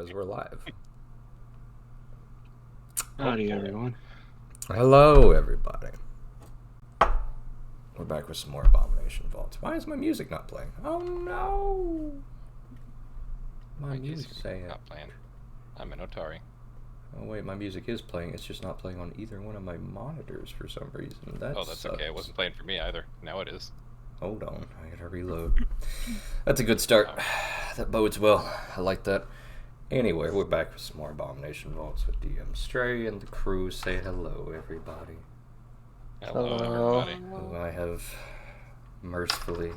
because we're live. Howdy, everyone. Hello, everybody. We're back with some more Abomination Vaults. Why is my music not playing? Oh no! My music saying not playing. I'm in Otari. Oh wait, my music is playing. It's just not playing on either one of my monitors for some reason. That that's sucks. okay. It wasn't playing for me either. Now it is. Hold on, I gotta reload. That's a good start. That bodes well. I like that. Anyway, we're back with some more Abomination Vaults with DM Stray and the crew. Say hello, everybody. Hello, everybody. Who I have mercifully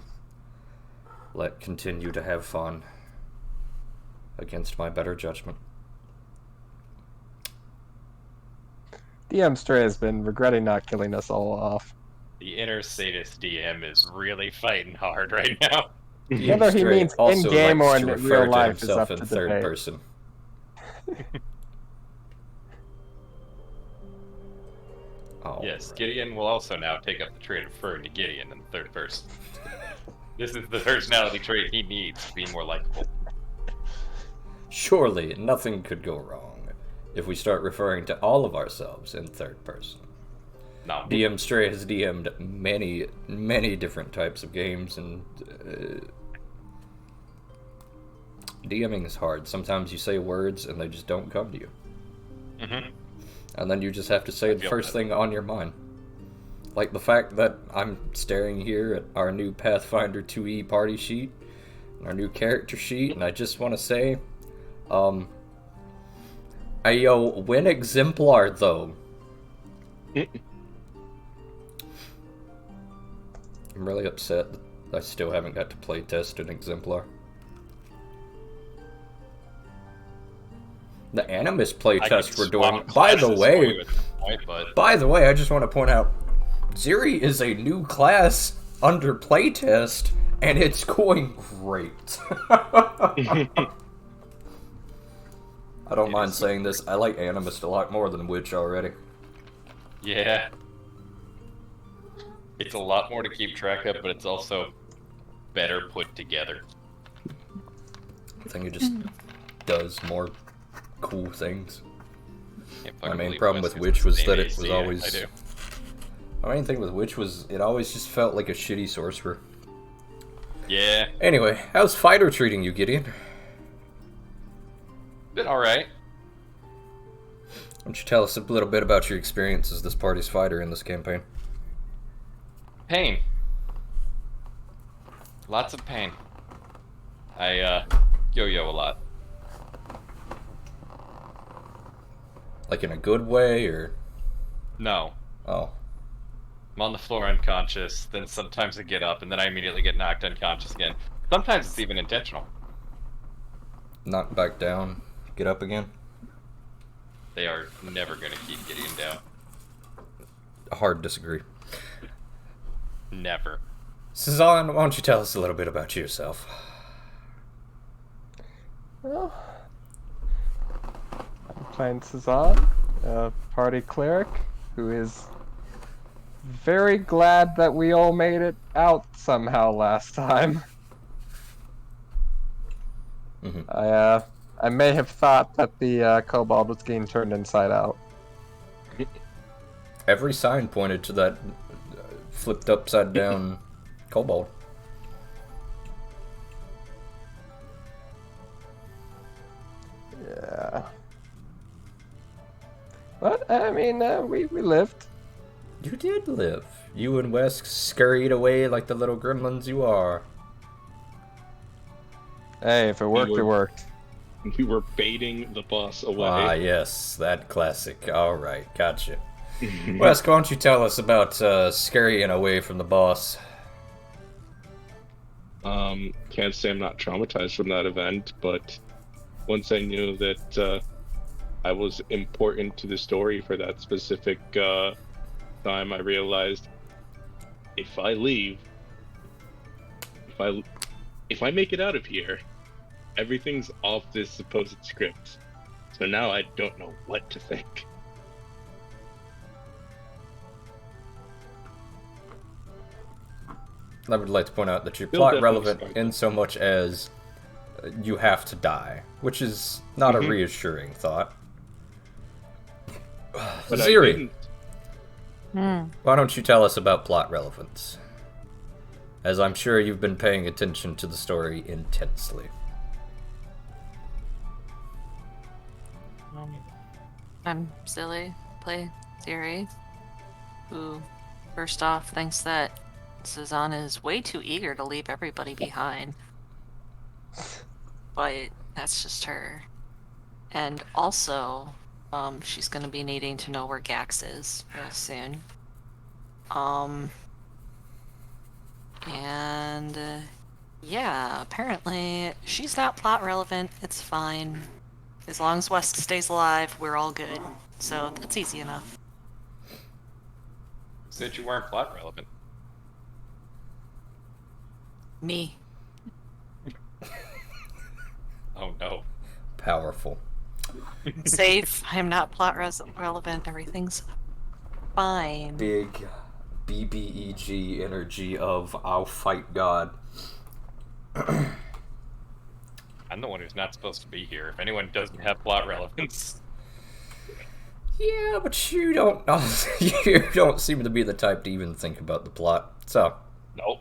let continue to have fun against my better judgment. DM Stray has been regretting not killing us all off. The inner sadist DM is really fighting hard right now. Whether he means in-game or in real life is up to third debate. person. Yes, Gideon will also now take up the trait of referring to Gideon in the third person. This is the personality trait he needs to be more likable. Surely nothing could go wrong if we start referring to all of ourselves in third person. No. DM Stray has DM'd many different types of games, and DMing is hard. Sometimes you say words and they just don't come to you. Mm-hmm. And then you just have to say the first thing on your mind. Like the fact that I'm staring here at our new Pathfinder 2E party sheet, and our new character sheet, and I just want to say, Ayo, win exemplar though. I'm really upset that I still haven't got to play test an exemplar. The Animus playtest we're doing. By the way, I just want to point out, Ziri is a new class under playtest, and it's going great. I don't mind saying this. I like Animus a lot more than Witch already. Yeah. It's a lot more to keep track of, but it's also better put together. I think it just does more cool things. My main problem with Witch was that it was always... My main thing with Witch was it always just felt like a shitty sorcerer. Yeah. Anyway, how's Fighter treating you, Gideon? Been alright. Why don't you tell us a little bit about your experience as this party's fighter in this campaign? Pain. Lots of pain. I, yo-yo a lot. Like in a good way, or...? No. Oh. I'm on the floor unconscious, then sometimes I get up, and then I immediately get knocked unconscious again. Sometimes it's even intentional. Knock back down, get up again? They are never gonna keep Gideon down. Hard disagree. Never. Cezanne, why don't you tell us a little bit about yourself? Well, I'm playing Cezanne, a party cleric, who is very glad that we all made it out somehow last time. Mm-hmm. I may have thought that the kobold was getting turned inside out. Every sign pointed to that flipped upside down kobold. Yeah. But, I mean, we lived. You did live. You and Wes scurried away like the little gremlins you are. Hey, if it worked, it worked. We were baiting the boss away. Ah, yes, that classic. Alright, gotcha. Wes, why don't you tell us about scurrying away from the boss? Can't say I'm not traumatized from that event, but once I knew that I was important to the story for that specific time, I realized if I leave, if I make it out of here, everything's off this supposed script. So now I don't know what to think. I would like to point out that you're plot relevant in so much as you have to die, which is not a reassuring thought. But Ziri, why don't you tell us about plot relevance? As I'm sure you've been paying attention to the story intensely. I'm silly. Play Ziri, who, first off, thinks that Susanna is way too eager to leave everybody behind. But that's just her. And also, she's gonna be needing to know where Gax is real soon. Yeah, apparently she's not plot relevant. It's fine. As long as West stays alive, we're all good. So that's easy enough. Said you weren't plot relevant. Me. Oh no. Powerful. Safe. I'm not plot relevant. Everything's fine. Big BBEG energy of I'll fight God. I'm the one who's not supposed to be here. If anyone doesn't have plot relevance. Yeah, but you don't you don't seem to be the type to even think about the plot. So, Nope.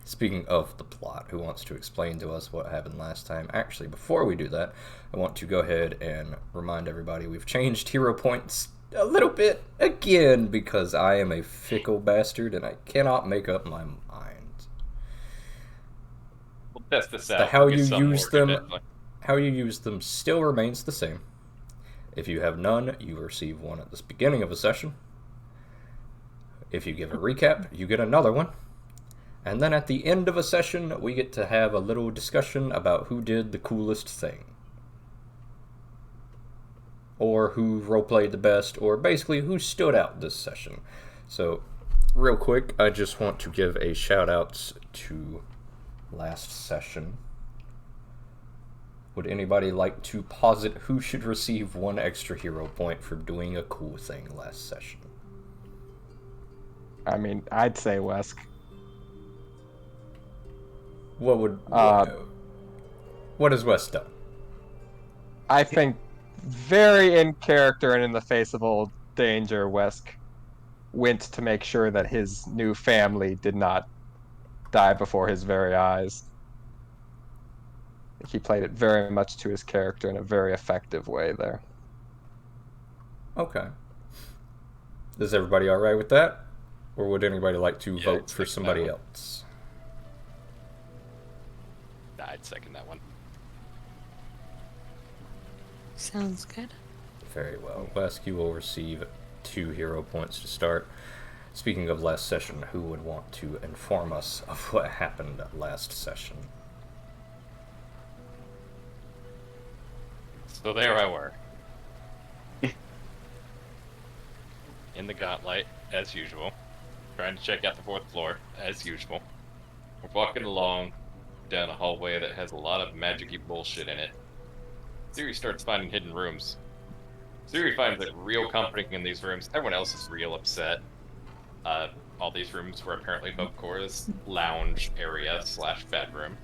speaking of the plot, who wants to explain to us what happened last time? Actually, before we do that, I want to go ahead and remind everybody we've changed hero points a little bit again because I am a fickle bastard and I cannot make up my mind. We'll test this out. How We'll you get some use working, them, definitely. how you use them still remains the same. If you have none, you receive one at the beginning of a session. If you give a recap, you get another one. And then at the end of a session, we get to have a little discussion about who did the coolest thing. Or who roleplayed the best, or basically who stood out this session. So, real quick, I just want to give a shout out to last session. Would anybody like to posit who should receive one extra hero point for doing a cool thing last session? I mean, I'd say Wesk. What has West done? I think very in character and in the face of old danger, Wesk went to make sure that his new family did not die before his very eyes. He played it very much to his character in a very effective way there. Okay. Is everybody alright with that? Or would anybody like to vote for somebody else? I'd second that one. Sounds good. Very well. Wesk, you will receive 2 hero points to start. Speaking of last session, who would want to inform us of what happened last session? So there I were. In the gauntlet, as usual. Trying to check out the 4th floor, as usual. We're walking along down a hallway that has a lot of magic-y bullshit in it. Ziri starts finding hidden rooms. Ziri finds it real comforting in these rooms. Everyone else is real upset. All these rooms were apparently Bokora's lounge area / bedroom.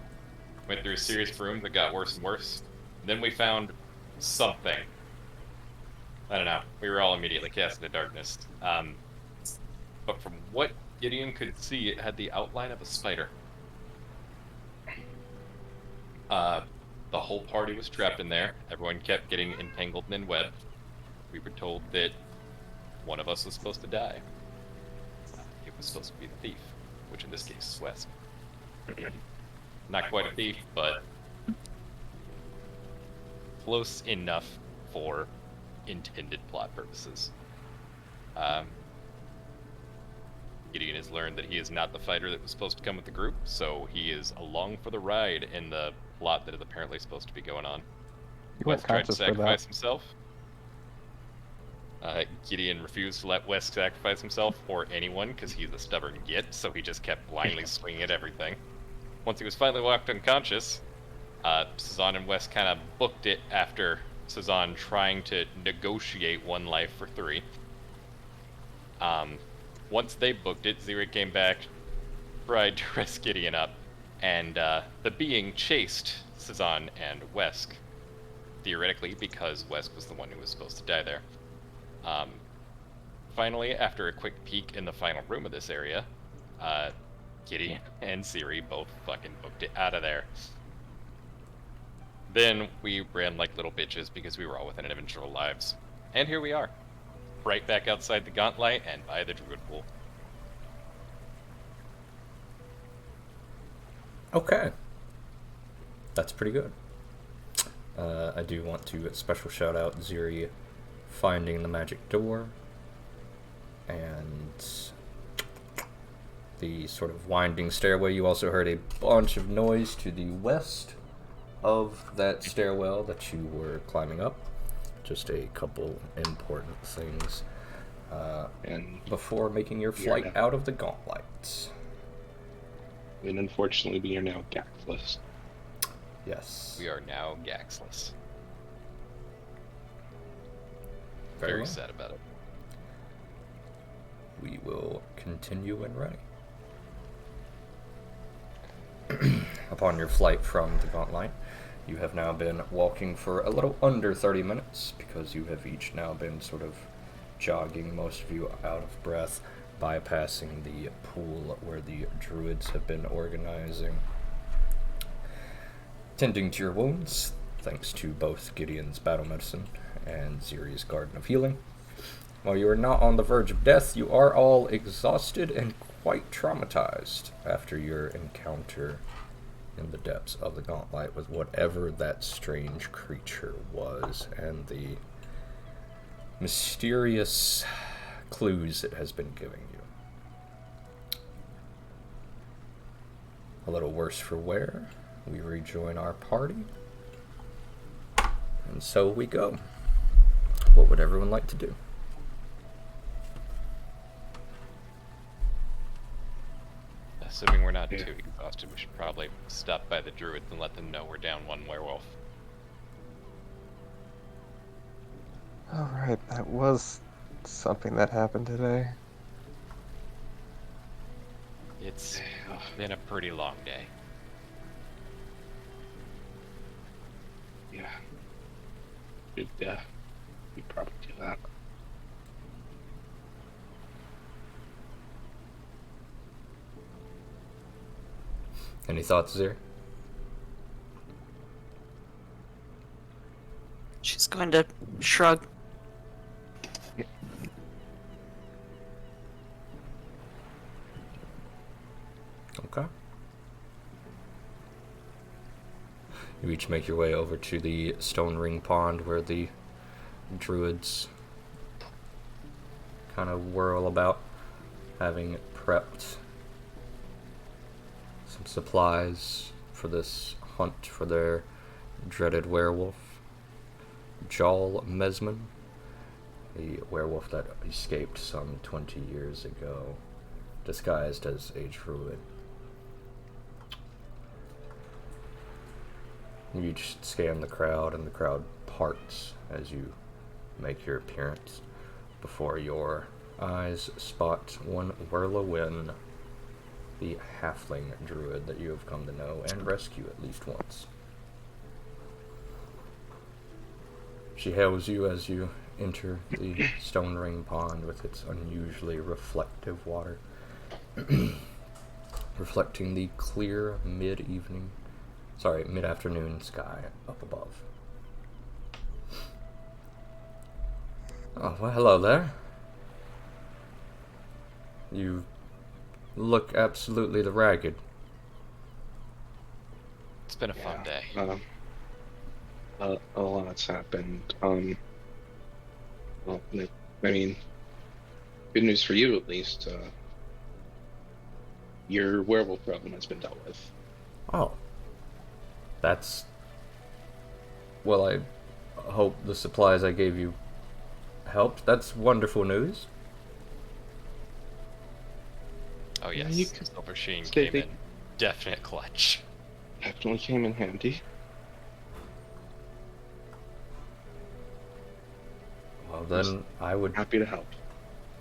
Went through a series of rooms that got worse and worse. Then we found something. I don't know. We were all immediately cast into darkness. But from what Gideon could see, it had the outline of a spider. The whole party was trapped in there. Everyone kept getting entangled and enwebbed. We were told that one of us was supposed to die. It was supposed to be the thief, which in this case is West. Not quite a thief, but close enough for intended plot purposes. Gideon has learned that he is not the fighter that was supposed to come with the group, so he is along for the ride in the plot that is apparently supposed to be going on. West tried to sacrifice himself. Gideon refused to let West sacrifice himself or anyone because he's a stubborn git, so he just kept blindly swinging at everything. Once he was finally knocked unconscious, Sazan and West kind of booked it after Sazan trying to negotiate 1 life for 3. Once they booked it, Ziri came back, tried to rest Gideon up, and the being chased Cezanne and Wesk, theoretically, because Wesk was the one who was supposed to die there. Finally, after a quick peek in the final room of this area, Kitty and Siri both fucking booked it out of there. Then we ran like little bitches because we were all within individual lives. And here we are, right back outside the Gauntlet and by the Druid Pool. Okay. That's pretty good. I do want to special shout out Ziri finding the magic door and the sort of winding stairway. You also heard a bunch of noise to the west of that stairwell that you were climbing up. Just a couple important things and before making your flight out of the Gauntlet. And unfortunately, we are now gaxless. Yes. We are now gaxless. Very well. Sad about it. We will continue when ready. Upon your flight from the Gauntlet, you have now been walking for a little under 30 minutes because you have each now been sort of jogging, most of you out of breath, bypassing the pool where the druids have been organizing. Tending to your wounds, thanks to both Gideon's battle medicine and Ziri's Garden of Healing. While you are not on the verge of death, you are all exhausted and quite traumatized after your encounter in the depths of the Gauntlet with whatever that strange creature was and the mysterious clues it has been giving you. A little worse for wear, we rejoin our party, and so we go. What would everyone like to do? Assuming we're not too exhausted, we should probably stop by the druids and let them know we're down one werewolf. Alright, that was something that happened today. It's been a pretty long day. Yeah. We'd probably do that. Any thoughts there? She's going to shrug. Okay. You each make your way over to the stone ring pond where the druids kind of whirl about, having prepped some supplies for this hunt for their dreaded werewolf, Jal Mesman, the werewolf that escaped some 20 years ago, disguised as a druid. You each scan the crowd, and the crowd parts as you make your appearance before your eyes spot one Whirlawin, the halfling druid that you have come to know and rescue at least once. She hails you as you enter the stone ring pond with its unusually reflective water, reflecting the clear mid-afternoon sky up above. Oh, well, hello there. You look absolutely ragged. It's been a fun day. A lot's happened. Well, I mean, good news for you at least. Your werewolf problem has been dealt with. Oh. That's... Well, I hope the supplies I gave you helped. That's wonderful news. Oh yes, You Silver Sheen came in definite clutch. Definitely came in handy. Well, then I would... Happy to help.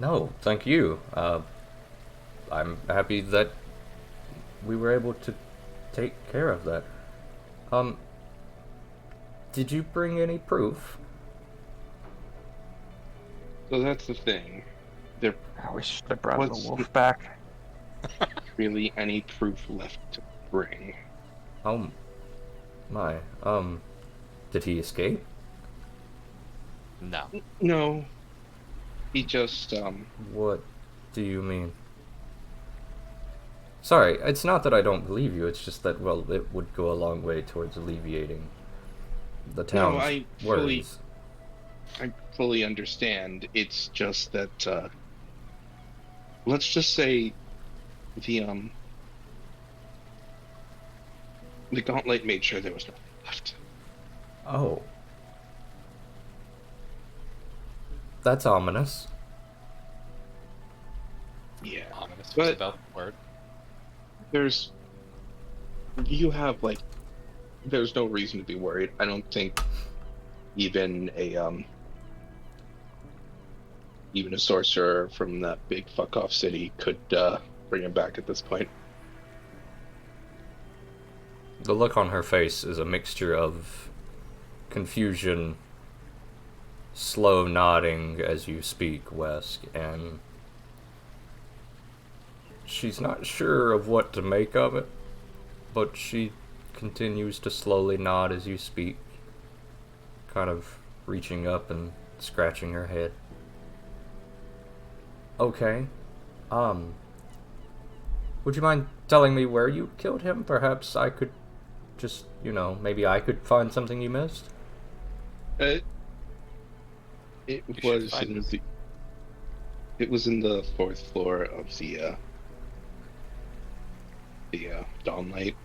No, thank you. I'm happy that we were able to take care of that. Did you bring any proof? So that's the thing. There We should have brought the was wolf back. really any proof left to bring. Oh my. Did he escape? No. No. He just, What do you mean? Sorry, it's not that I don't believe you, it's just that, well, it would go a long way towards alleviating the town's worries. I fully understand. It's just that, let's just say the gauntlet made sure there was nothing left. Oh. That's ominous. Yeah. Ominous was But about the word. there's no reason to be worried. I don't think even a sorcerer from that big fuck off city could bring him back at this point. The look on her face is a mixture of confusion, slow nodding as you speak, Wesk, and she's not sure of what to make of it, but she continues to slowly nod as you speak, kind of reaching up and scratching her head. Okay. Would you mind telling me where you killed him? Perhaps I could just, maybe I could find something you missed? It was in the fourth floor of the Dawn Light.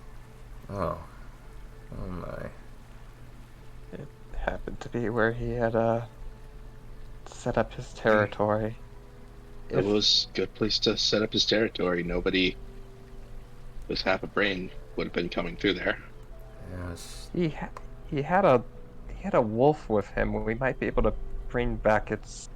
Oh my. It happened to be where he had set up his territory. It was a good place to set up his territory. Nobody with half a brain would have been coming through there. Yes. He had a wolf with him. We might be able to bring back its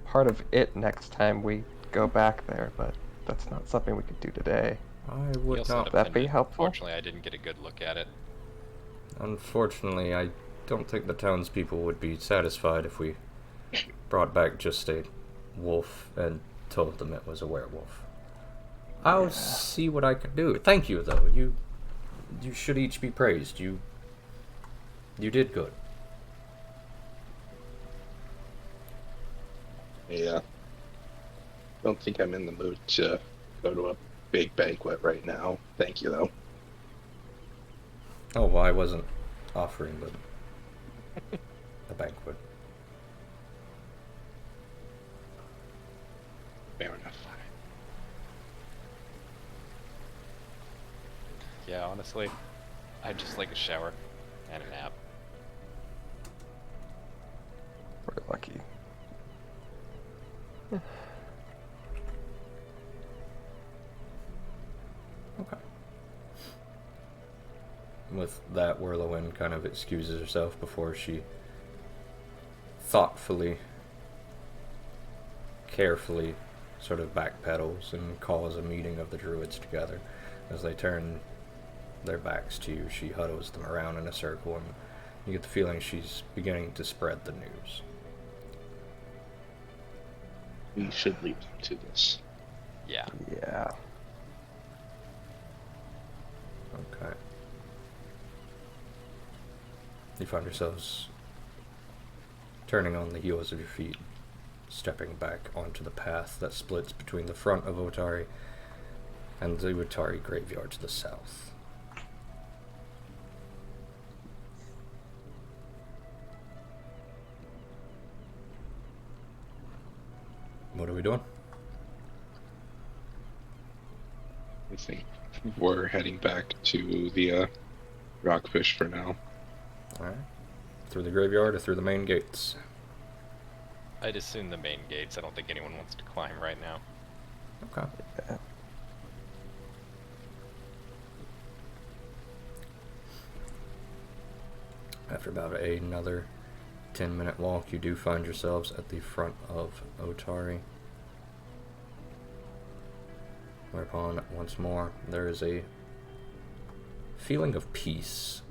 part of it next time we go back there, but that's not something we could do today. I would not. That be helpful? Unfortunately, I didn't get a good look at it. Unfortunately, I don't think the townspeople would be satisfied if we brought back just a wolf and told them it was a werewolf. I'll see what I can do. Thank you, though. You should each be praised. You did good. Yeah. Don't think I'm in the mood to go to a big banquet right now. Thank you, though. Oh, well, I wasn't offering the banquet. Fair enough. Yeah, honestly, I'd just like a shower and a nap. We're lucky. Okay. With that, Whirlwind kind of excuses herself before she thoughtfully, carefully sort of backpedals and calls a meeting of the druids together. As they turn their backs to you, she huddles them around in a circle, and you get the feeling she's beginning to spread the news. We should leave them to this. Yeah. Yeah. Okay. You find yourselves turning on the heels of your feet, stepping back onto the path that splits between the front of Otari and the Otari graveyard to the south. What are we doing? I think we're heading back to the Rockfish for now. Alright. Through the graveyard or through the main gates? I'd assume the main gates. I don't think anyone wants to climb right now. Okay. Yeah. After about another 10-minute walk, you do find yourselves at the front of Otari. Whereupon, once more, there is a feeling of peace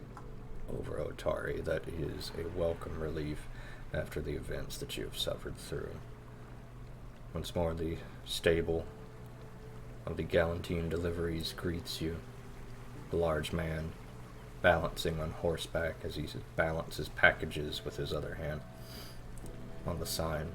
over Otari that is a welcome relief after the events that you have suffered through. Once more, the stable of the Galantine deliveries greets you. The large man, balancing on horseback as he balances packages with his other hand on the sign.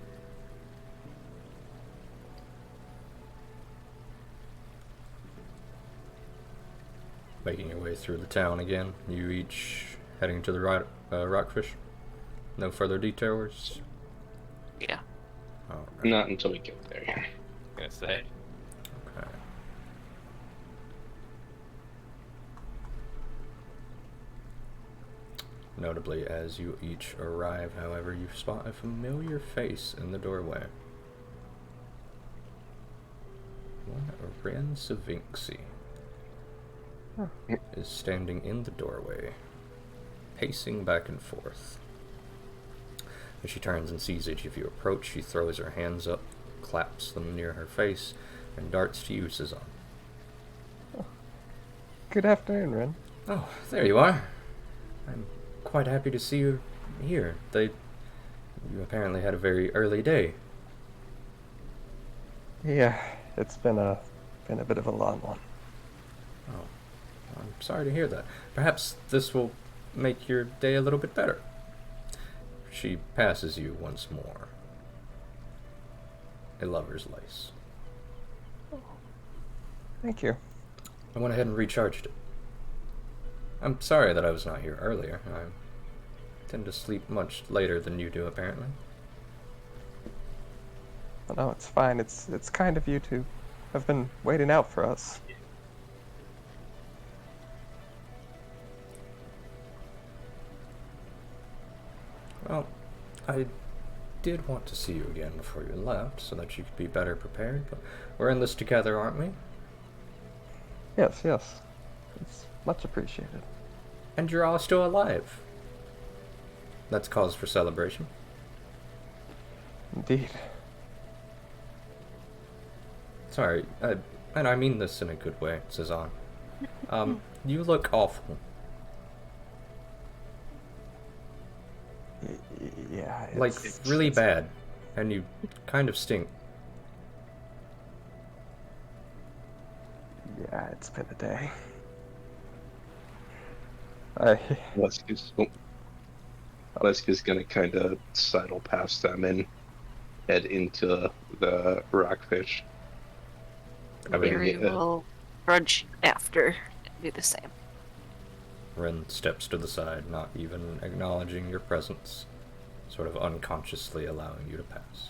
Making your way through the town again, you each heading to the Rockfish. No further detours? Yeah. All right. Not until we get there. Gonna say. Okay. Notably, as you each arrive, however, you spot a familiar face in the doorway. One Ren Savinksi is standing in the doorway, pacing back and forth. As she turns and sees each of you approach, she throws her hands up, claps them near her face, and darts to you, Cezanne. Good afternoon, Ren. Oh, there you are. I'm quite happy to see you here. You apparently had a very early day. Yeah, it's been a bit of a long one. Oh, I'm sorry to hear that. Perhaps this will make your day a little bit better. She passes you once more. A lover's lace. Thank you. I went ahead and recharged it. I'm sorry that I was not here earlier. I tend to sleep much later than you do, apparently. Oh, no, it's fine. It's kind of you to have been waiting out for us. Well, I did want to see you again before you left, so that you could be better prepared, but we're in this together, aren't we? Yes, yes. It's much appreciated. And you're all still alive. That's cause for celebration. Indeed. Sorry, and I mean this in a good way, Cezanne. You look awful. Yeah, Like, really bad. And you kind of stink. Yeah, it's been a day. Aleski's gonna kind of sidle past them and head into the Rockfish. Mary will trudge after and do the same. Ren steps to the side, not even acknowledging your presence, sort of unconsciously allowing you to pass.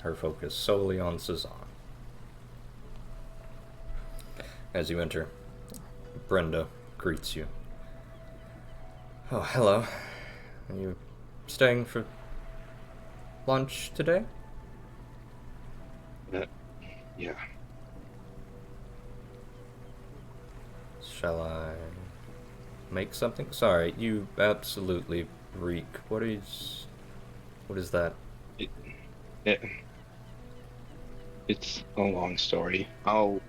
Her focus solely on Cezanne. As you enter, Brenda greets you. Oh, hello. Are you staying for lunch today? Yeah. Shall I make something? Sorry, you absolutely reek. What is that? It's a long story. I'll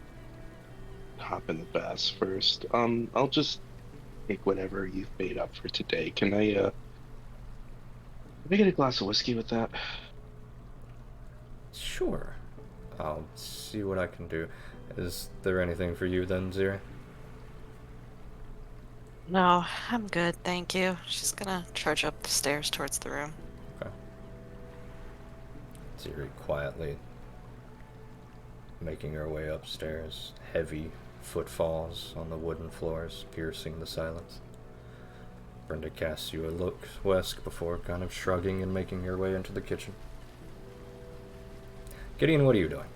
hop in the bass first. I'll just take whatever you've made up for today. Can I get a glass of whiskey with that? Sure. I'll see what I can do. Is there anything for you then, Zira? No, I'm good, thank you. She's gonna trudge up the stairs towards the room. Okay. Ziri quietly making her way upstairs. Heavy footfalls on the wooden floors, piercing the silence. Brenda casts you a look, Wesk, before kind of shrugging and making her way into the kitchen. Gideon, what are you doing?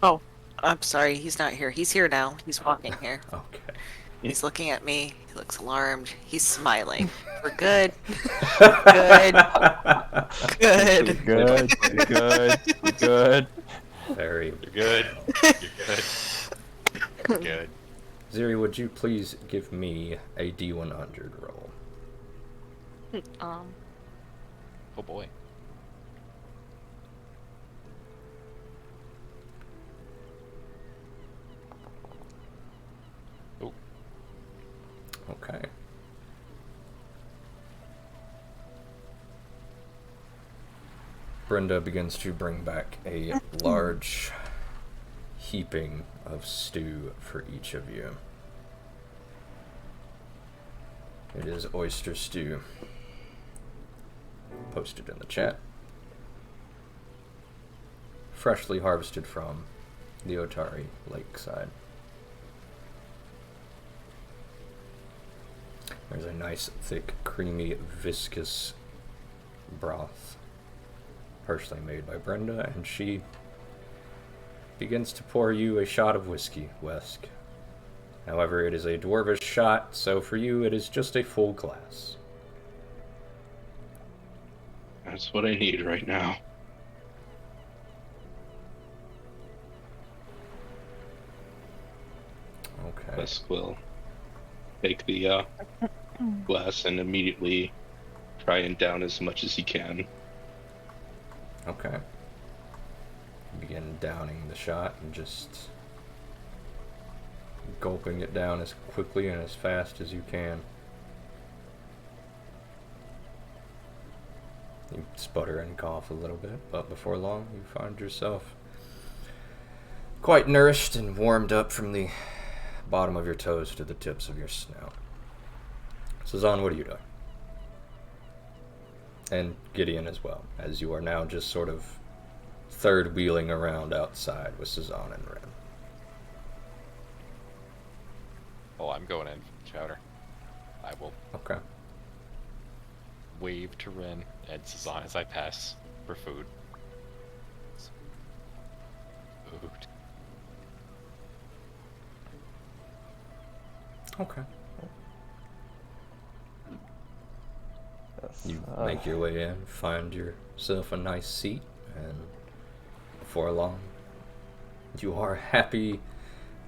Oh, I'm sorry, he's not here. He's here now. He's walking here. Okay. He's looking at me. He looks alarmed. He's smiling. We're good. Good. Good. Good, good, good. Very You're good. You're good. You're good. Ziri, would you please give me a D100 roll? Um, Oh boy. Okay. Brenda begins to bring back a large heaping of stew for each of you. It is oyster stew. Posted in the chat. Freshly harvested from the Otari lakeside. There's a nice, thick, creamy, viscous broth, personally made by Brenda, and she begins to pour you a shot of whiskey, Wesk. However, it is a dwarvish shot, so for you it is just a full glass. That's what I need right now. Okay. Wesk will take the glass and immediately try and down as much as he can. Okay. Begin downing the shot and just gulping it down as quickly and as fast as you can. You sputter and cough a little bit, but before long you find yourself quite nourished and warmed up from the bottom of your toes to the tips of your snout. Suzanne, what are you doing? And Gideon as well, as you are now just sort of third wheeling around outside with Suzanne and Ren. Oh, I'm going in for chowder. I will Okay. wave to Ren and Suzanne as I pass for food. Food. Okay. Yes, You make your way in, find yourself a nice seat, and before long, you are happy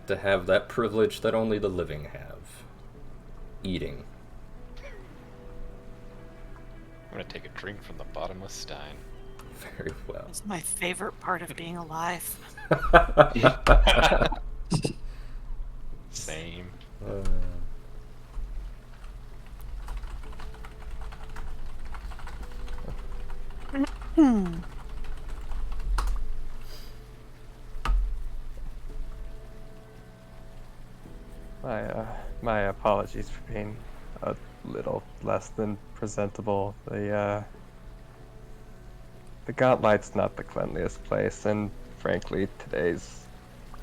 to have that privilege that only the living have. Eating. I'm gonna take a drink from the bottomless stein. Very well. It's my favorite part of being alive. Same. My apologies for being a little less than presentable. The Gauntlet's not the cleanliest place, and frankly, today's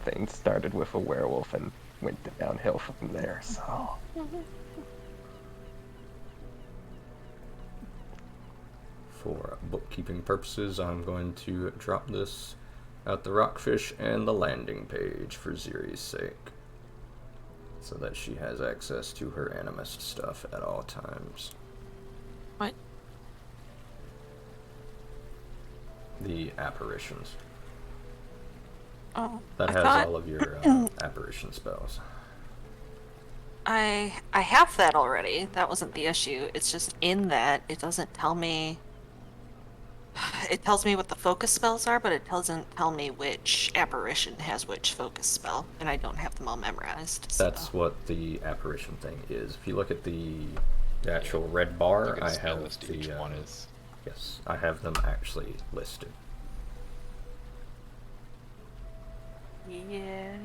thing started with a werewolf and went downhill from there, so... For bookkeeping purposes, I'm going to drop this at the Rockfish and the landing page for Ziri's sake, so that she has access to her animist stuff at all times. What? The apparitions. Oh, That I has thought all of your apparition spells. I have that already. That wasn't the issue. It's just in that it doesn't tell me. It tells me what the focus spells are, but it doesn't tell me which apparition has which focus spell, and I don't have them all memorized. So. That's what the apparition thing is. If you look at the actual red bar, I have the each one is. Yes, I have them actually listed. Yeah.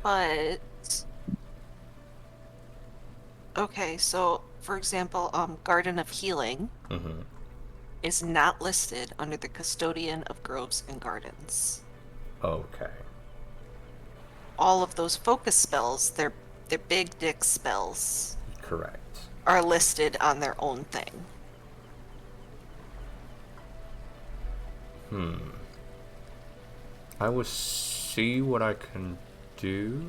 But okay, so for example, Garden of Healing Mm-hmm. is not listed under the Custodian of Groves and Gardens. Okay. All of those focus spells, they're big dick spells, Correct. are listed on their own thing. I will see what I can do.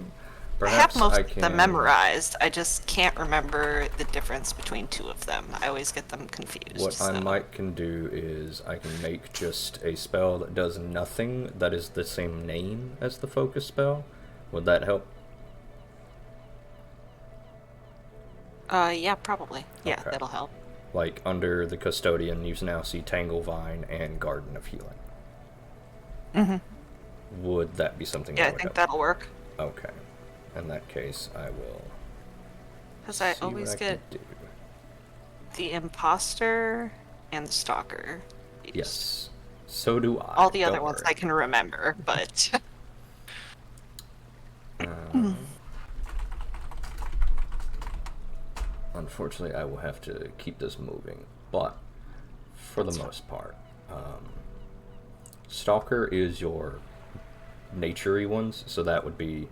I have Perhaps most I of them can. memorized. I just can't remember the difference between two of them. I always get them confused. What I so. might can do is I can make just a spell that does nothing that is the same name as the focus spell. Would that help? Yeah, probably. Yeah, Okay. that'll help. Like under the Custodian, you now see Tanglevine and Garden of Healing. Mm-hmm. Would that be something Yeah, that I would think help? that'll work. Okay. In that case, I will Because I See always what I get can do. the imposter and the stalker. Yes. So do I. All the other Don't ones worry. I can remember, but Unfortunately, I will have to keep this moving, but for the most part, Stalker is your nature-y ones, so that would be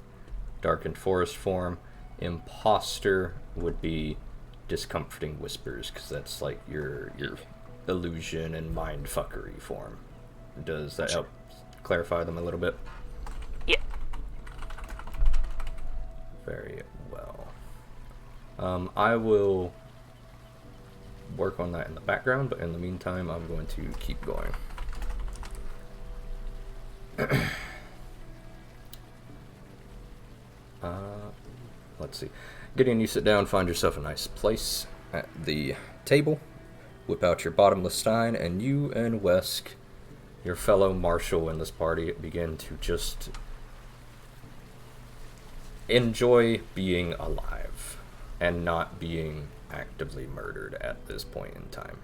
Darkened Forest form. Imposter would be Discomforting Whispers, because that's like your illusion and mind fuckery form. Does that help clarify them a little bit? yeah. Very well. I will work on that in the background, but in the meantime, I'm going to keep going. Let's see. Gideon, you sit down, find yourself a nice place at the table, whip out your bottomless stein, and you and Wesk, your fellow marshal in this party, begin to just enjoy being alive and not being actively murdered at this point in time.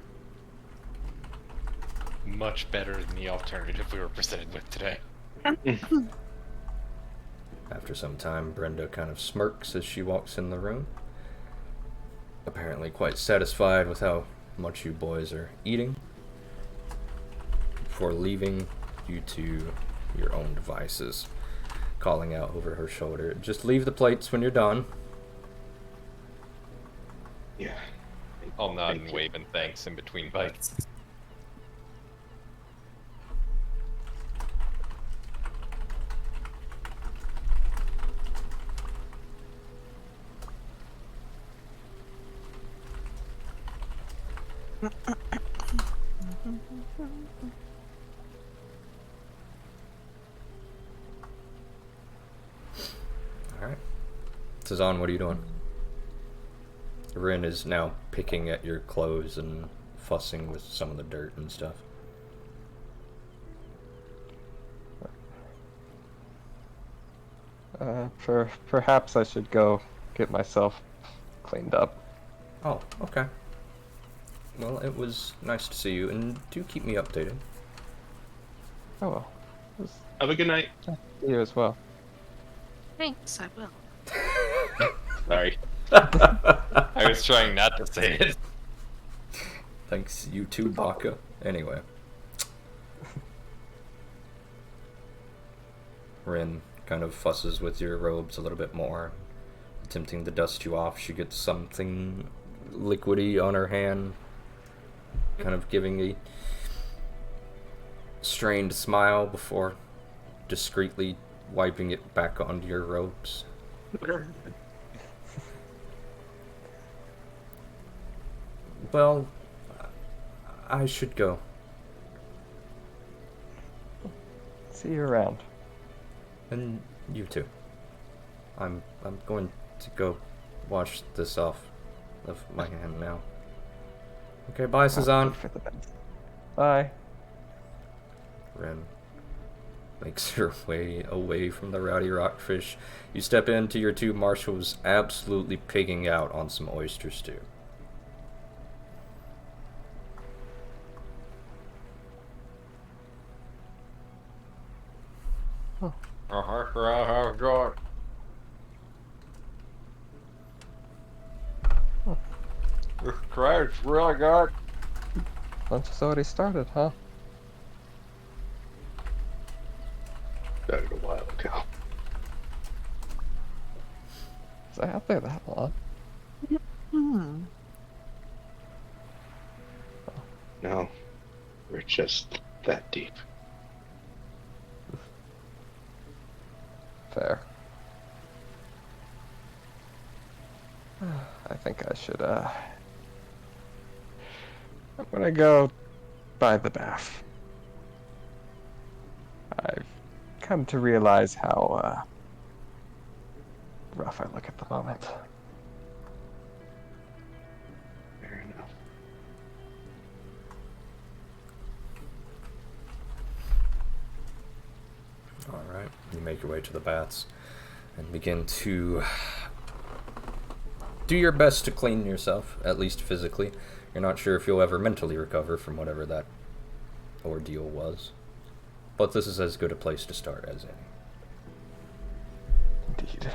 Much better than the alternative we were presented with today. After some time, Brenda kind of smirks as she walks in the room, apparently quite satisfied with how much you boys are eating, before leaving you to your own devices, calling out over her shoulder, "Just leave the plates when you're done." Yeah. I'll nod and wave and thanks in between bites. Alright. Cezanne, what are you doing? Rin is now picking at your clothes and fussing with some of the dirt and stuff. Perhaps I should go get myself cleaned up. Oh, okay. Well, it was nice to see you, and do keep me updated. Oh well. Have a good night. You as well. Thanks, I will. Sorry. I was trying not to say it. Thanks, you too, Baka. Anyway. Rin kind of fusses with your robes a little bit more, attempting to dust you off. She gets something liquidy on her hand, kind of giving a strained smile before discreetly wiping it back onto your robes. Well, I should go. See you around. And you too. I'm going to go wash this off of my hand now. Okay, bye, Cezanne. For the best. Bye. Ren makes her way away from the rowdy rockfish. You step into your two marshals absolutely pigging out on some oyster stew. This crowd's really good. Lunch has already started, huh? Started a while ago. Was I out there that long? No, we're just that deep. Fair. I think I should, I'm gonna go by the bath. I've come to realize how, rough I look at the moment. Fair enough. Alright, you make your way to the baths and begin to do your best to clean yourself, at least physically. You're not sure if you'll ever mentally recover from whatever that ordeal was. But this is as good a place to start as any. Indeed.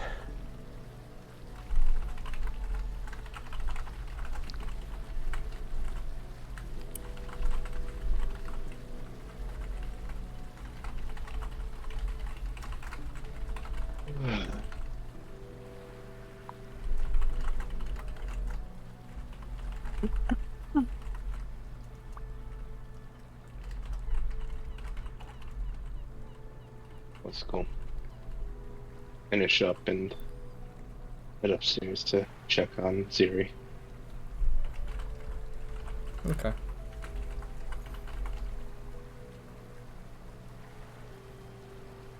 Let's go. Finish up and head upstairs to check on Ziri. Okay.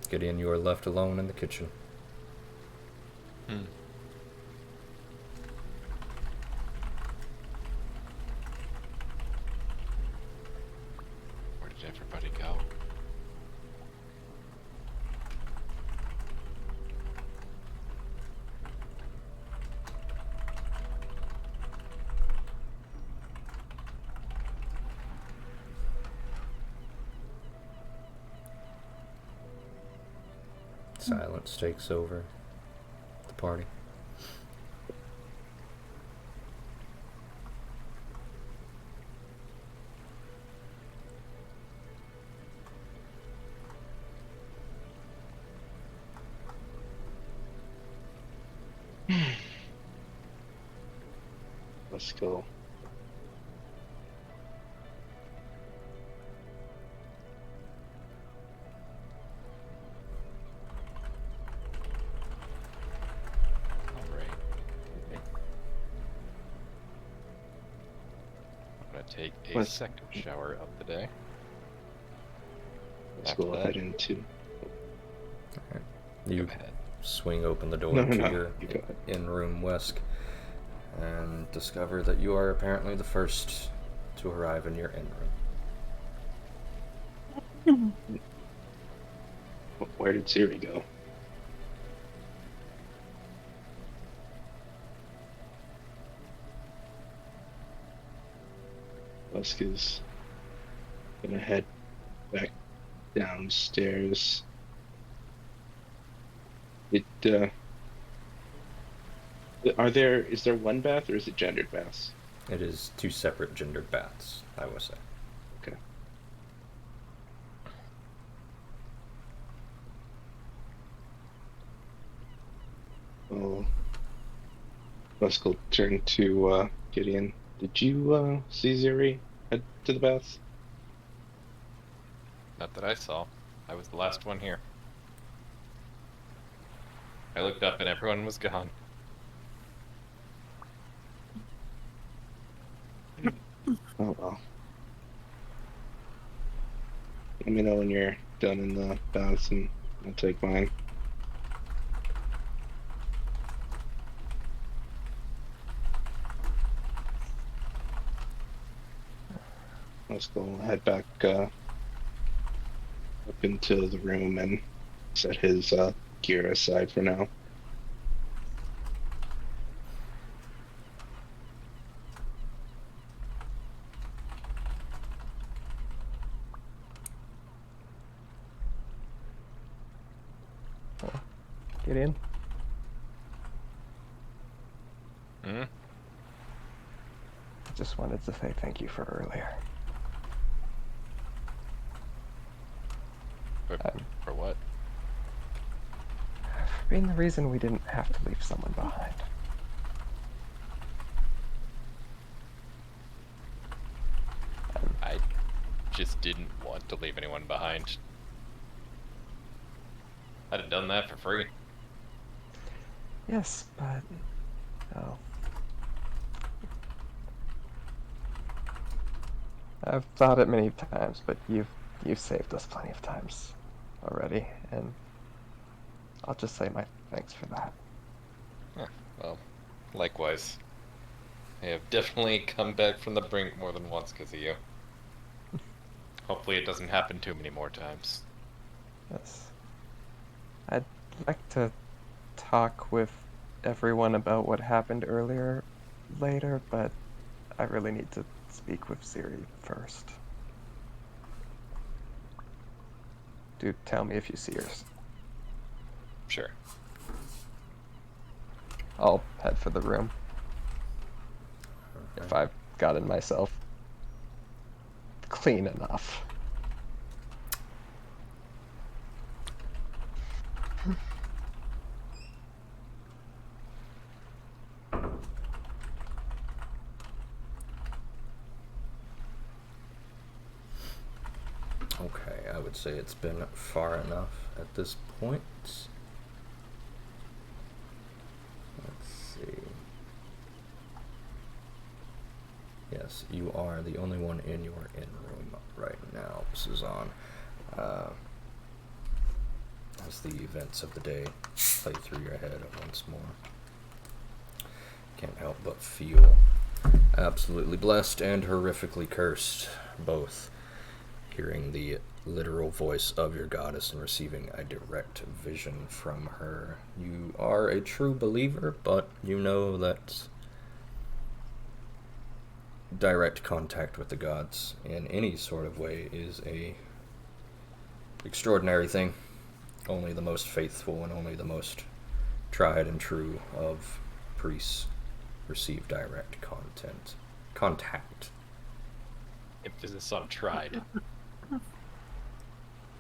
Gideon, you are left alone in the kitchen. Where did everybody go? Silence takes over the party. Let's go. Take a second shower of the day. Let's After go that, ahead into. Alright. You swing open the door No, to no, your you go ahead. in-room, Wesk, and discover that you are apparently the first to arrive in your in-room. Where did Ziri go? Lusk is gonna head back downstairs. Is there one bath or is it gendered baths? It is 2 separate gendered baths, I will say. Okay. Well, Lusk will turn to Gideon. Did you see Ziri head to the baths? Not that I saw. I was the last one here. I looked up and everyone was gone. Oh well. Let me know when you're done in the baths and I'll take mine. Let's go head back up into the room and set his gear aside for now. Gideon? Hmm? I just wanted to say thank you for earlier. For what? For being the reason we didn't have to leave someone behind. I just didn't want to leave anyone behind. I'd have done that for free. Yes, but... Oh. I've thought it many times, but you've saved us plenty of times already, and I'll just say my thanks for that. Well, likewise. I have definitely come back from the brink more than once because of you. Hopefully it doesn't happen too many more times. Yes. I'd like to talk with everyone about what happened earlier later, but I really need to speak with Siri first. Do tell me if you see her. Sure. I'll head for the room. If I've gotten myself clean enough. Okay, I would say it's been far enough at this point. Let's see. Yes, you are the only one in your in-room right now, Suzanne. As the events of the day play through your head once more. Can't help but feel absolutely blessed and horrifically cursed, both. Hearing the literal voice of your goddess and receiving a direct vision from her. You are a true believer, but you know that direct contact with the gods in any sort of way is a extraordinary thing. Only the most faithful and only the most tried and true of priests receive direct contact. Emphasis on tried.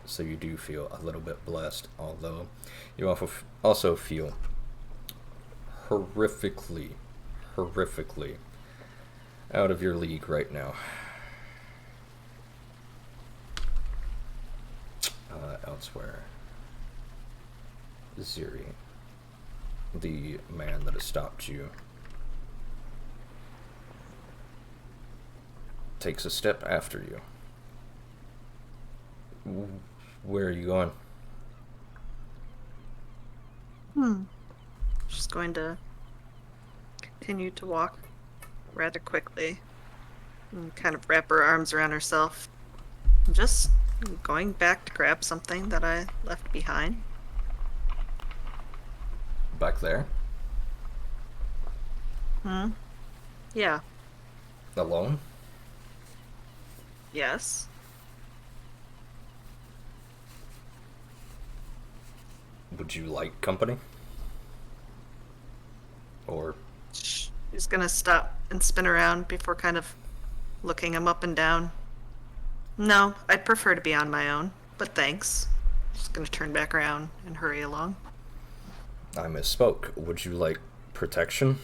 So you do feel a little bit blessed, although you also feel horrifically out of your league right now. Elsewhere, Ziri, the man that has stopped you, takes a step after you. Where are you going? She's going to continue to walk rather quickly and kind of wrap her arms around herself. I'm just going back to grab something that I left behind. Back there? Yeah. Alone? Yes. Would you like company? Or... She's gonna stop and spin around before kind of looking him up and down. No, I'd prefer to be on my own, but thanks. Just gonna turn back around and hurry along. I misspoke. Would you like protection?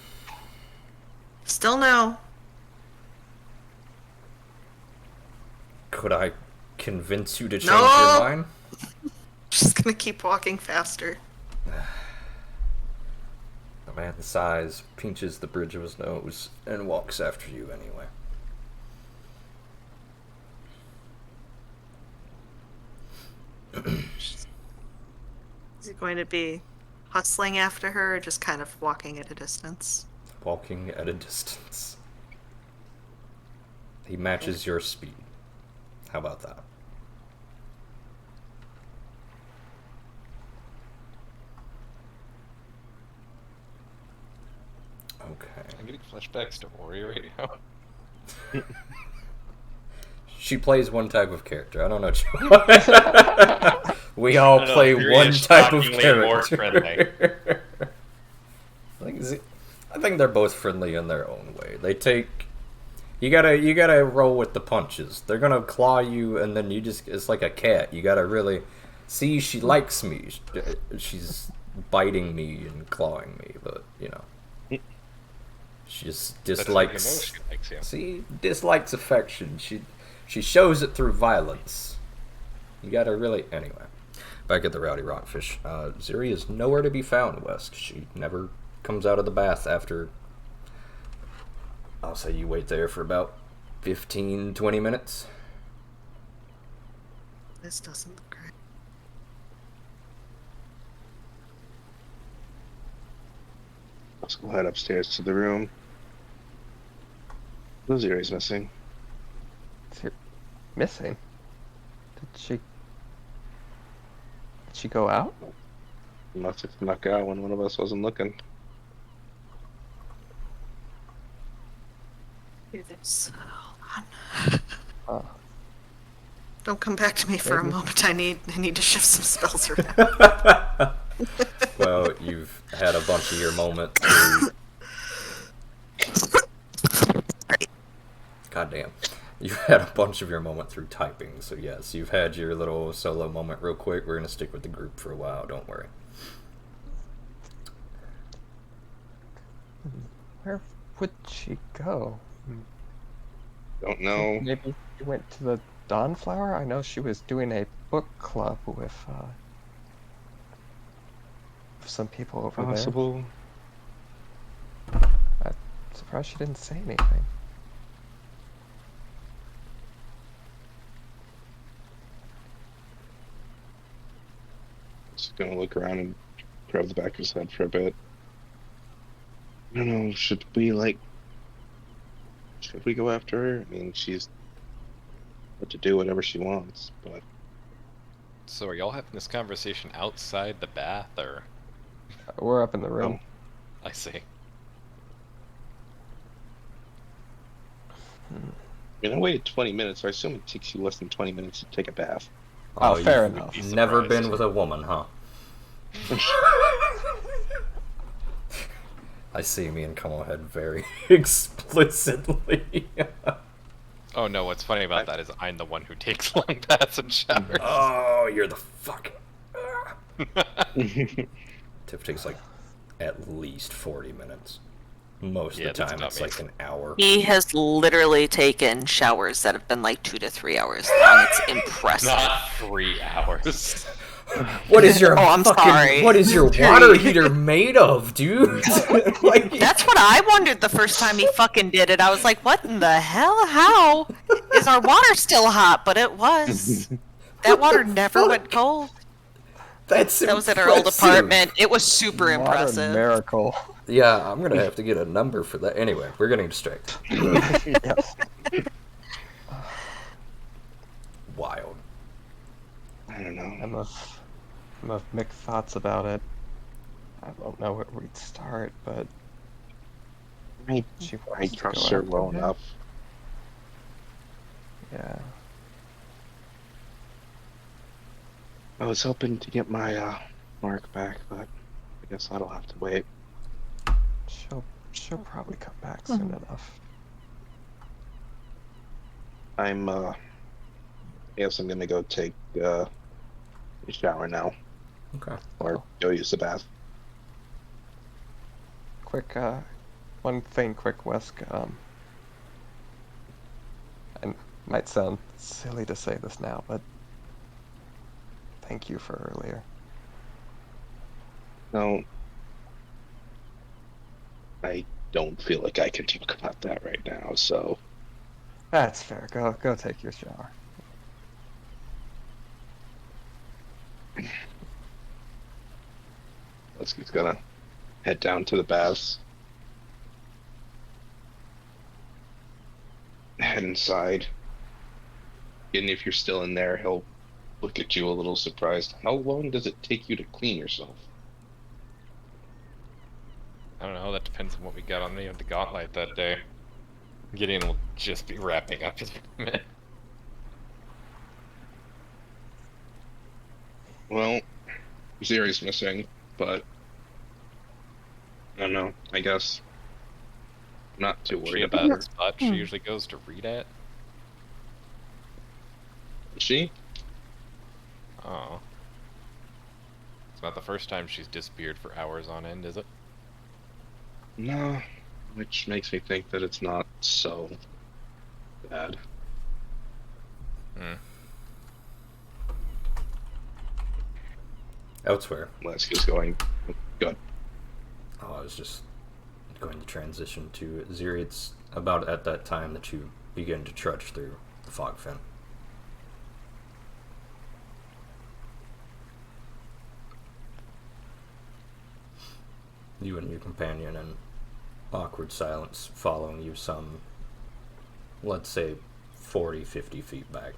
Still no. Could I convince you to change No! your mind? Just gonna keep walking faster. The man sighs, pinches the bridge of his nose, and walks after you anyway. Is he going to be hustling after her or just kind of walking at a distance? Walking at a distance. He matches your speed. How about that? Okay. I'm getting flashbacks to Warrior right now. She plays one type of character. I don't know. We all play one type of character. More friendly. I think they're both friendly in their own way. They take. You gotta roll with the punches. They're gonna claw you, and then it's like a cat. You gotta really see. She likes me. She's biting me and clawing me, but you know. She just dislikes. She likes you. See, dislikes affection. She shows it through violence. You gotta really anyway. Back at the Rowdy Rockfish, Ziri is nowhere to be found. West. She never comes out of the bath after. I'll say you wait there for about 15-20 minutes. This doesn't look great. Let's go head upstairs to the room. Ziri's missing. Missing? Did she go out? Must have snuck out when one of us wasn't looking. Hold on. Uh, Don't come back to me for a Maybe. moment. I need to shift some spells around. Well, you've had a bunch of your moment through... Goddamn. You've had a bunch of your moment through typing, so yes, you've had your little solo moment real quick. We're gonna stick with the group for a while, don't worry. Where would she go? Don't know. Maybe she went to the Dawnflower? I know she was doing a book club with some people over Possible. there. I'm surprised she didn't say anything. Just gonna look around and grab the back of his head for a bit. I don't know. Should we go after her? I mean, she's got to do whatever she wants, but So are y'all having this conversation outside the bath, or? We're up in the room. I see. I mean, I waited 20 minutes, so I assume it takes you less than 20 minutes to take a bath. Oh, fair you've enough. Never been with a woman, huh? I see me and Kamohead very explicitly. Oh no, what's funny about that is I'm the one who takes long baths and showers. Oh, you're the fucking... Tiff takes like at least 40 minutes. Most of the time it's like an hour. He has literally taken showers that have been like 2 to 3 hours long. It's impressive. Not 3 hours. What is your I'm sorry. What is your water heater made of, dude? Like, That's what I wondered the first time he fucking did it. I was like, what in the hell? How is our water still hot? But it was. That water never went cold. That was at our old apartment. It was super What a impressive. miracle. Yeah, I'm gonna have to get a number for that. Anyway, we're getting distracted. Yes. Wild. I don't know. I'm of mixed thoughts about it. I don't know where we'd start, but I she wants to trust go her after well him. enough. Yeah. I was hoping to get my mark back, but I guess that'll have to wait. She'll probably come back soon enough. I guess I'm gonna go take a shower now, Okay. or go use the bath. Quick, one thing, quick, Wesk. And might sound silly to say this now, but thank you for earlier. No, I don't feel like I can talk about that right now, so That's fair. Go take your shower. let's just gonna head down to the baths. Head inside. And if you're still in there, he'll look at you a little surprised. How long does it take you to clean yourself? I don't know, that depends on what we got on the gauntlet that day. Gideon will just be wrapping up his minute. Well, Ziri's missing, but I don't know. I guess I'm not too worried about her. The spot she usually goes to read at. Is she? Oh. It's not the first time she's disappeared for hours on end, is it? No, which makes me think that it's not so bad. Elsewhere. Lesk is going good. Oh, I was just going to transition to Ziri. It's about at that time that you begin to trudge through the fog fin. You and your companion in awkward silence following you some, let's say, 40, 50 feet back.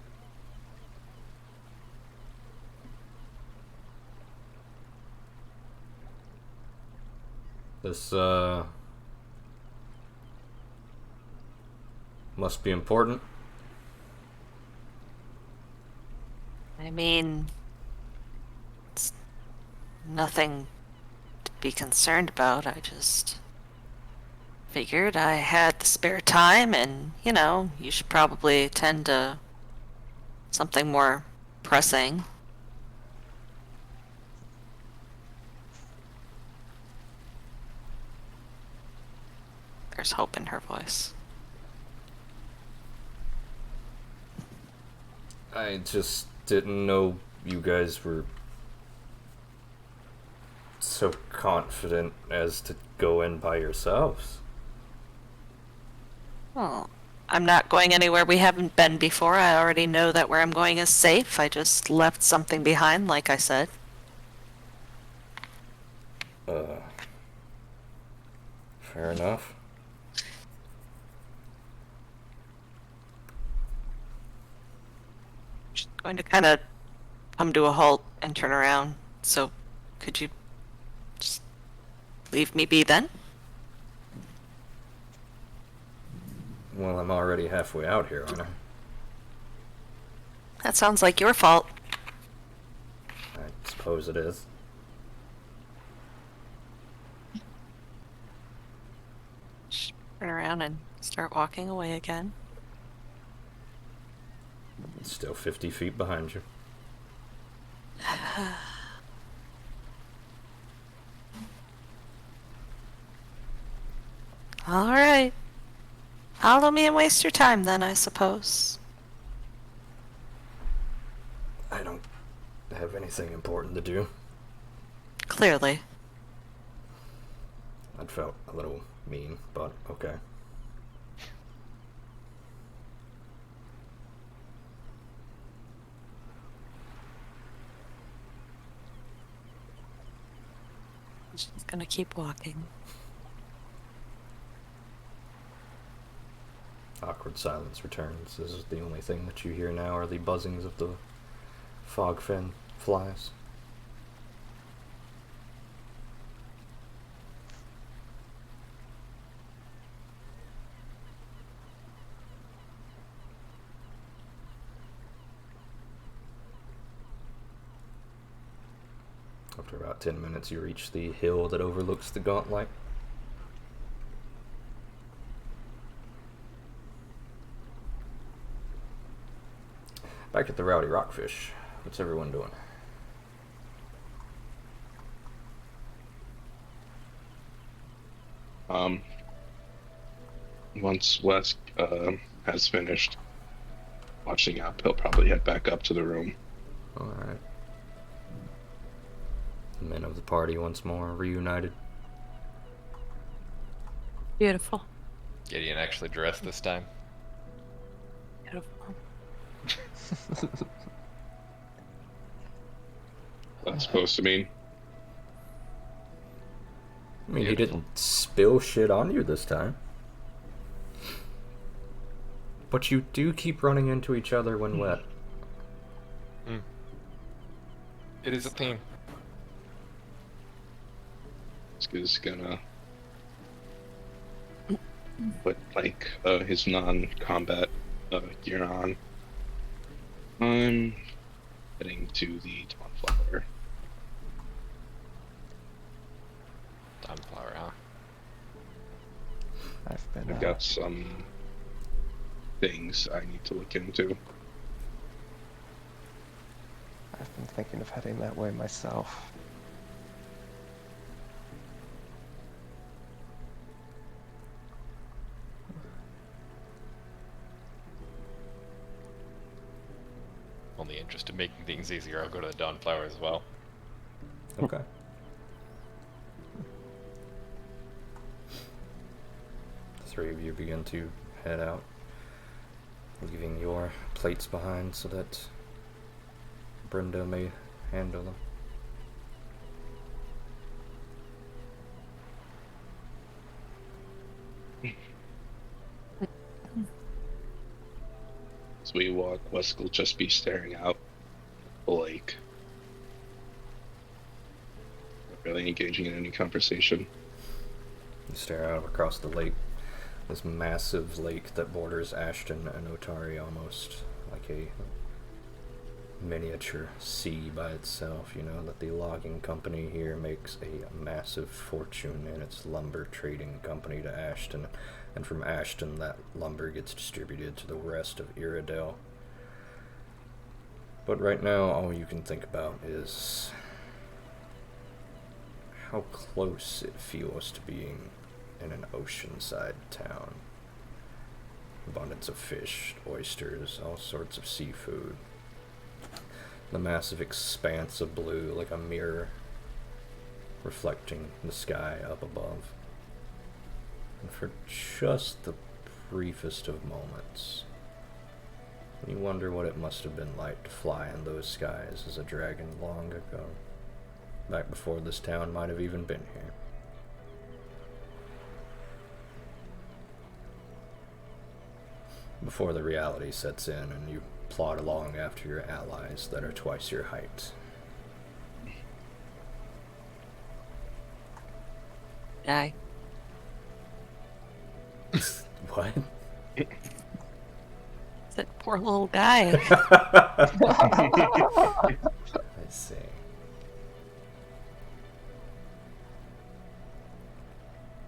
This Must be important. I mean, it's nothing to be concerned about. I just figured I had the spare time, and, you should probably attend to something more pressing. There's hope in her voice. I just didn't know you guys were so confident as to go in by yourselves. Well, I'm not going anywhere we haven't been before. I already know that where I'm going is safe. I just left something behind, like I said. Fair enough. Just going to kind of come to a halt and turn around. So, could you just leave me be then? Well, I'm already halfway out here, aren't I? That sounds like your fault. I suppose it is. Just turn around and start walking away again. It's still 50 feet behind you. All right. Follow me and waste your time then, I suppose. I don't have anything important to do. Clearly. That felt a little mean, but okay. Just gonna keep walking. Awkward silence returns. This is the only thing that you hear now are the buzzings of the fogfin flies. After about 10 minutes, you reach the hill that overlooks the gauntlet. Back at the Rowdy Rockfish, what's everyone doing? Once Wes has finished watching up, he'll probably head back up to the room. Alright. The men of the party once more reunited. Beautiful. Gideon actually dressed this time. Beautiful. That's supposed to mean. I mean, he didn't spill shit on you this time. But you do keep running into each other when wet. It is a theme. He's gonna put like his non-combat gear on. I'm heading to the Dawnflower. Dawnflower, huh? I've got some things I need to look into. I've been thinking of heading that way myself. On the interest of making things easier, I'll go to the Dawnflower as well. Okay. The three of you begin to head out, leaving your plates behind so that Brenda may handle them. As we walk, Wes will just be staring out the lake. Not really engaging in any conversation. You stare out across the lake. This massive lake that borders Ashton and Otari, almost like a miniature sea by itself. You know that the logging company here makes a massive fortune in its lumber trading company to Ashton, and from Ashton that lumber gets distributed to the rest of Iredale. But right now all you can think about is how close it feels to being in an oceanside town. Abundance of fish, oysters, all sorts of seafood. The massive expanse of blue like a mirror reflecting the sky up above. And for just the briefest of moments, you wonder what it must have been like to fly in those skies as a dragon long ago, back before this town might have even been here. Before the reality sets in and you plod along after your allies that are twice your height. Die. What? That poor little guy. I see.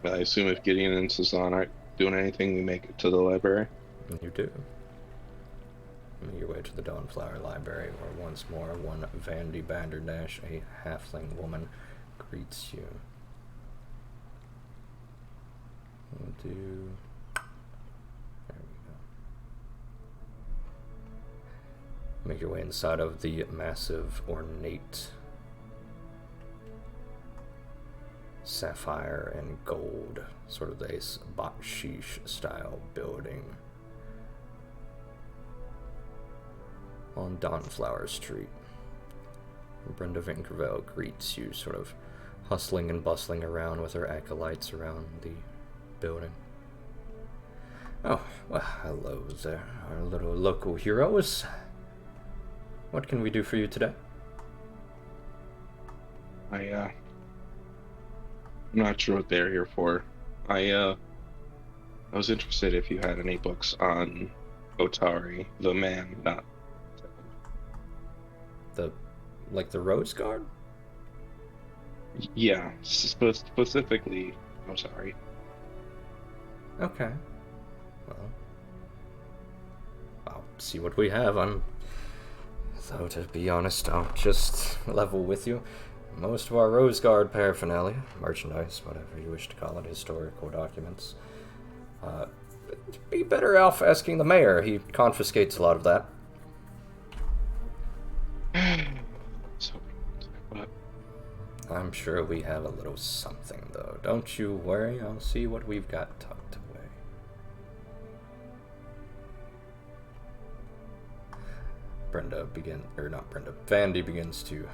I assume if Gideon and Sazan aren't doing anything, we make it to the library. You do. Make your way to the Dawnflower Library, where once more one Vandy Banderdash, a halfling woman, greets you. We'll do... There we go. Make your way inside of the massive, ornate, sapphire and gold, sort of this bakshish style building on Dawnflower Street. Brenda Vinkerville greets you, sort of hustling and bustling around with her acolytes around the building. Oh, well, hello there, our little local heroes. What can we do for you today? I'm not sure what they're here for. I was interested if you had any books on Otari, the man, not Like the Rose Guard? yeah, specifically Otari. Okay. Well, I'll see what we have. Though to be honest, I'll just level with you. Most of our Rose Guard paraphernalia, merchandise, whatever you wish to call it, historical documents, be better off asking the mayor. He confiscates a lot of that. So, but I'm sure we have a little something, though. Don't you worry, I'll see what we've got tucked away. Vandy begins to...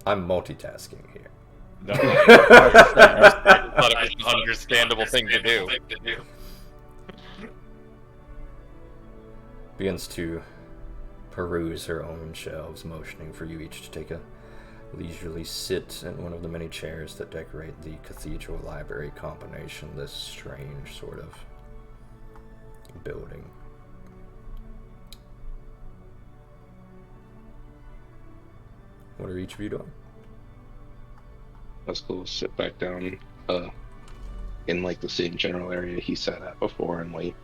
I'm multitasking here. No, I thought it was an understandable thing to do. Begins to peruse her own shelves, motioning for you each to take a leisurely sit in one of the many chairs that decorate the cathedral library combination, this strange sort of building. What are each of you doing? let's go sit back down in like the same general area he sat at before and wait.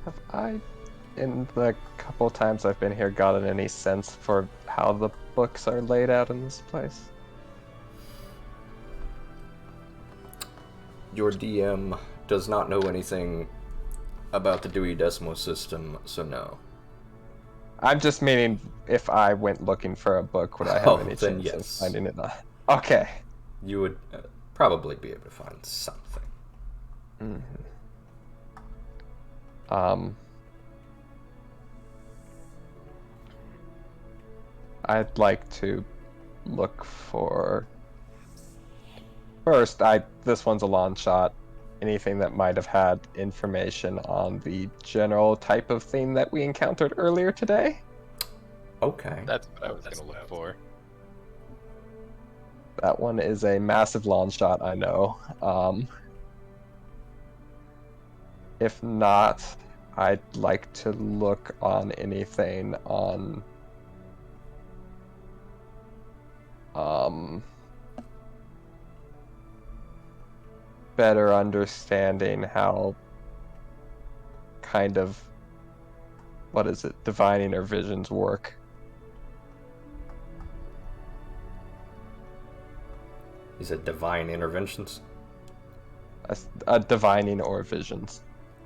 Have I, in the couple times I've been here, gotten any sense for how the books are laid out in this place? Your DM does not know anything about the Dewey Decimal System, so no. I'm just meaning, if I went looking for a book, would I have any then chance yes. of finding it? Okay. You would probably be able to find something. Mm-hmm. I'd like to look for... First, this one's a long shot. Anything that might have had information on the general type of thing that we encountered earlier today? Okay. That's what I was going to look for. That one is a massive long shot, I know. If not, I'd like to look on anything on better understanding how kind of, what is it, divining or visions work. You said divine interventions? A divining or visions.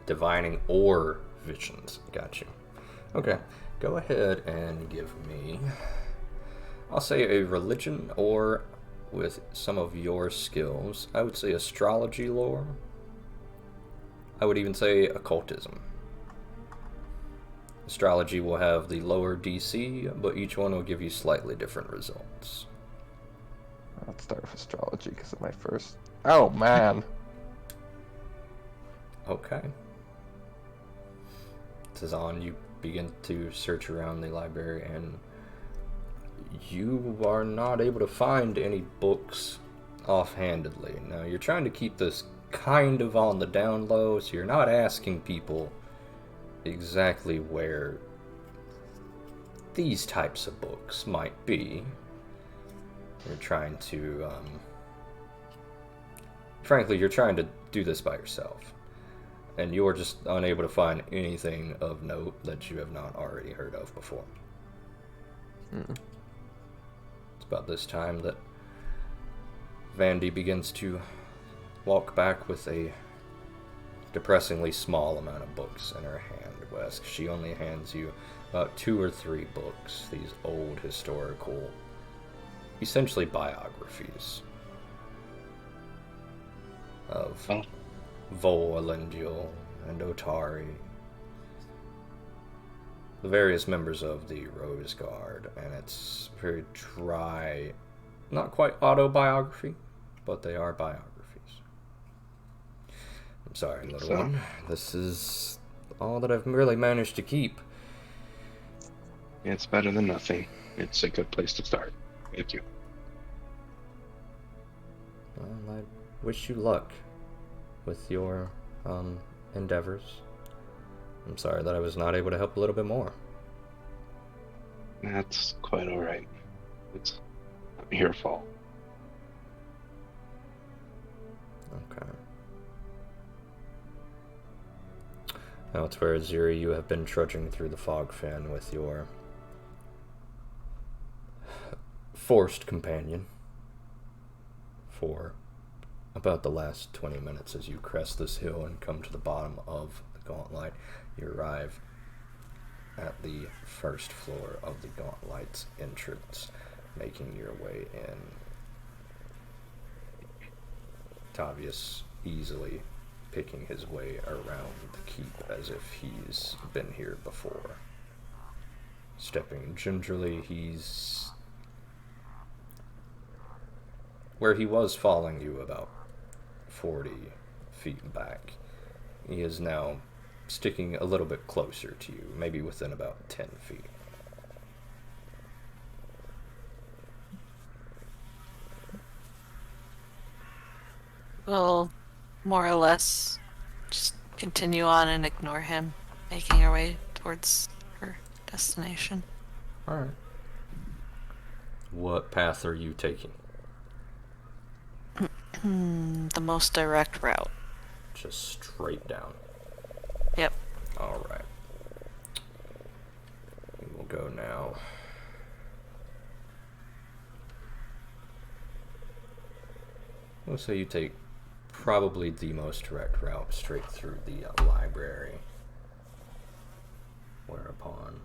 Divining or visions. Got you. Okay, go ahead and give me, I'll say a religion, or with some of your skills, I would say astrology lore. I would even say occultism. Astrology will have the lower DC, but each one will give you slightly different results. Let's start with astrology because of my first. Oh man. Okay. Tazan, you begin to search around the library and you are not able to find any books offhandedly. Now, you're trying to keep this kind of on the down low, so you're not asking people exactly where these types of books might be. You're trying to, frankly, you're trying to do this by yourself. And you're just unable to find anything of note that you have not already heard of before. It's about this time that Vandy begins to walk back with a depressingly small amount of books in her hand, Wes. She only hands you about 2 or 3 books, these old historical, essentially biographies of Vol Elendil and Otari, the various members of the Rose Guard, and it's very dry, not quite autobiography, but they are biographies. I'm sorry, little one. This is all that I've really managed to keep. It's better than nothing. It's a good place to start. Thank you. Well, I wish you luck with your endeavors. I'm sorry that I was not able to help a little bit more. That's quite all right. It's not your fault. Okay. Elsewhere, Ziri, you have been trudging through the fog fin with your forced companion for about the last 20 minutes. As you crest this hill and come to the bottom of the Gauntlet, you arrive at the first floor of the Gauntlet's entrance, making your way in. Tavius easily picking his way around the keep as if he's been here before. Stepping gingerly, he's where he was following you about 40 feet back. He is now sticking a little bit closer to you, maybe within about 10 feet. We'll more or less just continue on and ignore him, making our way towards her destination. Alright. What path are you taking? The most direct route. Just straight down. Yep. Alright. We will go now. We'll say you take probably the most direct route straight through the library. Whereupon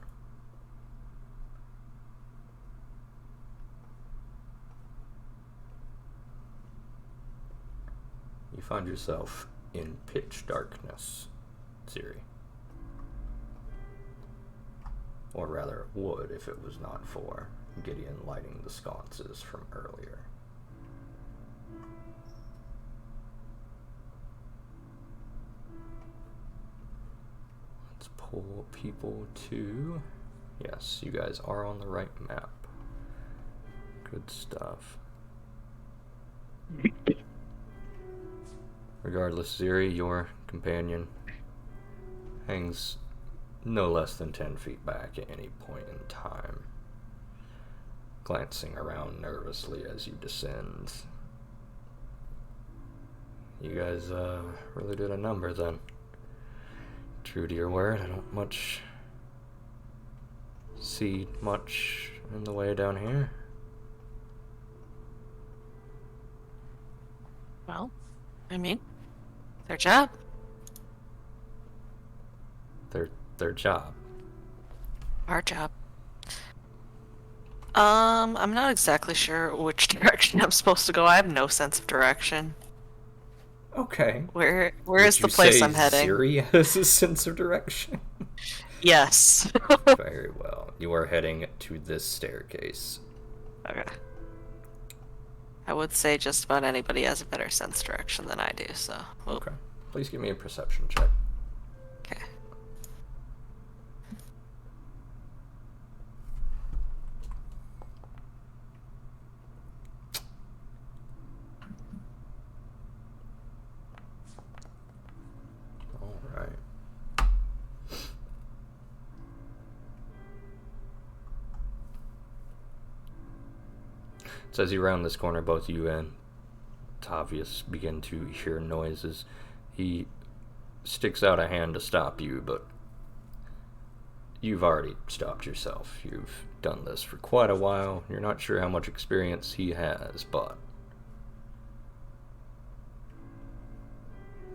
you find yourself in pitch darkness, Ziri. Or rather, would if it was not for Gideon lighting the sconces from earlier. Let's pull people to... Yes, you guys are on the right map. Good stuff. Regardless, Ziri, your companion, hangs no less than 10 feet back at any point in time, glancing around nervously as you descend. You guys, really did a number then. True to your word, I don't see much in the way down here. Well, I mean, their job. Their job. Our job. I'm not exactly sure which direction I'm supposed to go. I have no sense of direction. Okay. Where is the place I'm heading? Ziri has a sense of direction? Yes. Very well. You are heading to this staircase. Okay. I would say just about anybody has a better sense of direction than I do, so... Whoop. Okay. Please give me a perception check. Okay. Alright. So as you round this corner, both you and Tavius begin to hear noises. He sticks out a hand to stop you, but you've already stopped yourself. You've done this for quite a while. You're not sure how much experience he has, but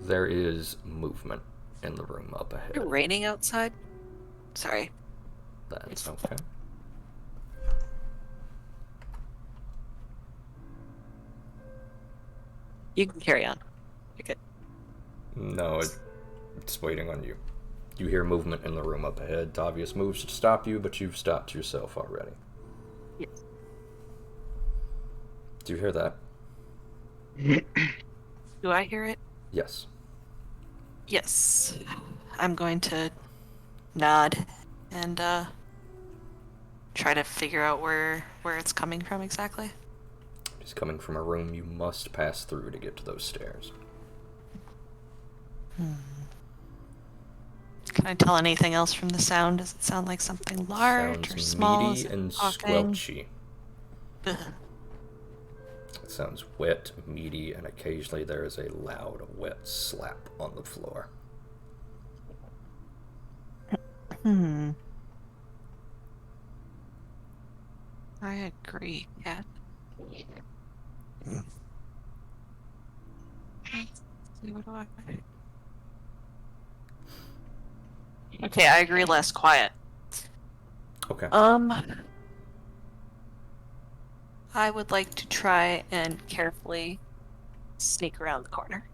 there is movement in the room up ahead. Is it raining outside? Sorry. That's okay. You can carry on. You're good. No, it's waiting on you. You hear movement in the room up ahead. Tavius moves to stop you, but you've stopped yourself already. Yes. Do you hear that? Do I hear it? Yes. Yes. I'm going to nod and try to figure out where it's coming from exactly. It's coming from a room you must pass through to get to those stairs. Can I tell anything else from the sound? Does it sound like something large or small? Sounds meaty and squelchy. It sounds wet, meaty, and occasionally there is a loud, wet slap on the floor. I agree, Cat. Okay, I agree, less quiet. Okay. I would like to try and carefully sneak around the corner.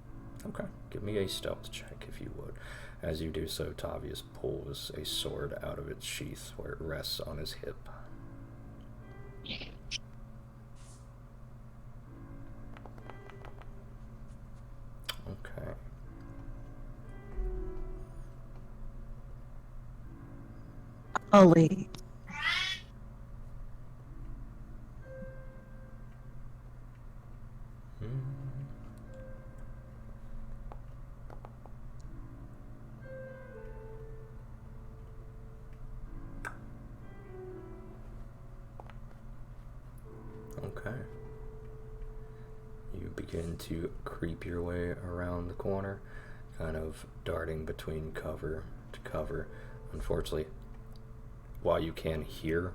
Okay. Give me a stealth check if you would. As you do so, Tavius pulls a sword out of its sheath where it rests on his hip. Okay. Ollie. Okay. You begin to creep your way around the corner, kind of darting between cover to cover. Unfortunately, while you can hear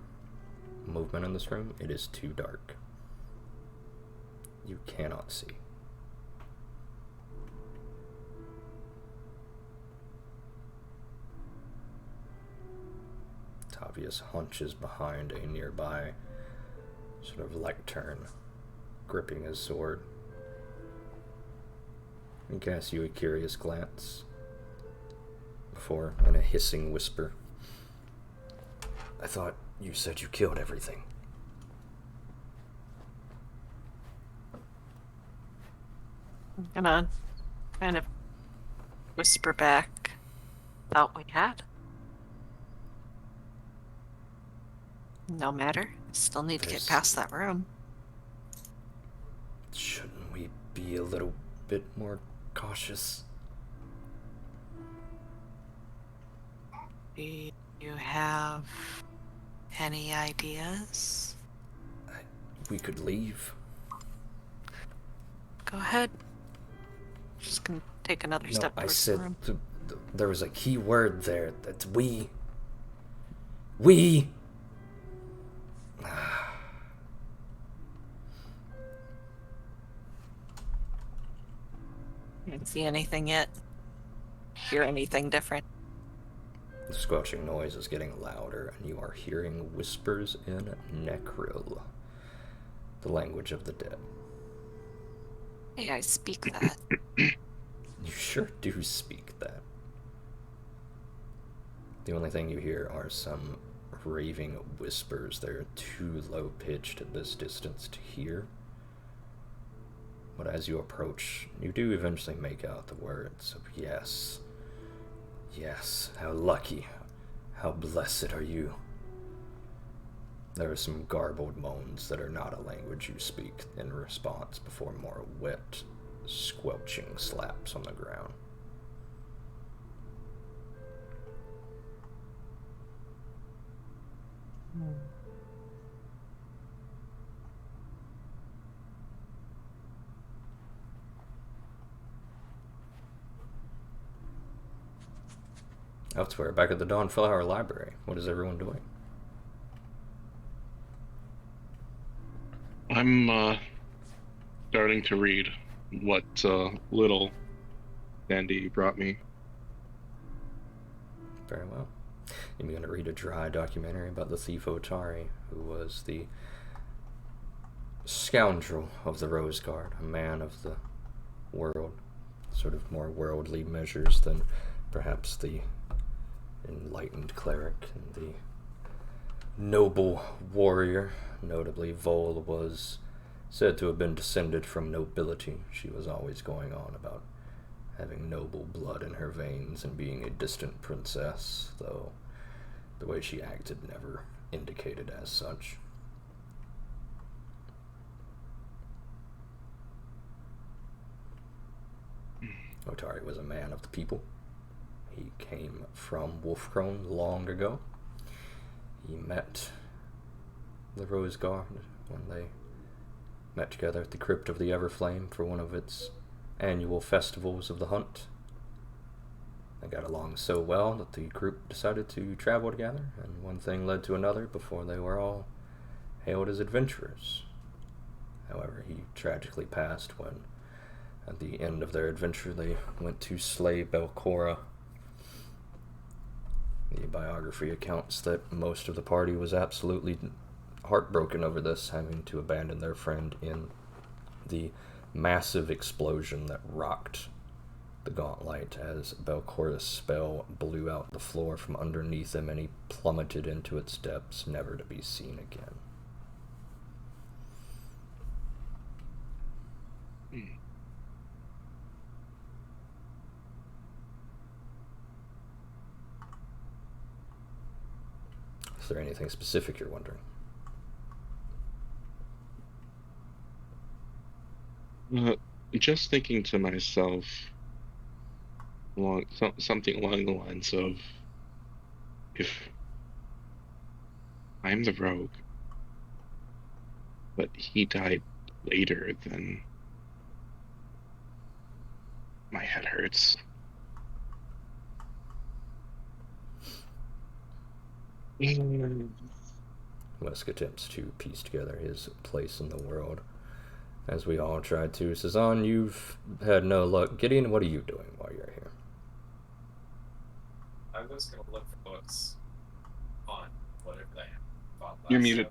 movement in this room, it is too dark. You cannot see. Tavius hunches behind a nearby sort of lectern, gripping his sword, and casts you a curious glance before, in a hissing whisper, "I thought you said you killed everything." I'm gonna kind of whisper back, thought we had. No matter. Still need to get past that room. Shouldn't we be a little bit more cautious. Do you have any ideas? We could leave. Go ahead. Just gonna take another step I towards said the room. there was a key word there. That's we. We. Can't see anything yet. Hear anything different? The squelching noise is getting louder, and you are hearing whispers in Necril, the language of the dead. Hey, I speak that. You sure do speak that. The only thing you hear are some raving whispers. They're too low-pitched at this distance to hear. But as you approach, you do eventually make out the words of yes. Yes, how lucky, how blessed are you. There are some garbled moans that are not a language you speak in response before more wet, squelching slaps on the ground. Elsewhere, back at the Dawnflower Library, what is everyone doing? I'm starting to read what little Sandy brought me. Very well. You're going to read a dry documentary about the thief Otari, who was the scoundrel of the Rose Guard, a man of the world, sort of more worldly measures than perhaps the enlightened cleric and the noble warrior. Notably, Vol was said to have been descended from nobility. She was always going on about having noble blood in her veins and being a distant princess, though the way she acted never indicated as such. Otari was a man of the people. He came from Wolfkrone long ago. He met the Rose Guard when they met together at the Crypt of the Everflame for one of its annual festivals of the hunt. They got along so well that the group decided to travel together, and one thing led to another before they were all hailed as adventurers. However, he tragically passed when, at the end of their adventure, they went to slay Belcora. The biography accounts that most of the party was absolutely heartbroken over this, having to abandon their friend in the massive explosion that rocked the gauntlet as Belcora's spell blew out the floor from underneath him, and he plummeted into its depths, never to be seen again. Is there anything specific you're wondering? Just thinking to myself, something along the lines of, if I'm the rogue, but he died later, then my head hurts. Wesk attempts to piece together his place in the world, as we all tried to. Cezanne, you've had no luck. Gideon, what are you doing while you're here? I was going to look for books on whatever they have. You're muted.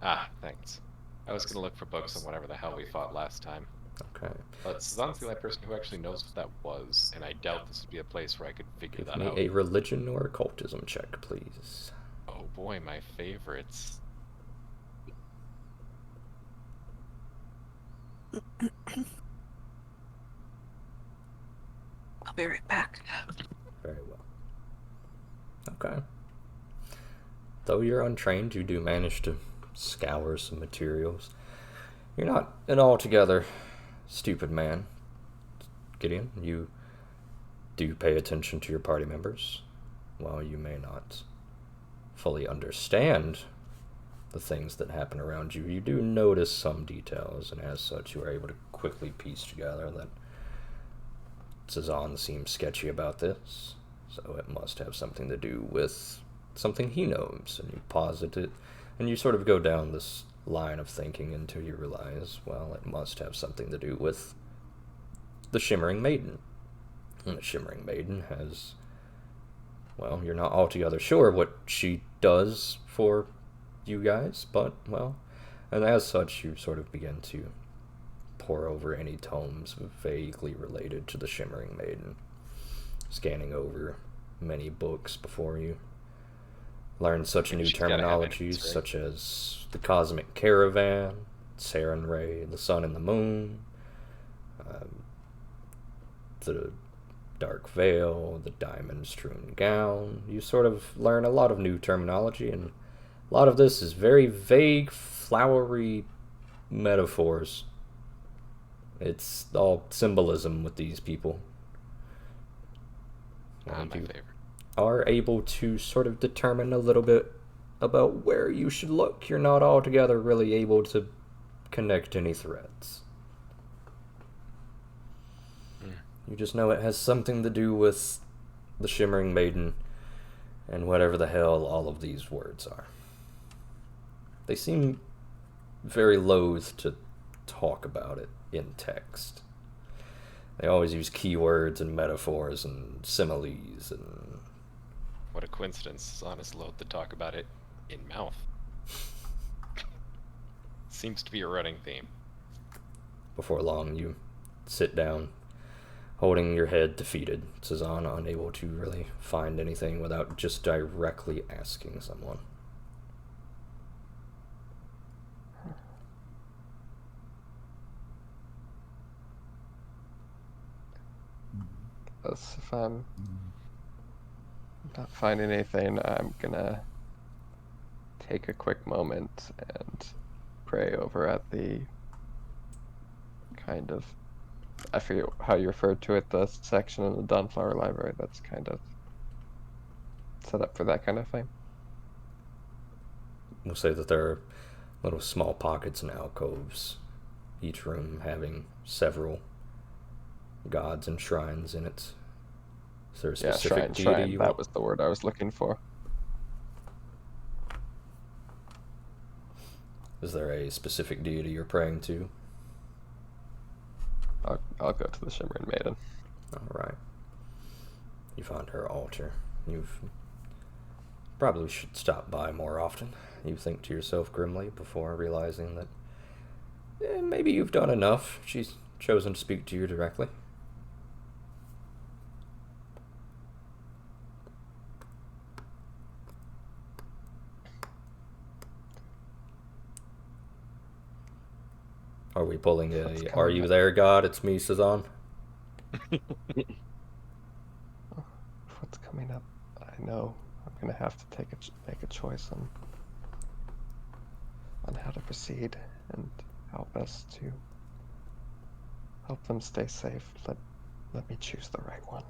Ah, thanks. I was going to look for books on whatever the hell we fought last time. Okay. But Cezanne's the only person who actually knows what that was, and I doubt this would be a place where I could figure that Give out. me a religion or occultism check, please. Oh boy, my favorites. I'll be right back. Very well. Okay. Though you're untrained, you do manage to scour some materials. You're not an altogether stupid man. Gideon, you do pay attention to your party members. While you may not fully understand the things that happen around you, you do notice some details, and as such, you are able to quickly piece together that Cezanne seems sketchy about this, so it must have something to do with something he knows, and you posit it, and you sort of go down this line of thinking until you realize, well, it must have something to do with the Shimmering Maiden. And the Shimmering Maiden has, well, you're not altogether sure what she does for you guys, but, well, and as such, you sort of begin to pore over any tomes vaguely related to the Shimmering Maiden, scanning over many books before you learn such new terminologies such as the Cosmic Caravan, Saren Ray, the Sun and the Moon, the Dark Veil, the Diamond Strewn Gown. You sort of learn a lot of new terminology, and a lot of this is very vague, flowery metaphors. It's all symbolism with these people. My favorite. Are able to sort of determine a little bit about where you should look. You're not altogether really able to connect any threads. You just know it has something to do with the Shimmering Maiden and whatever the hell all of these words are. They seem very loath to talk about it in text. They always use keywords and metaphors and similes and... What a coincidence. Zana's loath to talk about it in mouth. Seems to be a running theme. Before long, you sit down, holding your head defeated, Cezanne unable to really find anything without just directly asking someone. If I'm not finding anything, I'm gonna take a quick moment and pray over at the kind of, I forget how you referred to it, the section in the Dawnflower Library that's kind of set up for that kind of thing. We'll say that there are little small pockets and alcoves, each room having several gods and shrines in it. Is there a specific deity shrine, you that want? was the word I was looking for. Is there a specific deity you're praying to? I'll go to the Shimmering Maiden. Alright. You find her altar. You've probably should stop by more often. You think to yourself grimly before realizing that maybe you've done enough. She's chosen to speak to you directly. Are we pulling a "Are you there, God? It's me, Cezanne"? What's coming up? I know I'm gonna have to make a choice on how to proceed and how best to help them stay safe. Let me choose the right one.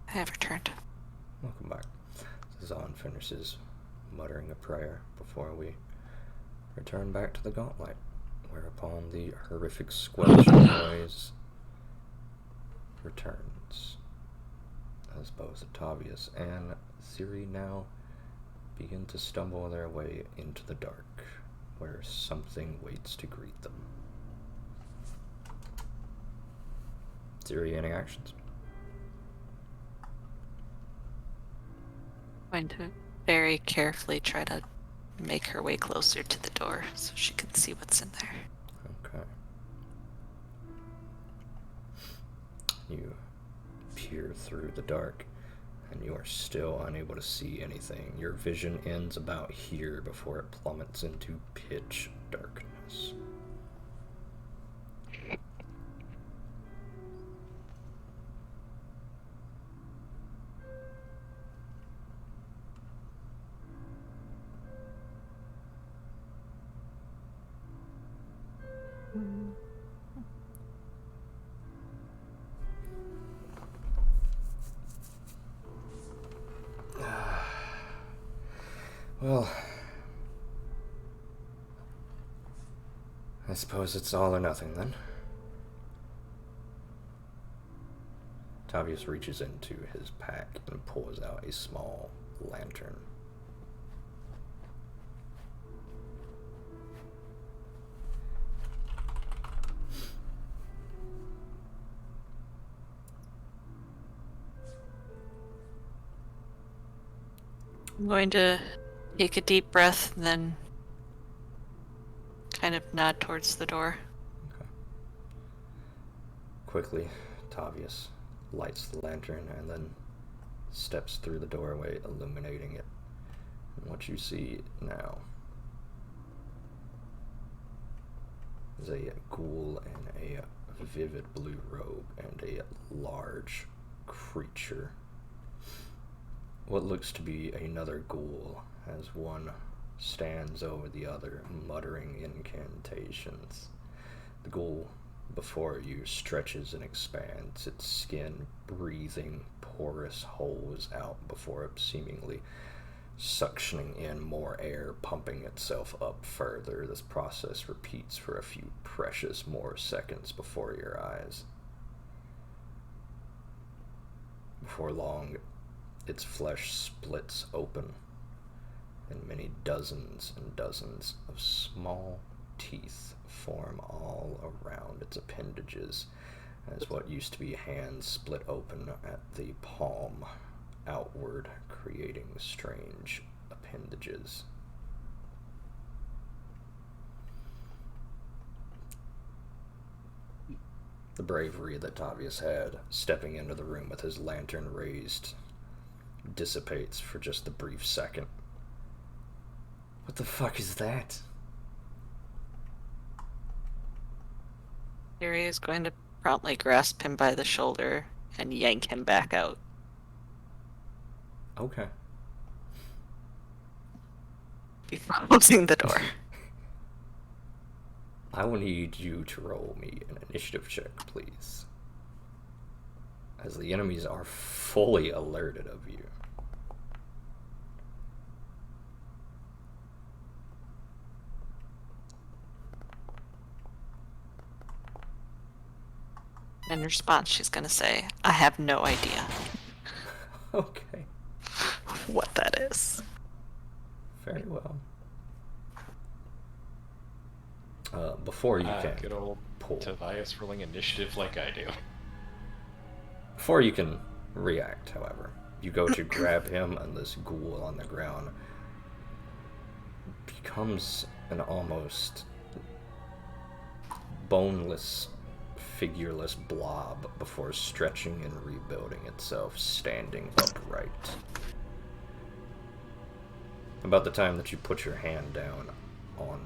I have returned. Welcome back. Cezanne finishes muttering a prayer before we return back to the gauntlet, whereupon the horrific squelching noise returns, as both Octavius and Ciri now begin to stumble their way into the dark, where something waits to greet them. Ciri, any actions? Going to very carefully try to make her way closer to the door so she can see what's in there. Okay. You peer through the dark, and you are still unable to see anything. Your vision ends about here before it plummets into pitch darkness. Well, I suppose it's all or nothing then. Tavius reaches into his pack and pulls out a small lantern. I'm going to take a deep breath and then kind of nod towards the door. Okay. Quickly, Tavius lights the lantern and then steps through the doorway, illuminating it. And what you see now is a ghoul in a vivid blue robe and a large creature. What looks to be another ghoul as one stands over the other, muttering incantations. The ghoul before you stretches and expands, its skin breathing porous holes out before it seemingly suctioning in more air, pumping itself up further. This process repeats for a few precious more seconds before your eyes. Before long, its flesh splits open, and many dozens and dozens of small teeth form all around its appendages, as what used to be hands split open at the palm outward, creating strange appendages. The bravery that Tavius had, stepping into the room with his lantern raised, dissipates for just a brief second. What the fuck is that? Harry is going to promptly grasp him by the shoulder and yank him back out. Okay. Before closing the door. I will need you to roll me an initiative check, please, as the enemies are fully alerted of you. In response, she's going to say, I have no idea Okay. what that is. Very well. Before you can good old pull. Tavius rolling initiative like I do. Before you can react, however, you go to grab him, and this ghoul on the ground becomes an almost boneless, figureless blob before stretching and rebuilding itself, standing upright. About the time that you put your hand down on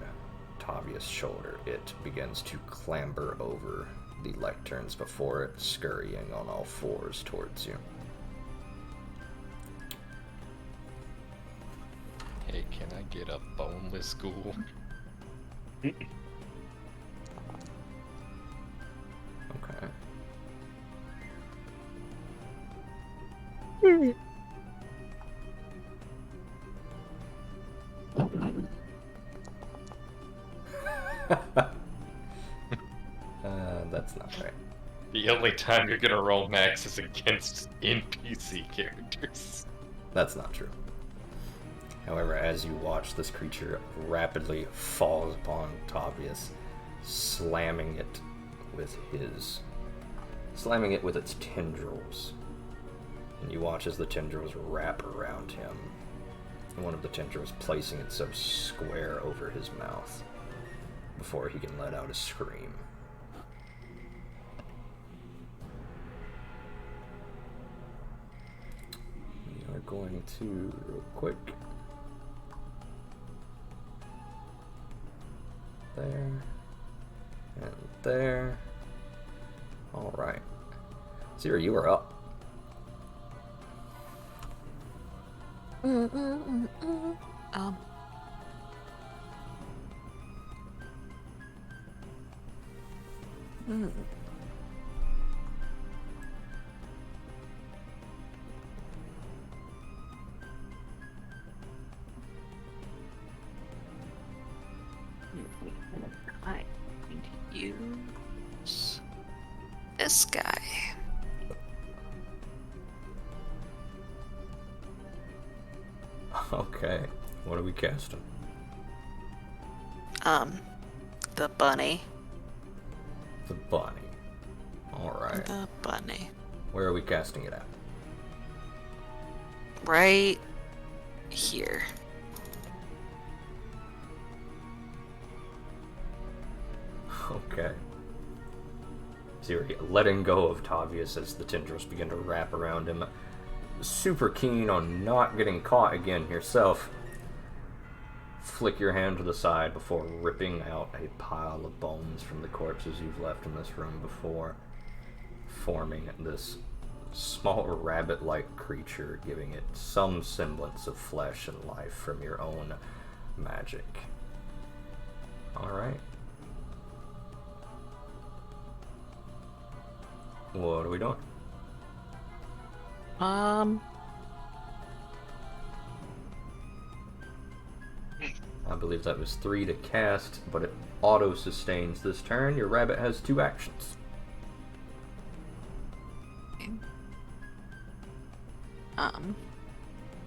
Tavius' shoulder, it begins to clamber over the lecterns before it scurrying on all fours towards you. Hey, can I get a boneless ghoul? Okay. That's not right. The only time you're gonna roll max is against NPC characters. That's not true. However, as you watch, this creature rapidly falls upon Tavius, slamming it with its tendrils. And you watch as the tendrils wrap around him, and one of the tendrils placing itself square over his mouth before he can let out a scream. We are going to, real quick, there, and there. Alright. Zira, you are up. this guy. Okay. What are we casting? The bunny. The bunny. Alright. The bunny. Where are we casting it at? Right here. Okay. So you're letting go of Tavius as the tendrils begin to wrap around him. Super keen on not getting caught again yourself. Flick your hand to the side before ripping out a pile of bones from the corpses you've left in this room before, forming this small rabbit-like creature, giving it some semblance of flesh and life from your own magic. Alright. What are we doing? I believe that was 3 to cast, but it auto-sustains this turn. Your rabbit has 2 actions.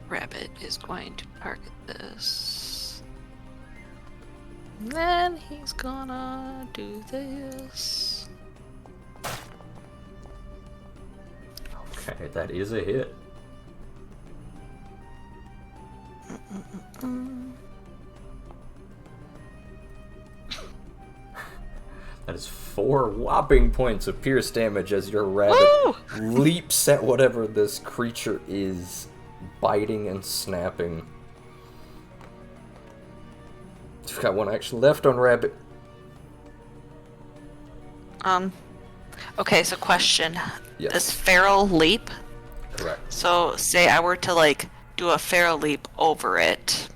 Rabbit is going to target this. Then he's gonna do this. Okay, that is a hit. That is 4 whopping points of pierce damage as your rabbit leaps at whatever this creature is, biting and snapping. You've got 1 action left on rabbit. Okay, so question. Yes. Does feral leap? Correct. So, say I were to, like, do a feral leap over it,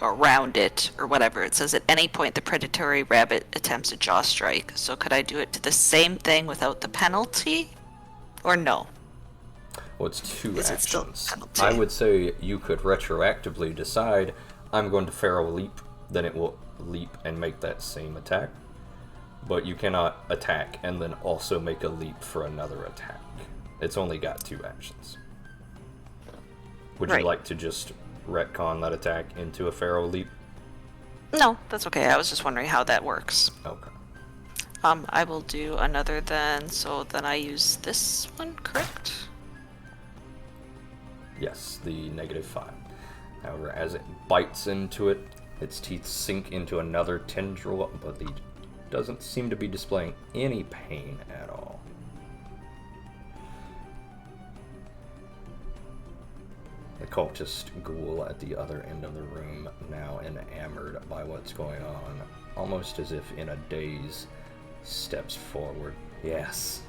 or around it, or whatever. It says at any point the predatory rabbit attempts a jaw strike. So could I do it to the same thing without the penalty? Or no? Well, it's 2 Is it still actions. penalty? I would say you could retroactively decide, I'm going to feral leap, then it will leap and make that same attack. But you cannot attack and then also make a leap for another attack. It's only got 2 actions. Would you like to just retcon that attack into a feral leap? No, that's okay. I was just wondering how that works. Okay. I will do another then, so then I use this one, correct? Yes, the -5. However, as it bites into it, its teeth sink into another tendril, but it doesn't seem to be displaying any pain at all. The cultist ghoul at the other end of the room, now enamored by what's going on, almost as if in a daze, steps forward. Yes.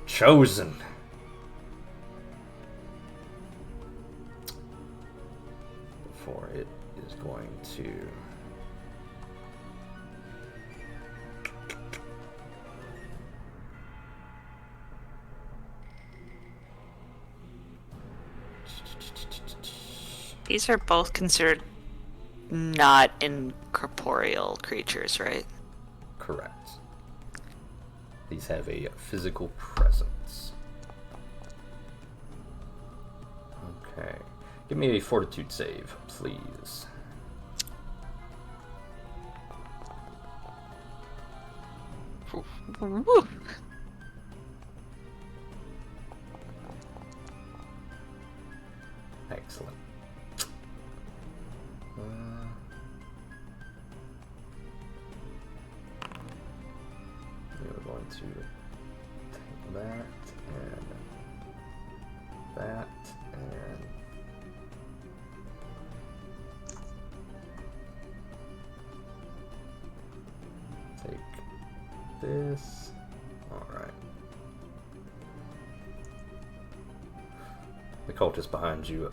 Chosen! Before it is going to... These are both considered not incorporeal creatures, right? Correct. These have a physical presence. Okay. Give me a fortitude save, please. Excellent. We're going to take that and that and take this. Alright. The cultist behind you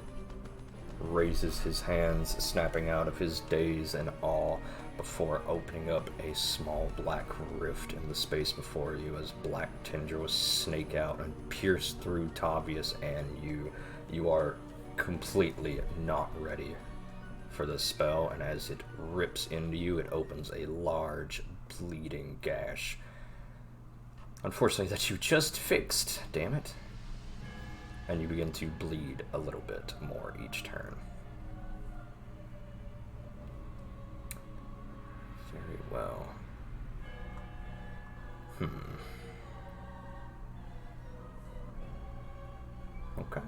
raises his hands, snapping out of his daze and awe before opening up a small black rift in the space before you as black tendrils snake out and pierce through Tavius and you. You are completely not ready for the spell, and as it rips into you, it opens a large bleeding gash Unfortunately, that you just fixed, damn it. And you begin to bleed a little bit more each turn. Very well. Okay.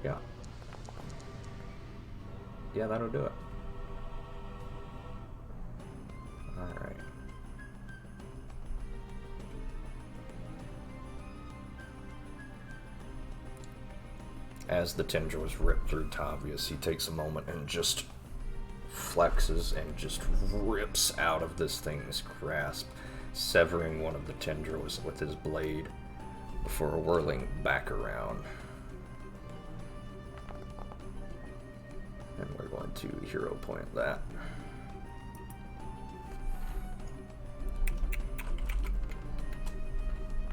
Yeah. Yeah, that'll do it. Alright. As the tendrils rip through Tavius, he takes a moment and just flexes and just rips out of this thing's grasp, severing one of the tendrils with his blade before whirling back around. And we're going to hero point that.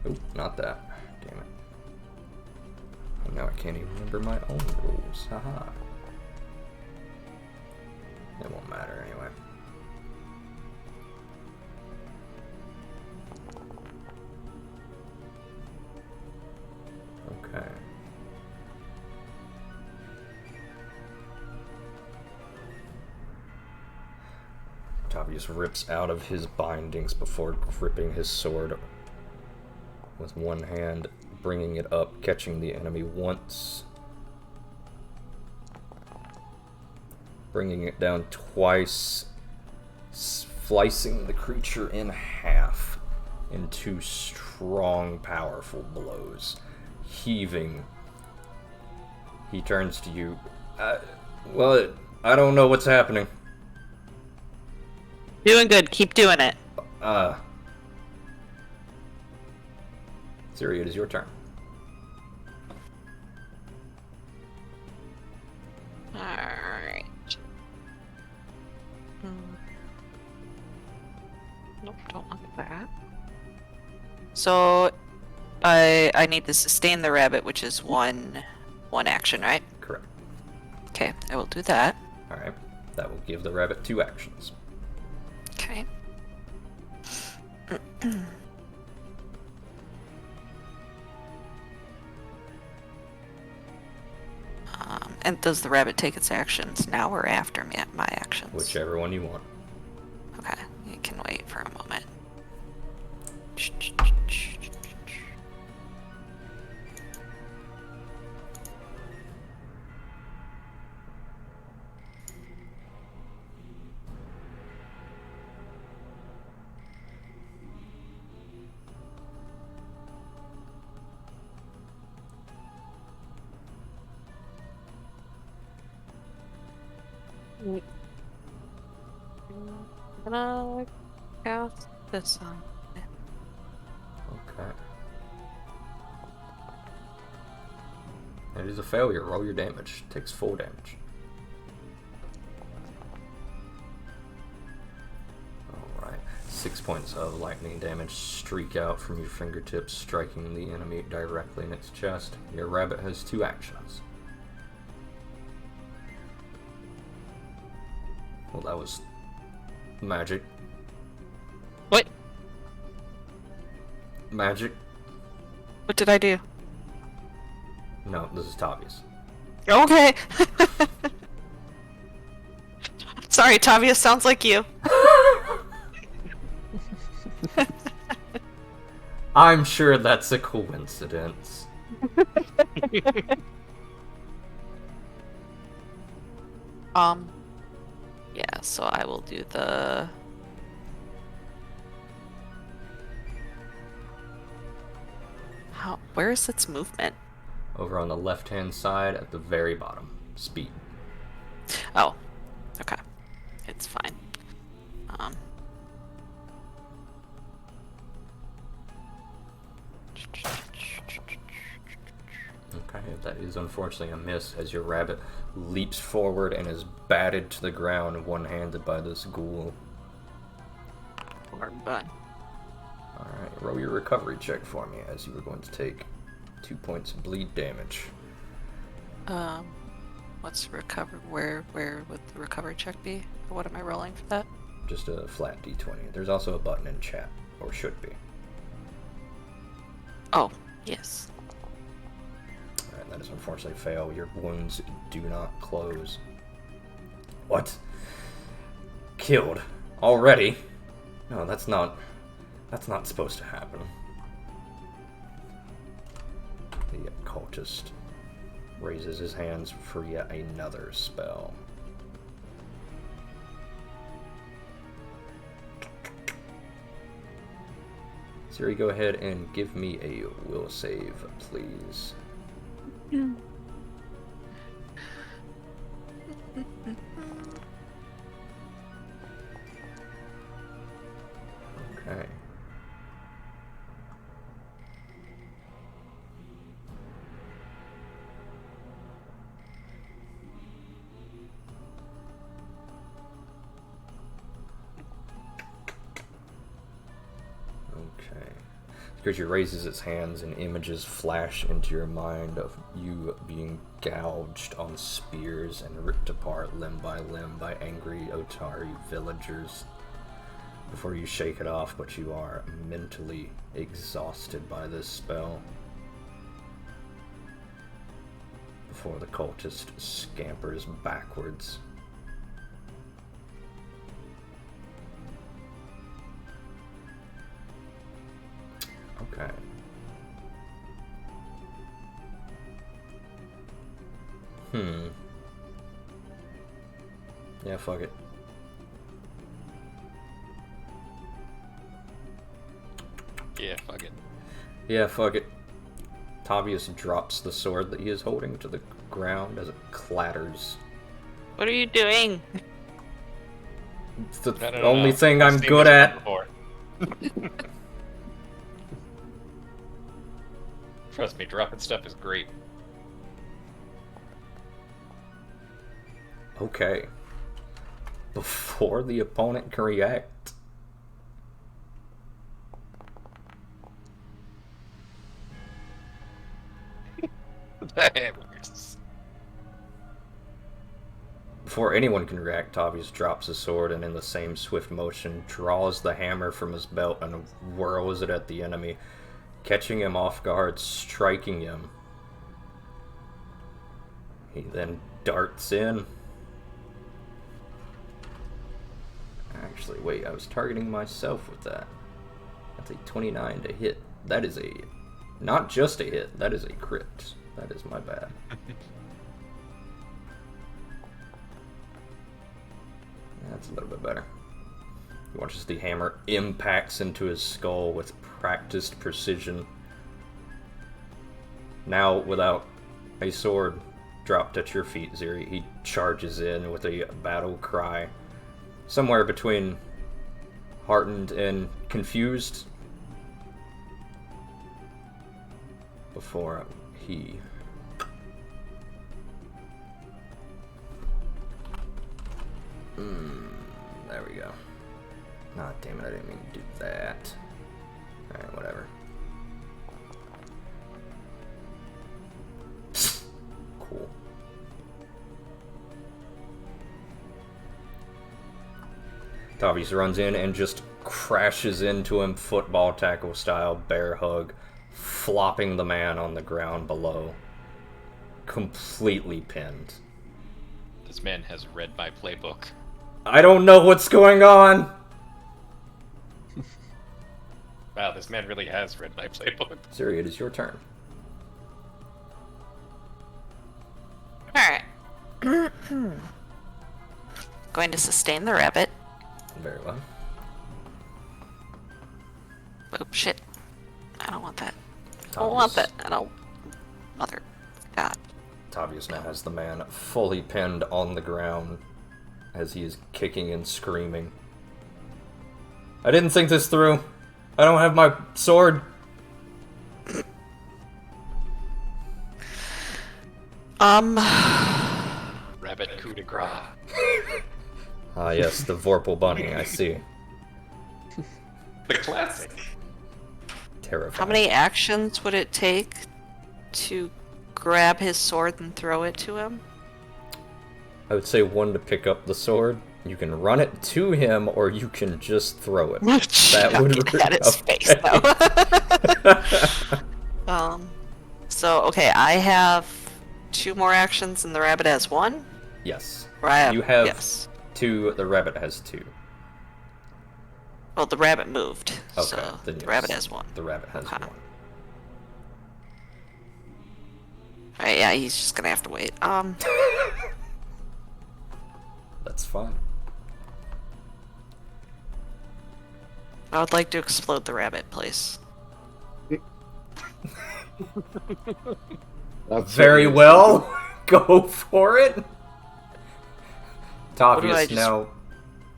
Oh, not that. Damn it. And now I can't even remember my own rules. Haha. It won't matter anyway. Okay. Tavius rips out of his bindings before gripping his sword with one hand, bringing it up, catching the enemy once, bringing it down twice, slicing the creature in half in two strong, powerful blows. Heaving, he turns to you. Well, I don't know what's happening. Doing good. Keep doing it. Siri, it is your turn. Alright. Nope, don't want that. So, I need to sustain the rabbit, which is one action, right? Correct. Okay, I will do that. Alright. That will give the rabbit 2 actions. Okay. And does the rabbit take its actions now or after my actions? Whichever one you want. Okay, you can wait for a moment. I'm gonna cast this on. Okay. It is a failure. Roll your damage. Takes 4 damage. Alright. 6 points of lightning damage streak out from your fingertips, striking the enemy directly in its chest. Your rabbit has 2 actions. Well, that was magic. What? Magic? What did I do? No, this is Tavius. Okay. Sorry, Tavius sounds like you. I'm sure that's a coincidence. Yeah, so I will do the... Where is its movement? Over on the left-hand side at the very bottom. Speed. Oh, okay. It's fine. Okay, that is unfortunately a miss as your rabbit leaps forward and is batted to the ground one-handed by this ghoul. But Alright, roll your recovery check for me as you were going to take 2 points of bleed damage. What's recover? Where would the recover check be? Or what am I rolling for that? Just a flat d20. There's also a button in chat, or should be. Oh, yes. Alright, that is unfortunately fail. Your wounds do not close. What? Killed? Already? No, that's not supposed to happen. The cultist raises his hands for yet another spell. Siri, go ahead and give me a will save, please. Okay. The creature raises its hands and images flash into your mind of you being gouged on spears and ripped apart limb by limb by angry Otari villagers. Before you shake it off, but you are mentally exhausted by this spell. Before the cultist scampers backwards. Okay. Yeah, fuck it. Yeah, fuck it. Yeah, fuck it. Tavius drops the sword that he is holding to the ground as it clatters. What are you doing? It's the No. only thing I've I'm seen good this at. one before. Trust me, dropping stuff is great. Okay. Before the opponent can react. Before anyone can react, Tavius drops his sword and in the same swift motion draws the hammer from his belt and whirls it at the enemy, catching him off guard, striking him. He then darts in. Actually, wait, I was targeting myself with that. That's a 29 to hit. That is a... not just a hit, that is a crit. That is my bad. That's a little bit better. He watches the hammer impacts into his skull with practiced precision. Now, without a sword dropped at your feet, Ziri, he charges in with a battle cry. Somewhere between heartened and confused. Before he... there we go. Ah, damn it, I didn't mean to do that. Alright, whatever. Cool. Tavius runs in and just crashes into him football tackle style, bear hug, flopping the man on the ground below. Completely pinned. This man has read my playbook. I don't know what's going on! Wow, this man really has read my playbook. Siri, it is your turn. Alright. Going to sustain the rabbit. Very well. Oh shit. I don't want that. I don't want that. I don't... Mother... God. Tavius now has the man fully pinned on the ground as he is kicking and screaming. I didn't think this through. I don't have my sword. Rabbit coup de grace. Ah yes, the Vorpal Bunny, I see. The classic. Terrifying. How many actions would it take to grab his sword and throw it to him? I would say 1 to pick up the sword. You can run it to him, or you can just throw it. That would at his face, though. So, okay, I have 2 more actions and the rabbit has 1? Yes. Right. You have yes. 2, the rabbit has 2. Well, the rabbit moved, Okay, so then the yes, rabbit has 1. The rabbit has 1. Alright, yeah, he's just gonna have to wait. That's fine. I would like to explode the rabbit, please. Very well. Go for it. What do I Obvious just now.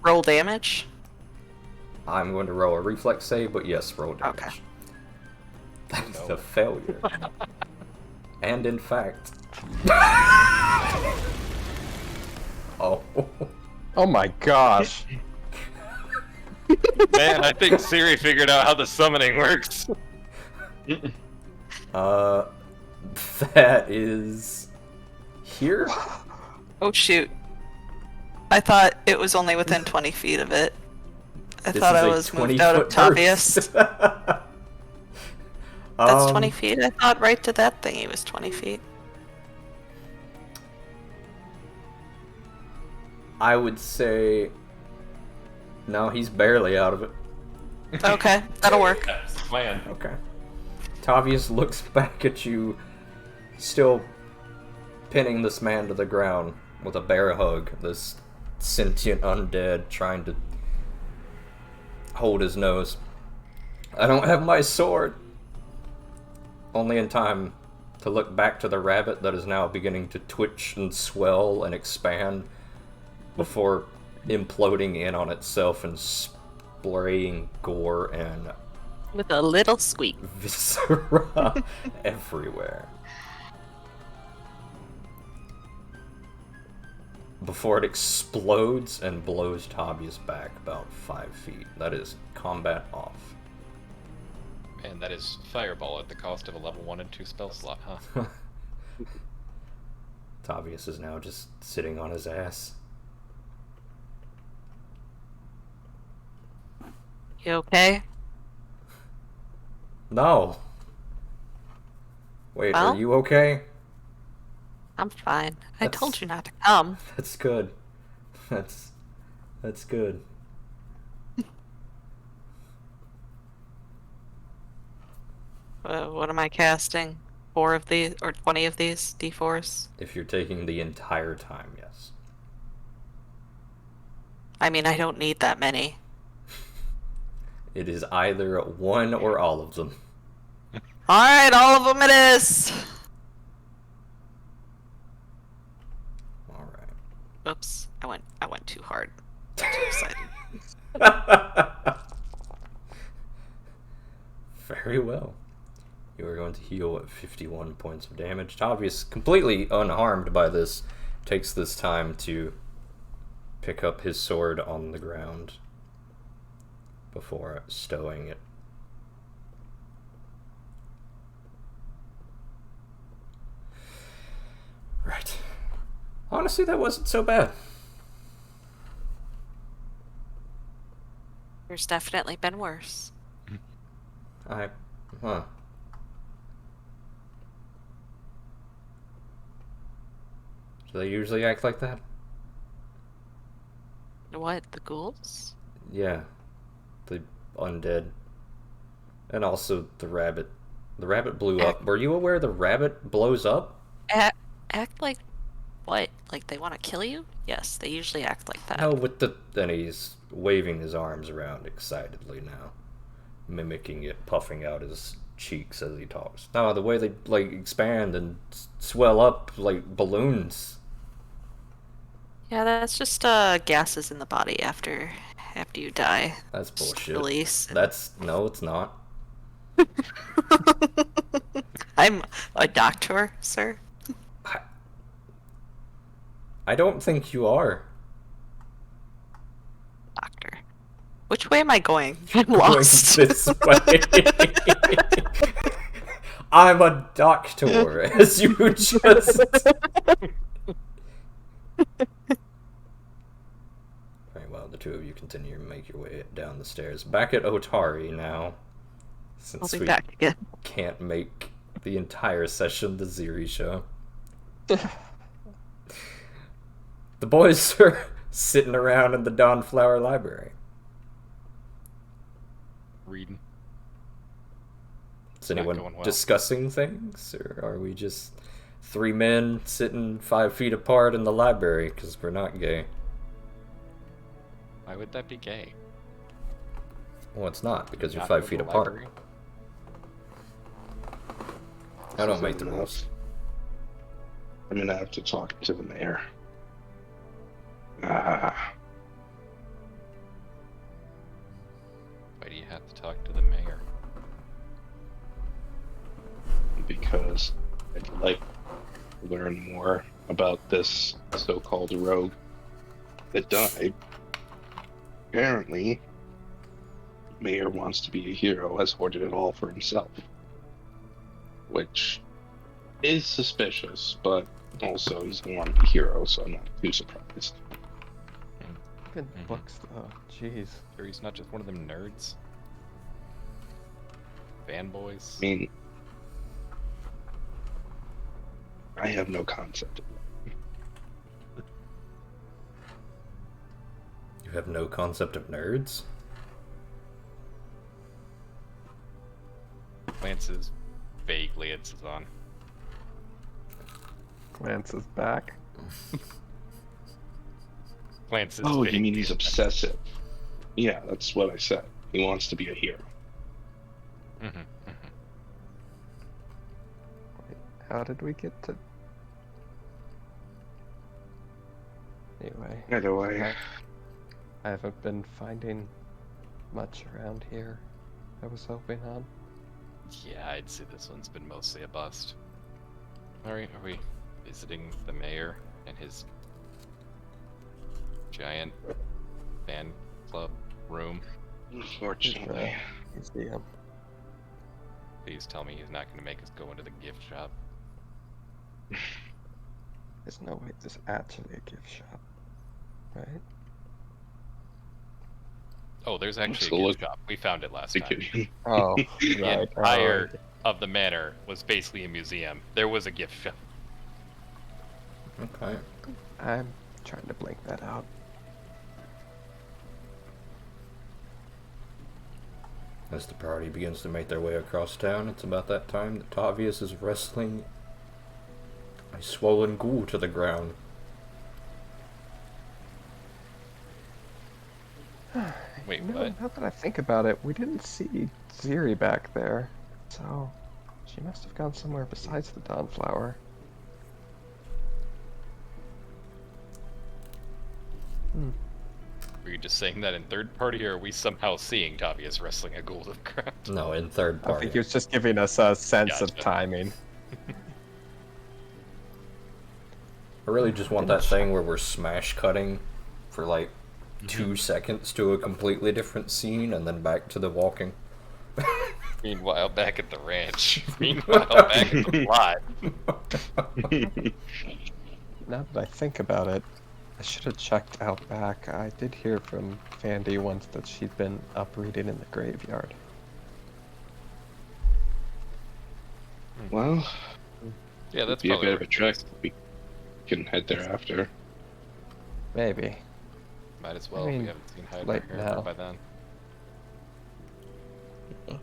roll damage? I'm going to roll a reflex save, but yes, roll damage. Okay. That's a failure. And in fact. Oh. Oh my gosh. Man, I think Siri figured out how the summoning works. That is here. Oh shoot. I thought it was only within 20 feet of it. I thought I was moved out of Tavius. That's 20 feet? I thought right to that thingy was 20 feet. I would say... No, he's barely out of it. Okay, that'll work. That's the plan. Okay. Tavius looks back at you, still pinning this man to the ground with a bear hug. This sentient undead trying to hold his nose. I don't have my sword. Only in time to look back to the rabbit that is now beginning to twitch and swell and expand before imploding in on itself and spraying gore and With a little squeak. viscera everywhere. Before it explodes and blows Tavius back about 5 feet. That is combat off. And that is Fireball at the cost of a level 1 and 2 spell slot, huh? Tavius is now just sitting on his ass. You okay? No. Wait, Well? are you okay? I'm fine. I That's- told you not to come. That's good. That's good. What am I casting? 4 of these, or 20 of these D4s? If you're taking the entire time, yes. I mean, I don't need that many. It is either one or all of them. Alright, all of them it is! Alright. Oops, I went too hard. Too excited. Very well. You are going to heal at 51 points of damage. Tavius, completely unharmed by this, takes this time to pick up his sword on the ground before stowing it. Right. Honestly, that wasn't so bad. There's definitely been worse. Huh. Do they usually act like that? What, the ghouls? Yeah. The undead. And also the rabbit. The rabbit blew up. Were you aware the rabbit blows up? Act like what? Like they want to kill you? Yes, they usually act like that. No, with the... And he's waving his arms around excitedly now. Mimicking it, puffing out his cheeks as he talks. No, the way they, like, expand and swell up like balloons. Yeah, that's just gases in the body after you die. That's Just bullshit. release. No, it's not. I'm a doctor, sir. I don't think you are. Doctor. Which way am I going? I'm Going lost. this way. I'm a doctor, as you just... Very well, the two of you continue to make your way down the stairs. Back at Otari now. I'll Since be we back again. can't make the entire session the Ziri show. The boys are sitting around in the Dawnflower Library. Reading. Is Not anyone going well. discussing things, or are we just three men sitting 5 feet apart in the library because we're not gay? Why would that be gay? Well, it's not, because you're Not 5 go to feet the apart. library? I don't make the rules. I'm gonna have to talk to the mayor. Ah, Why do you have to talk to the mayor? because I'd like to learn more about this so-called rogue that died. Apparently, the mayor wants to be a hero, has hoarded it all for himself. Which is suspicious, but also he's going to want to be a hero, so I'm not too surprised. Even books, though. Jeez. Sure, he's not just one of them nerds. Fanboys. I mean, I have no concept of that. You have no concept of nerds? Glances vaguely at Sazan. Glances back. Glances Oh, you vaguely mean he's at- obsessive? Yeah, that's what I said. He wants to be a hero. Mhm. Wait, how did we get to... Anyway, Either way, I haven't been finding much around here I was hoping on. Yeah, I'd say this one's been mostly a bust. Alright, are we visiting the mayor and his giant fan club room? unfortunately. Museum. Please tell me he's not going to make us go into the gift shop. There's no way this is actually a gift shop, right? Oh, there's actually So a gift look- shop. We found it last time. Security. Oh, The right. entire of the manor was basically a museum. There was a gift shop. Okay. I'm trying to blink that out. As the party begins to make their way across town, it's about that time that Tavius is wrestling a swollen ghoul to the ground. Wait, No, what? now that I think about it, we didn't see Ziri back there, so she must have gone somewhere besides the Dawnflower. Were you just saying that in third party, or are we somehow seeing Tavius wrestling a ghoul to the ground? No, in third I party. think he was just giving us a sense of Gotcha. timing. I really just want that thing where we're smash cutting for like Mm-hmm. 2 seconds to a completely different scene and then back to the walking. Meanwhile, back at the ranch. Meanwhile, back at the plot. Now that I think about it, I should have checked out back. I did hear from Fandy once that she'd been up reading in the graveyard. Well, Yeah, that's be a probably bit of where a trek. We can head there after. Maybe. Might as well I if mean, we haven't seen Hyde late now. by then. I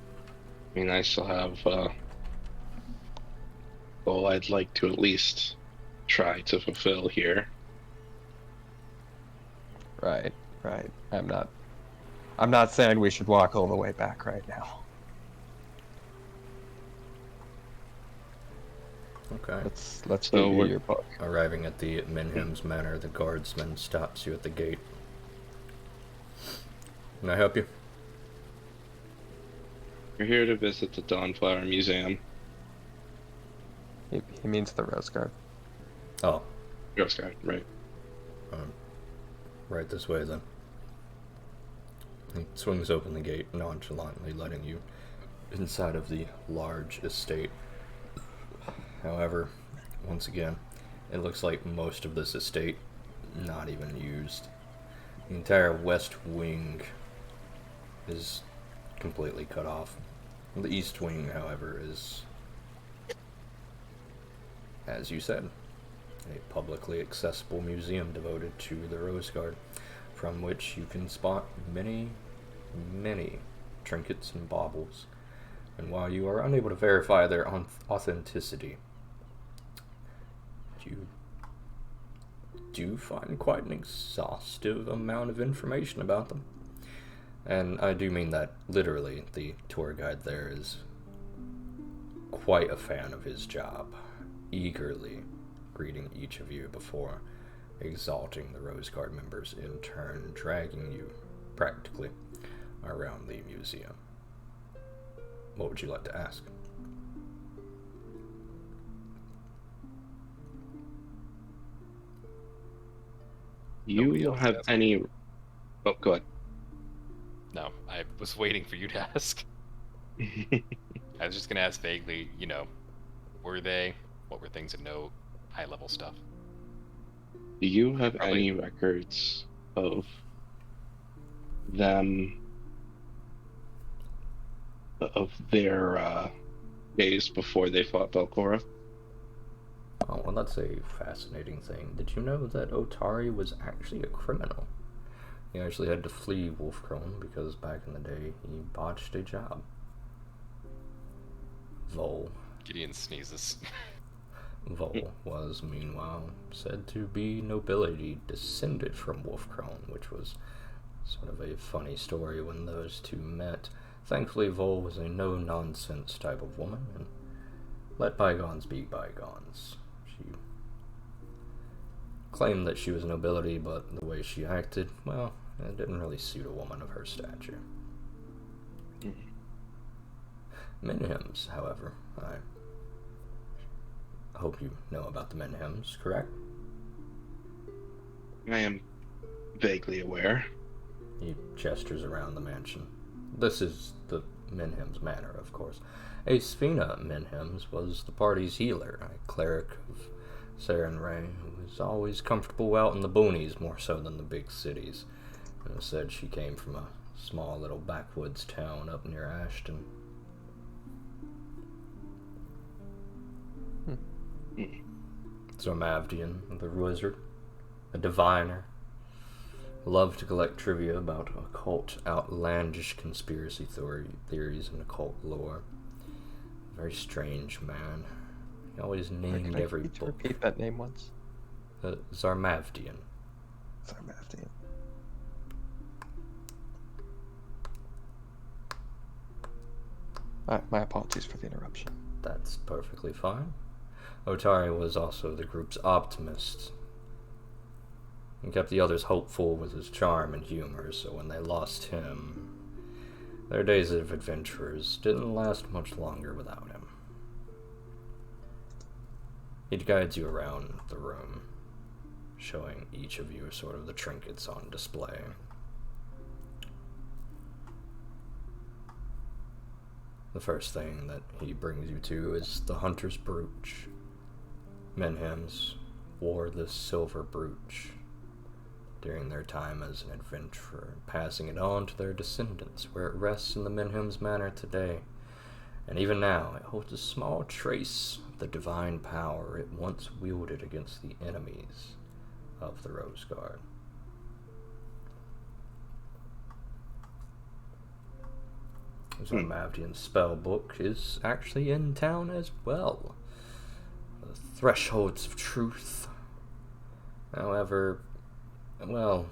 mean, I still have goal I'd like to at least try to fulfill here. Right, right. I'm not saying we should walk all the way back right now. Okay. Let's So review we're- your book. Arriving at the Minhim's Manor, the guardsman stops you at the gate. Can I help you? We're here to visit the Dawnflower Museum. He means the Rose Guard. Oh, Girl Scout, right? right this way then. He swings open the gate, nonchalantly letting you inside of the large estate. However, once again, it looks like most of this estate not even used. The entire west wing is completely cut off. The east wing, however, is, as you said, a publicly accessible museum devoted to the Rose Guard, from which you can spot many, many trinkets and baubles. And while you are unable to verify their authenticity, you do find quite an exhaustive amount of information about them. And I do mean that literally. The tour guide there is quite a fan of his job, eagerly greeting each of you before exalting the Rose Guard members, in turn dragging you practically around the museum. What would you like to ask? You have any... Oh, go ahead. No, I was waiting for you to ask. I was just gonna ask vaguely, were they? What were things of note? High-level stuff. Do you have any records of them, of their days before they fought Belcora? Oh, well, that's a fascinating thing. Did you know that Otari was actually a criminal? He actually had to flee Wolfkrone because back in the day he botched a job. Vol. Gideon sneezes. Vol was, meanwhile, said to be nobility descended from Wolfkrone, which was sort of a funny story when those two met. Thankfully, Vol was a no-nonsense type of woman, and let bygones be bygones. She claimed that she was nobility, but the way she acted, well, it didn't really suit a woman of her stature. Menhims, however, I hope you know about the Menhims, correct? I am vaguely aware. He gestures around the mansion. This is the Menhims Manor, of course. A Sphina Menhims was the party's healer, a cleric of Saren Ray, who was always comfortable out in the boonies more so than the big cities. And it said she came from a small little backwoods town up near Ashton. Zormavdian, the wizard, a diviner, loved to collect trivia about occult, outlandish conspiracy theories and occult lore. Very strange man. He always named every book. Repeat that name once. Zarmavdian. Zarmavdian. My apologies for the interruption. That's perfectly fine. Otari was also the group's optimist, and kept the others hopeful with his charm and humor, so when they lost him, their days of adventurers didn't last much longer without him. He'd guide you around the room, showing each of you sort of the trinkets on display. The first thing that he brings you to is the Hunter's Brooch. Menhims wore this silver brooch during their time as an adventurer, passing it on to their descendants, where it rests in the Menhims Manor today. And even now, it holds a small trace of the divine power it once wielded against the enemies of the Rose Guard. Zormavdian's spell book is actually in town as well. The Thresholds of Truth. However, well,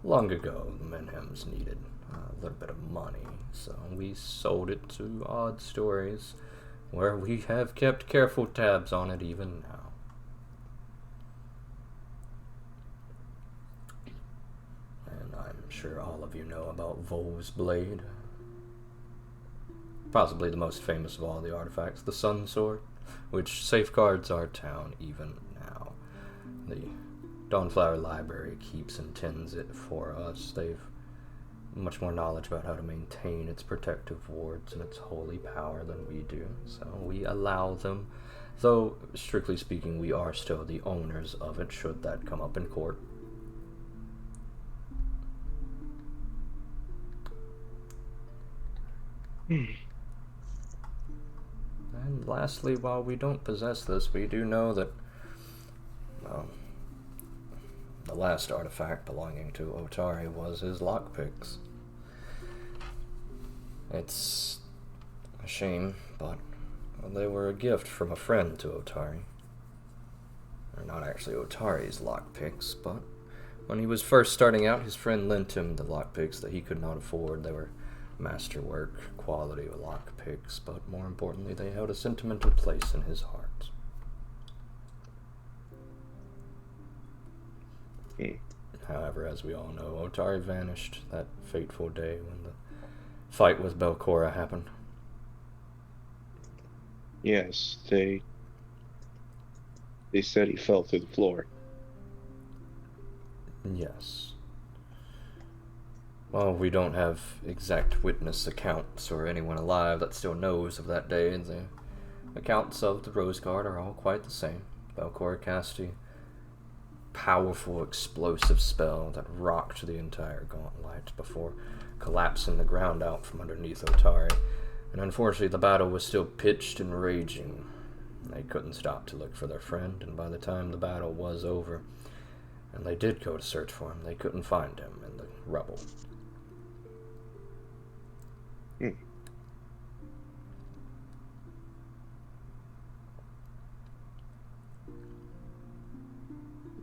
long ago the Menhims needed a little bit of money, so we sold it to Odd Stories, where we have kept careful tabs on it even now. And I'm sure all of you know about Vol's Blade. Possibly the most famous of all the artifacts, the Sun Sword, which safeguards our town even now. The Dawnflower Library keeps and tends it for us. They've much more knowledge about how to maintain its protective wards and its holy power than we do, so we allow them, though, strictly speaking, we are still the owners of it, should that come up in court. And lastly, while we don't possess this, we do know that, well, the last artifact belonging to Otari was his lockpicks. It's a shame, but they were a gift from a friend to Otari. They're not actually Otari's lockpicks, but when he was first starting out, his friend lent him the lockpicks that he could not afford. They were masterwork, quality lockpicks, but more importantly, they held a sentimental place in his heart. However, as we all know, Otari vanished that fateful day when the fight with Belcora happened. Yes, they said he fell through the floor. Yes. Well, we don't have exact witness accounts or anyone alive that still knows of that day. The accounts of the Rose Guard are all quite the same. Belcora cast a powerful explosive spell that rocked the entire gauntlet before collapsing the ground out from underneath Otari. And unfortunately, the battle was still pitched and raging. They couldn't stop to look for their friend, and by the time the battle was over, and they did go to search for him, they couldn't find him in the rubble.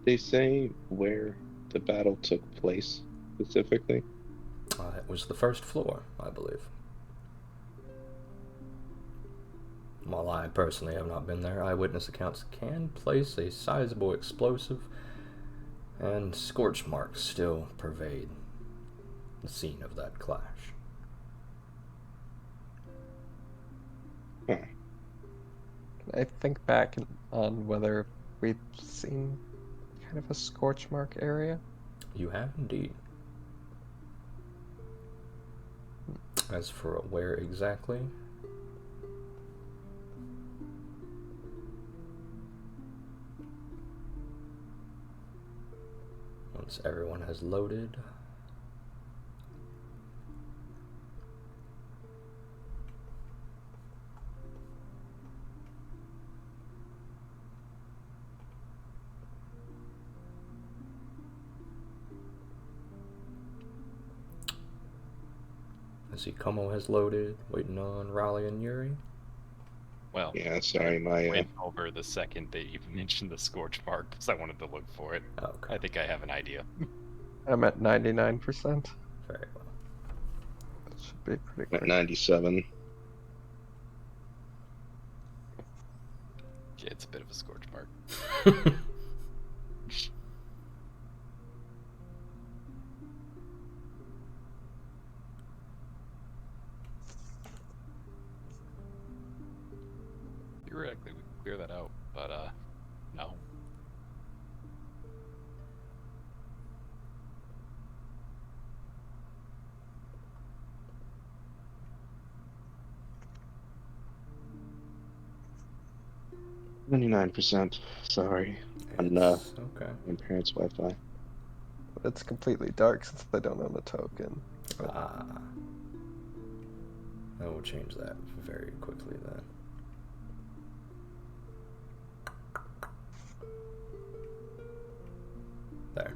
They say where the battle took place specifically? It was the first floor, I believe. While I personally have not been there, eyewitness accounts can place a sizable explosive, and scorch marks still pervade the scene of that clash. I think back on whether we've seen kind of a scorch mark area. You have indeed. As for where exactly, once everyone has loaded, I see Como has loaded, waiting on Raleigh and Yuri. Well, Yeah, sorry, my went over the second they even mentioned the scorch mark because I wanted to look for it. Okay. I think I have an idea. I'm at 99%. Very well. That should be pretty at quick. 97. Yeah, it's a bit of a scorch mark. Theoretically, we can clear that out, but no. $99%. Sorry. On It's okay. my parents' Wi-Fi. It's completely dark since I don't own the token. Ah. I will change that very quickly then. There.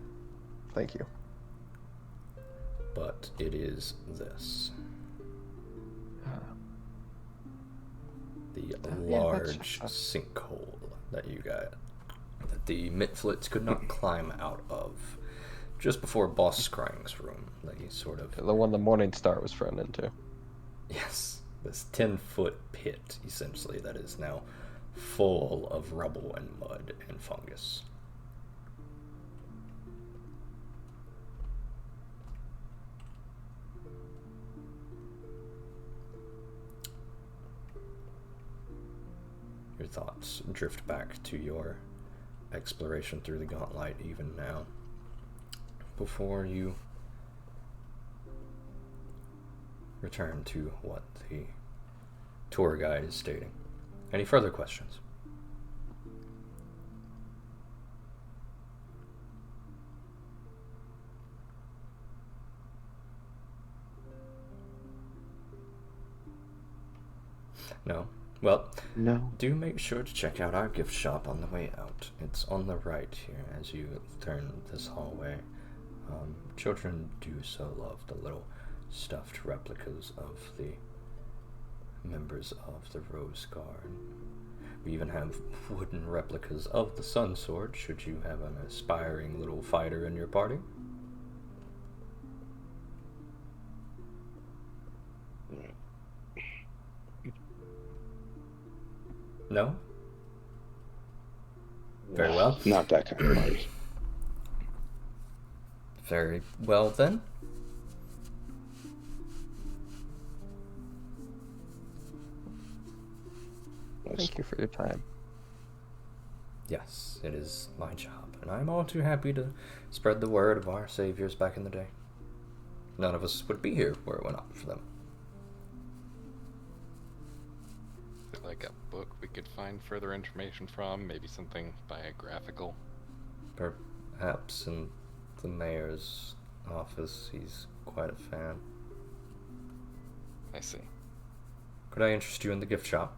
Thank you. But it is this. The large sinkhole that you got, that the Mitflits could not climb out of. Just before Boss Scrying's room, they sort of... The one the Morning Star was thrown into. Yes, this 10-foot pit, essentially, that is now full of rubble and mud and fungus. Your thoughts drift back to your exploration through the Gauntlet even now, before you return to what the tour guide is stating. Any further questions? No? Well, No. do make sure to check out our gift shop on the way out. It's on the right here as you turn this hallway. Children do so love the little stuffed replicas of the members of the Rose Guard. We even have wooden replicas of the Sun Sword, should you have an aspiring little fighter in your party. No? Very well. Not that kind of party. Very well then. Thank you for your time. Yes, it is my job, and I'm all too happy to spread the word of our saviors back in the day. None of us would be here were it not for them. Like a book we could find further information from, maybe something biographical. Perhaps in the mayor's office, he's quite a fan. I see. Could I interest you in the gift shop?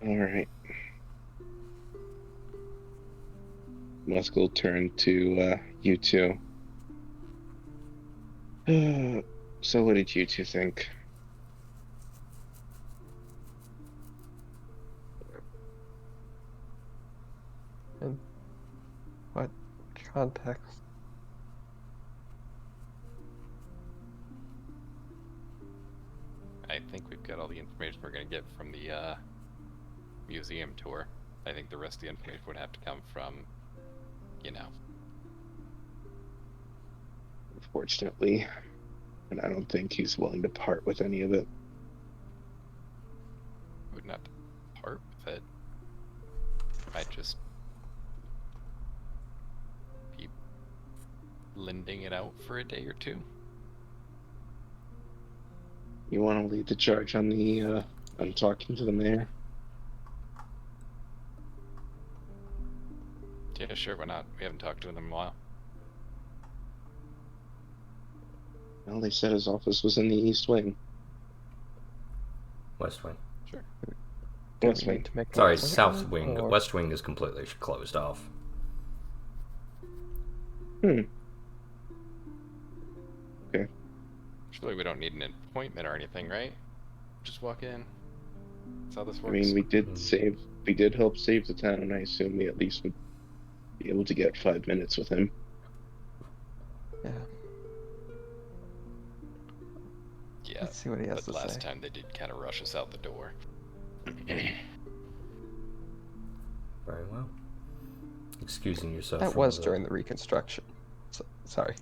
Alright. Musk will turn to you two. So what did you two think? In what context? I think we've got all the information we're going to get from the museum tour. I think the rest of the information would have to come from, you know. Unfortunately, and I don't think he's willing to part with any of it. Would not part with it. Might just be lending it out for a day or two. You want to lead the charge on the on talking to the mayor? Yeah, sure, why not? We haven't talked to them in a while. Well, they said his office was in the East Wing. West Wing. Sure. Do West we Wing. need to make an Sorry, South appointment, Wing. or- West Wing is completely closed off. Okay. Surely we don't need an appointment or anything, right? Just walk in. That's how this I works. mean, we did help save the town, and I assume we at least would be able to get 5 minutes with him. Yeah. Yeah, Let's see what he has but to last say. time they did kind of rush us out the door. Very well. Excusing yourself That from was the, during the Reconstruction. So, sorry.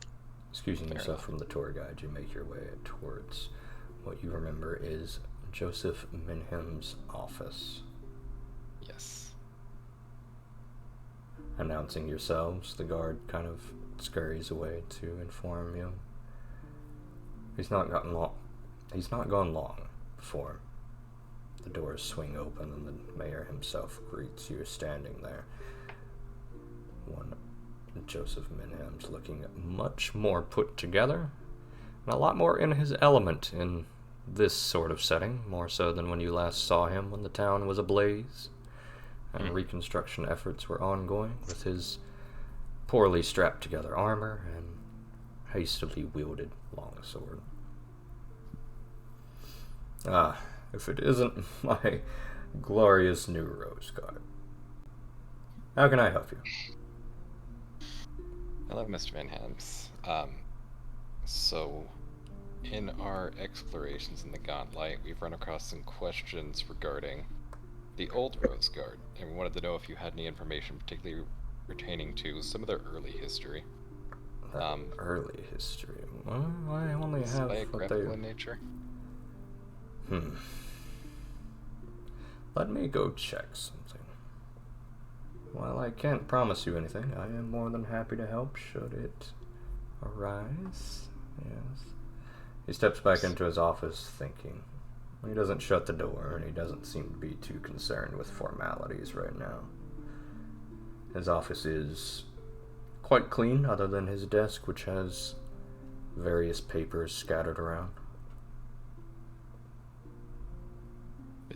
Excusing Fair yourself enough. from the tour guide, you make your way towards what you remember is Joseph Minham's office. Yes. Announcing yourselves, the guard kind of scurries away to inform you. He's not gone long before the doors swing open and the mayor himself greets you standing there. One Joseph Minham's looking much more put together and a lot more in his element in this sort of setting, more so than when you last saw him when the town was ablaze and reconstruction efforts were ongoing, with his poorly strapped together armor and hastily wielded longsword. Ah, if it isn't my glorious new Rose Guard. How can I help you? Hello, Mr. Van Hams. So, in our explorations in the Gauntlet, we've run across some questions regarding the old Rose Guard, and we wanted to know if you had any information particularly pertaining to some of their early history. Early history. Well, I only Is have it what biographical they... in nature? Let me go check something. While I can't promise you anything, I am more than happy to help should it arise. Yes. He steps back into his office thinking. He doesn't shut the door, and he doesn't seem to be too concerned with formalities right now. His office is quite clean, other than his desk, which has various papers scattered around.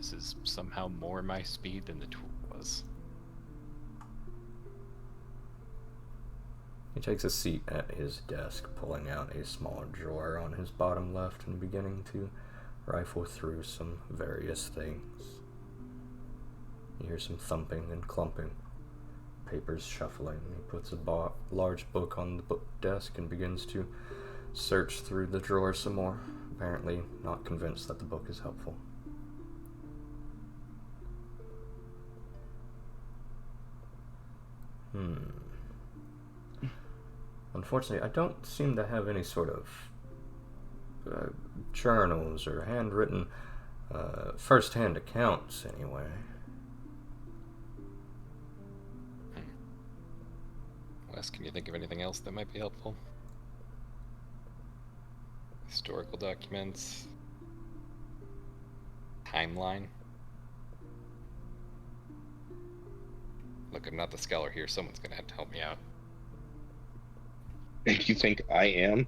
This is somehow more my speed than the tool was. He takes a seat at his desk, pulling out a small drawer on his bottom left and beginning to rifle through some various things. You hear some thumping and clumping, papers shuffling. He puts a large book on the book desk and begins to search through the drawer some more, apparently not convinced that the book is helpful. Unfortunately, I don't seem to have any sort of journals or handwritten first-hand accounts, anyway. Wes, can you think of anything else that might be helpful? Historical documents? Timeline? Look, I'm not the scholar here. Someone's gonna have to help me out. You think I am?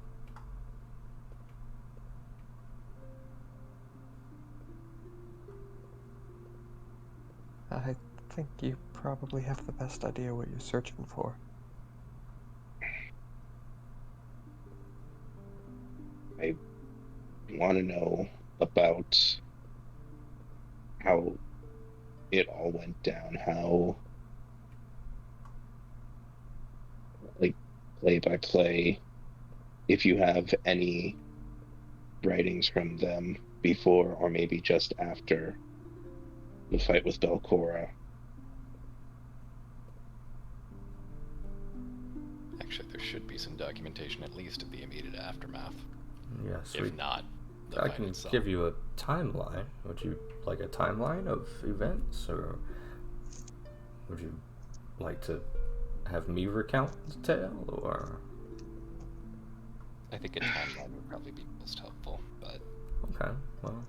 I think you probably have the best idea what you're searching for. I want to know about how it all went down, how, like, play by play, if you have any writings from them before or maybe just after the fight with Belcora. Actually, there should be some documentation at least of the immediate aftermath. Yes, If not, the I fight can itself. give you a timeline. Would you like a timeline of events, or would you like to have me recount the tale, or? I think a timeline would probably be most helpful, but... Okay, well,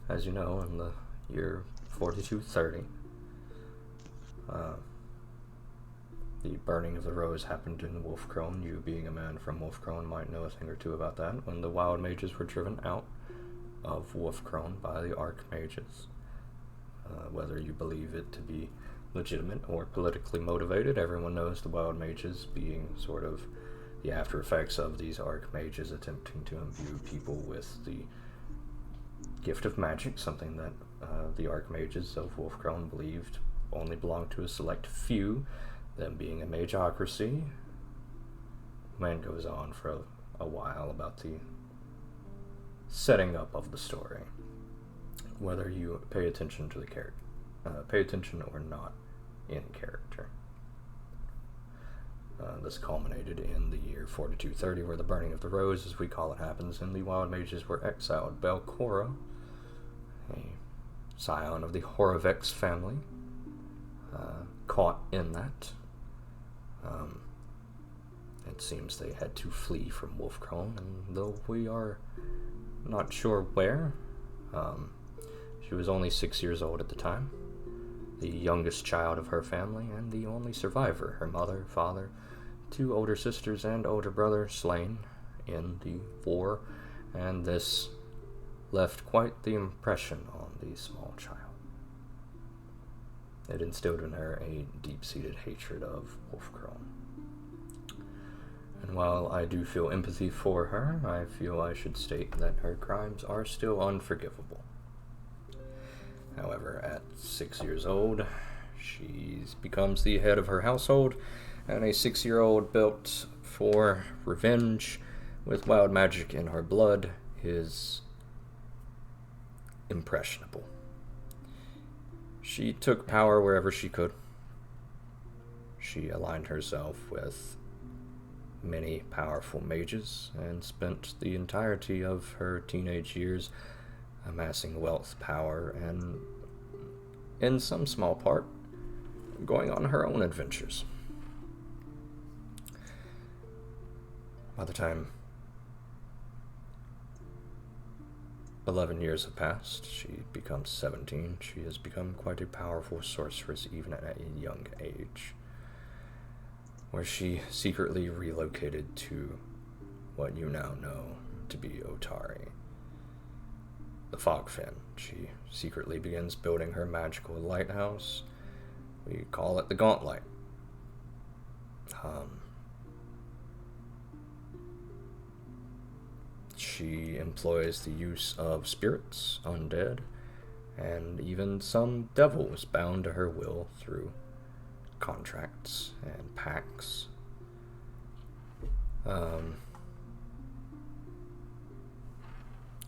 as you know, in the year 4230, the burning of the rose happened in Wolfkrone. You, being a man from Wolfkrone, might know a thing or two about that. When the wild mages were driven out of Wolfkrone by the archmages, whether you believe it to be legitimate or politically motivated, everyone knows the wild mages being sort of the after effects of these archmages attempting to imbue people with the gift of magic, something that the archmages of Wolfkrone believed only belonged to a select few, them being a magocracy. Man goes on for a while about the setting up of the story, whether you pay attention to the character, pay attention or not in character. This culminated in the year 4230, where the burning of the rose, as we call it, happens, and the wild mages were exiled. Belcora, a scion of the Horovex family, caught in that. It seems they had to flee from Wolfkrone, and though we are not sure where, she was only 6 years old at the time, the youngest child of her family, and the only survivor. Her mother, father, 2 older sisters, and older brother slain in the war, and this left quite the impression on the small child. It instilled in her a deep-seated hatred of Wolfkrone. And while I do feel empathy for her, I feel I should state that her crimes are still unforgivable. However, at 6 years old, she becomes the head of her household, and a 6-year-old built for revenge with wild magic in her blood is impressionable. She took power wherever she could. She aligned herself with many powerful mages and spent the entirety of her teenage years amassing wealth, power, and, in some small part, going on her own adventures. By the time 11 years have passed, she becomes 17. She has become quite a powerful sorceress even at a young age, where she secretly relocated to what you now know to be Otari. the Fogfin. She secretly begins building her magical lighthouse. We call it the Gauntlet. She employs the use of spirits, undead, and even some devils bound to her will through contracts and pacts.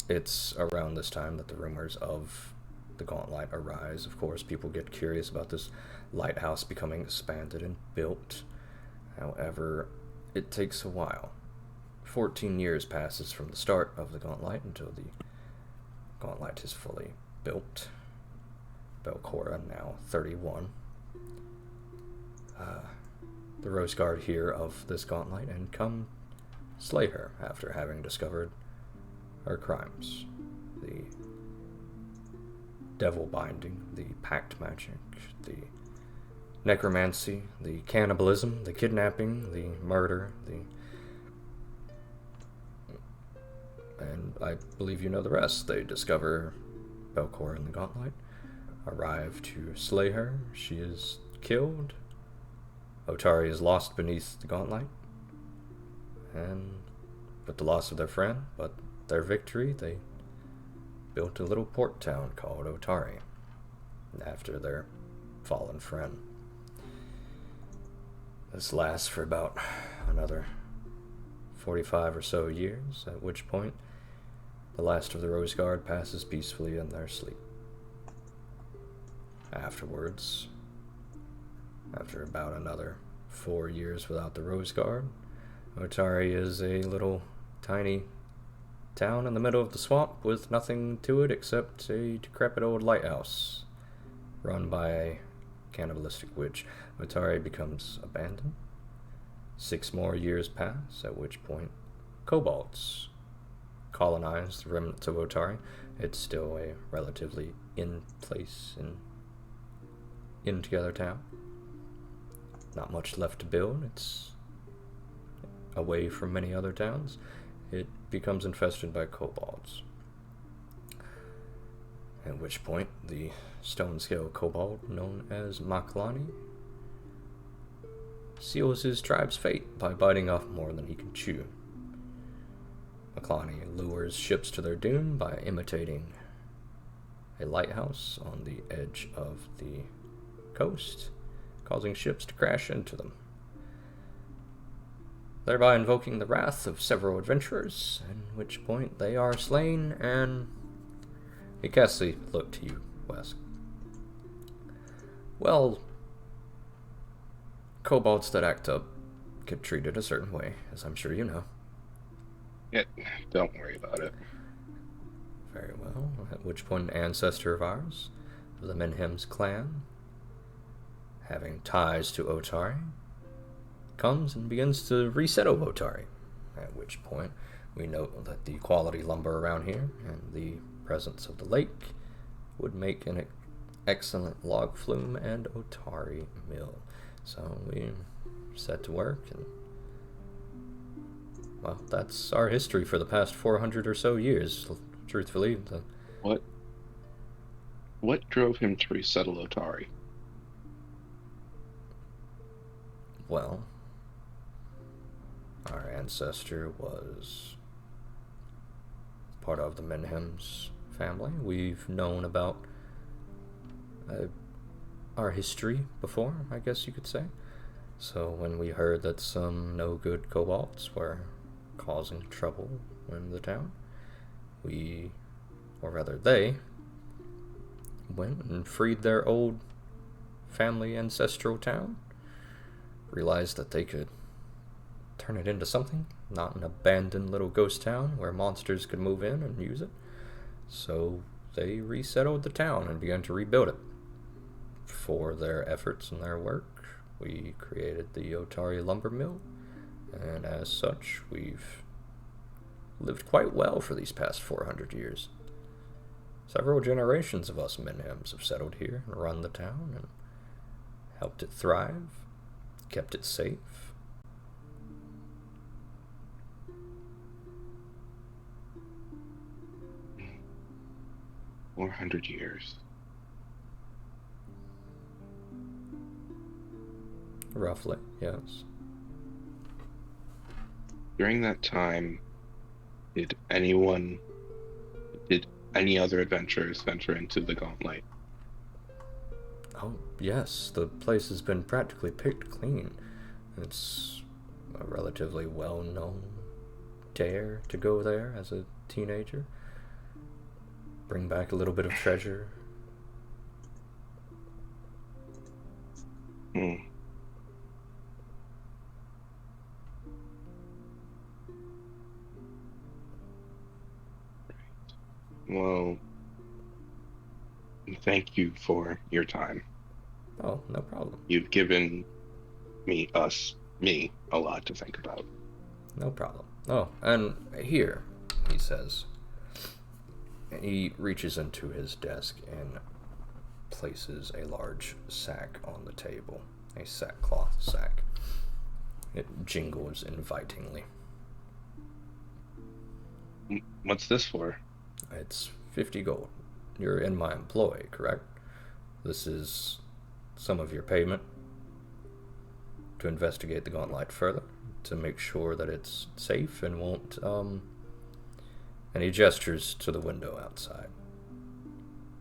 It's around this time that the rumors of the Gauntlet arise. Of course, people get curious about this lighthouse becoming expanded and built. However, it takes a while. 14 years passes from the start of the Gauntlet until the Gauntlet is fully built. Belcora, now 31. The Rose Guard hear of this Gauntlet and come slay her after having discovered her crimes. The devil binding, the pact magic, the necromancy, the cannibalism, the kidnapping, the murder, and I believe you know the rest. They discover Belcora in the Gauntlet, arrive to slay her. She is killed. Otari is lost beneath the Gauntlet, and with the loss of their friend, but their victory, they built a little port town called Otari after their fallen friend. This lasts for about another 45 or so years, at which point the last of the Rose Guard passes peacefully in their sleep. Afterwards, after about another 4 years without the Rose Guard, Otari is a little tiny town in the middle of the swamp with nothing to it except a decrepit old lighthouse run by a cannibalistic witch. Otari becomes abandoned. 6 more years pass, at which point kobolds colonize the remnants of Otari. It's still a relatively in-place and in-together town. Not much left to build. It's away from many other towns. It becomes infested by kobolds. At which point, the stone-scale kobold, known as Maklani, seals his tribe's fate by biting off more than he can chew. Maklani lures ships to their doom by imitating a lighthouse on the edge of the coast, causing ships to crash into them, thereby invoking the wrath of several adventurers, at which point they are slain, and he casts a look to you, Wes. Well, kobolds that act up get treated a certain way, as I'm sure you know. Yeah, don't worry about it. Very well, at which point an ancestor of ours, of the Menhem's clan, having ties to Otari, comes and begins to resettle Otari, at which point we note that the quality lumber around here and the presence of the lake would make an excellent log flume and Otari mill. So we set to work, and well, that's our history for the past 400 or so years, truthfully. What drove him to resettle Otari? Well, our ancestor was part of the Menhem's family. We've known about our history before, I guess you could say. So when we heard that some no-good kobolds were causing trouble in the town, they went and freed their old family ancestral town, realized that they could turn it into something, not an abandoned little ghost town where monsters could move in and use it. So they resettled the town and began to rebuild it. For their efforts and their work, we created the Otari lumber mill, and as such, we've lived quite well for these past 400 years. Several generations of us Menhems have settled here and run the town and helped it thrive, kept it safe. 400 years. Roughly, yes. During that time, did any other adventurers venture into the Gauntlet? Oh, yes, the place has been practically picked clean. It's a relatively well-known dare to go there as a teenager. Bring back a little bit of treasure. Hmm. Well, thank you for your time. Oh, no problem. You've given me a lot to think about. No problem. Oh, and here, he says. He reaches into his desk and places a large sack on the table. A sackcloth sack. It jingles invitingly. What's this for? It's 50 gold. You're in my employ, correct? This is some of your payment to investigate the Gauntlet further, to make sure that it's safe and won't, and he gestures to the window outside.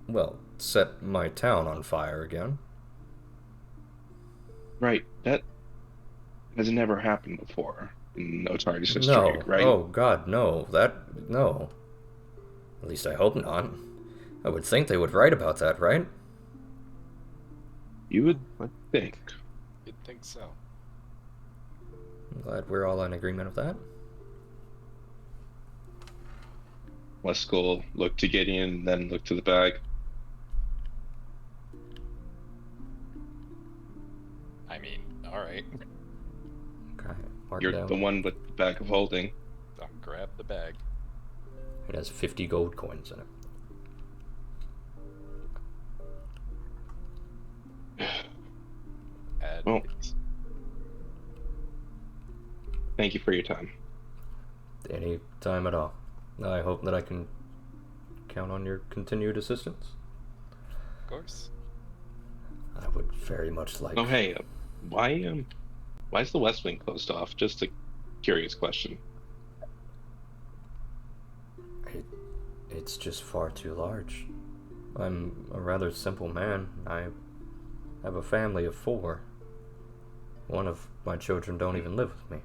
Well, set my town on fire again. Right, that has never happened before in Otari's history, No. right? Oh, God, no. No. At least I hope not. I would think they would write about that, right? You would think. You'd think so. I'm glad we're all in agreement of that. Weskull looked to Gideon, then looked to the bag. I mean, alright. Okay, mark You're it down. the one with the bag of holding. I'll grab the bag. It has 50 gold coins in it. Add Well, thank you for your time. Any time at all. I hope that I can count on your continued assistance. Of course. I would very much like... Oh, hey, why is the West Wing closed off? Just a curious question. It's just far too large. I'm a rather simple man. I have a family of 4. One of my children don't even live with me.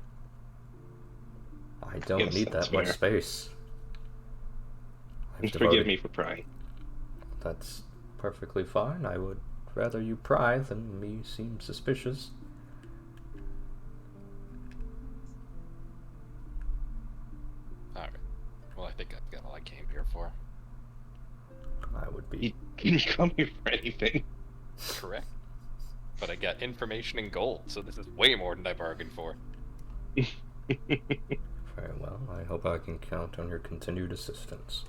I don't need that much space. Forgive me for prying. That's perfectly fine. I would rather you pry than me seem suspicious. Alright. Well, I think I've got all I came here for. I would be... Can you come here for anything? Correct. But I got information and gold, so this is way more than I bargained for. Very well. I hope I can count on your continued assistance.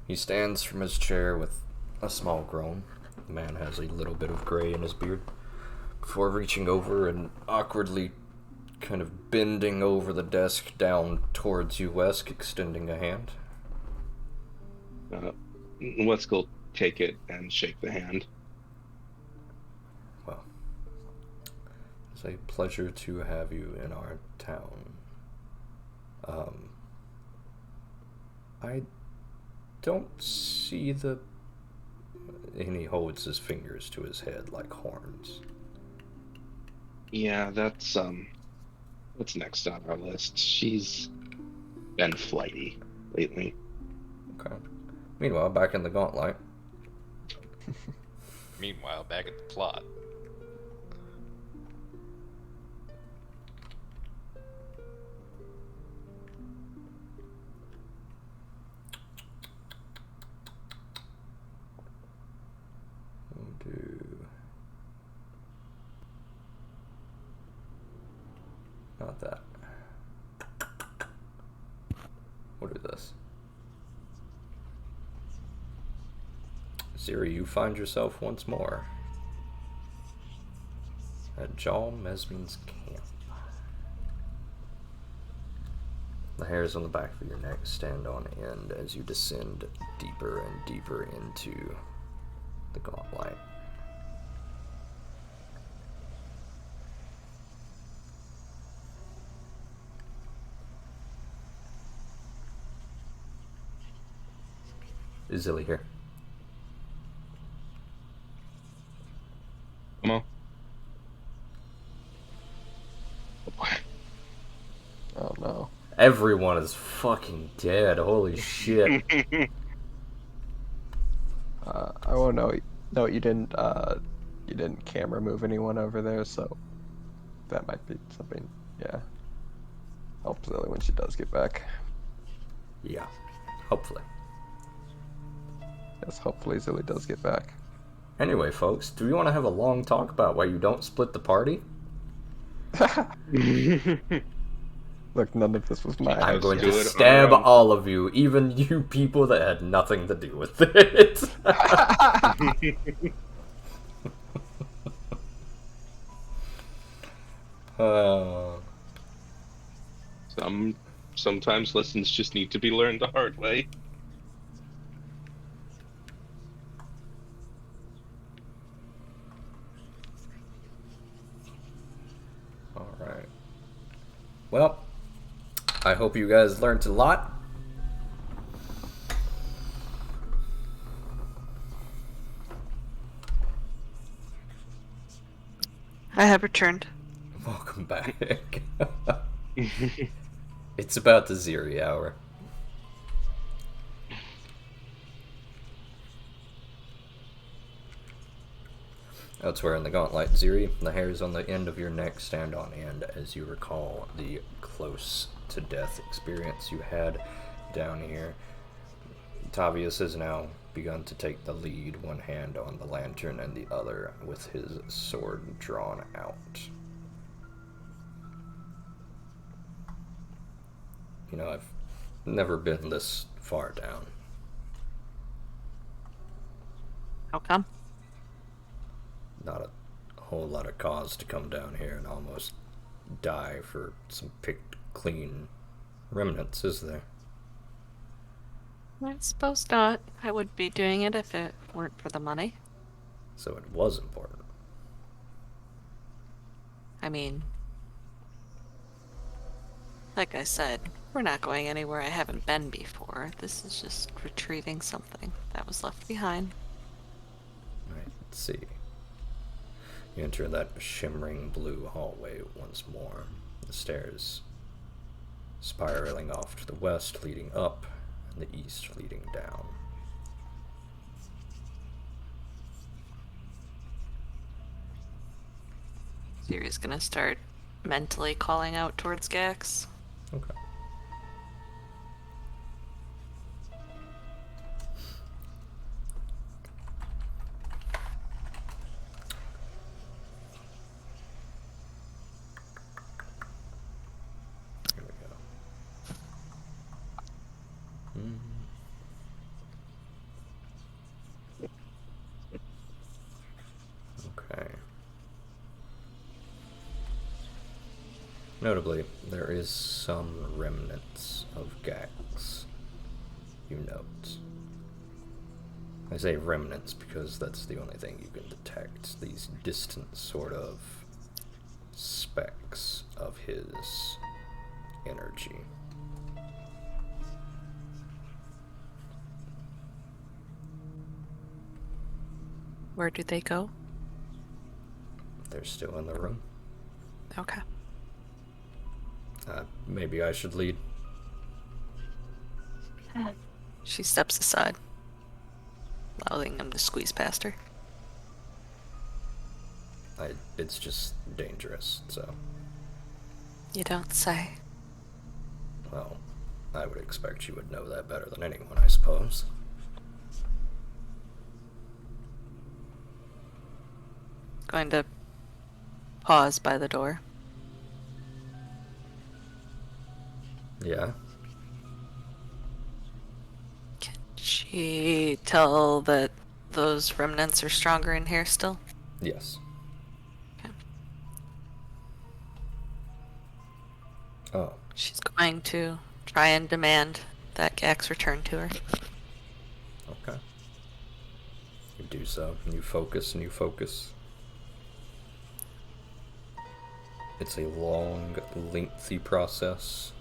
He stands from his chair with a small groan. The man has a little bit of gray in his beard. Before reaching over and awkwardly kind of bending over the desk down towards you, Wesk, extending a hand. Let's go take it and shake the hand. Well, it's a pleasure to have you in our town. I don't see the... And he holds his fingers to his head like horns. Yeah, that's next on our list. She's been flighty lately. Okay. Meanwhile, back in the Gauntlet. Meanwhile, back at the plot. We'll do... Not that. We'll do this. Ziri, you find yourself once more at Jarl Mesman's camp. the hairs on the back of your neck stand on end as you descend deeper and deeper into the gauntlet. Is Zilly here? Come on. Oh no. Everyone is fucking dead. Holy shit. I want to know you didn't camera move anyone over there, so that might be something. Yeah. Help Lily when she does get back. Yeah, hopefully. Yes, hopefully Zilly does get back. Anyway, folks, do you want to have a long talk about why you don't split the party? Look, none of this was my I'm going idea. to stab all of you, even you people that had nothing to do with it. Sometimes lessons just need to be learned the hard way. Alright. Well, I hope you guys learned a lot. I have returned. Welcome back. It's about the Ziri hour. Elsewhere in the gauntlet, Ziri, the hairs on the end of your neck stand on end as you recall the close to death experience you had down here. Tavius has now begun to take the lead, one hand on the lantern and the other with his sword drawn out. You know, I've never been this far down. How come? Not a whole lot of cause to come down here and almost die for some picked clean remnants, is there? I suppose not. I would be doing it if it weren't for the money. So it was important. I mean, like I said, we're not going anywhere I haven't been before. This is just retrieving something that was left behind. Right, let's see. You enter that shimmering blue hallway once more. The stairs spiraling off to the west, leading up, and the east leading down. Ziri's gonna start mentally calling out towards Gax. Okay. Here we go. Okay. Notably, there is some remnants of Gax, you note. I say remnants because that's the only thing you can detect. These distant sort of specks of his energy. Where do they go? They're still in the room. Okay. Maybe I should lead. She steps aside, allowing him to squeeze past her. It's just dangerous, so. You don't say. Well, I would expect you would know that better than anyone, I suppose. Going to pause by the door. Yeah? Can she tell that those remnants are stronger in here still? Yes. Okay. Oh. She's going to try and demand that Gax return to her. Okay. You do so, and you focus, and you focus. It's a long, lengthy process.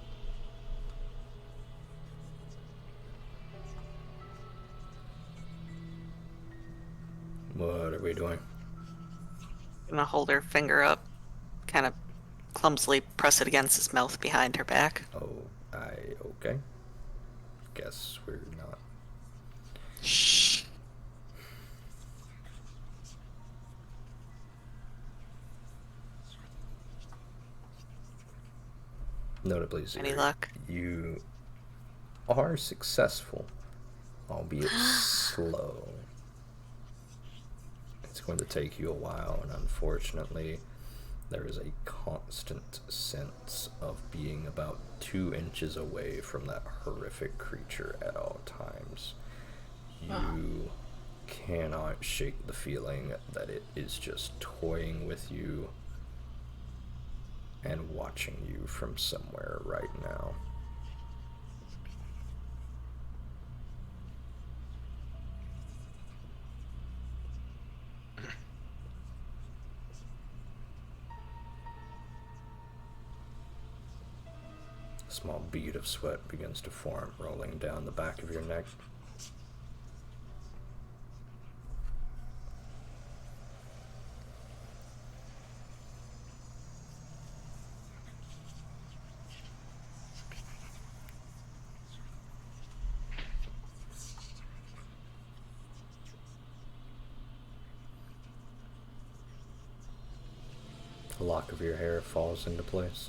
What are we doing? I'm gonna hold her finger up, kind of clumsily press it against his mouth behind her back. Okay. Guess we're not. Shh. Notably, Any luck? you are successful, albeit slow. It's going to take you a while, and unfortunately, there is a constant sense of being about 2 inches away from that horrific creature at all times. You cannot shake the feeling that it is just toying with you and watching you from somewhere right now. A small bead of sweat begins to form, rolling down the back of your neck. A lock of your hair falls into place.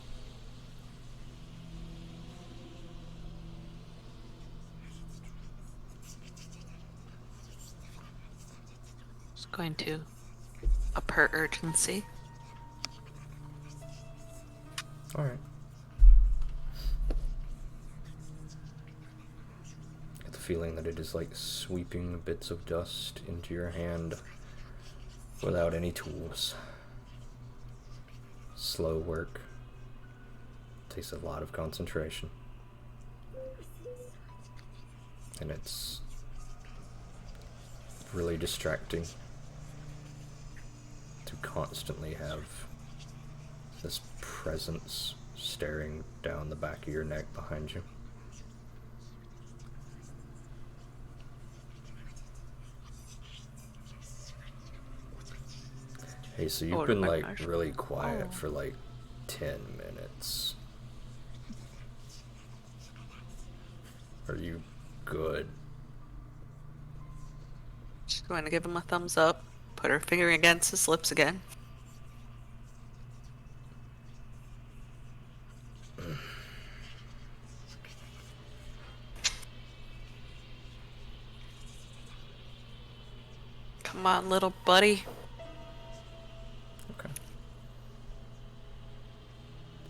Just going to up her urgency. Alright. Get the feeling that it is like sweeping bits of dust into your hand without any tools. Slow work. Takes a lot of concentration. And it's really distracting to constantly have this presence staring down the back of your neck behind you. Hey, so you've been like really quiet for like 10 minutes. Are you good? She's going to give him a thumbs up, put her finger against his lips again. Come on, little buddy. Okay.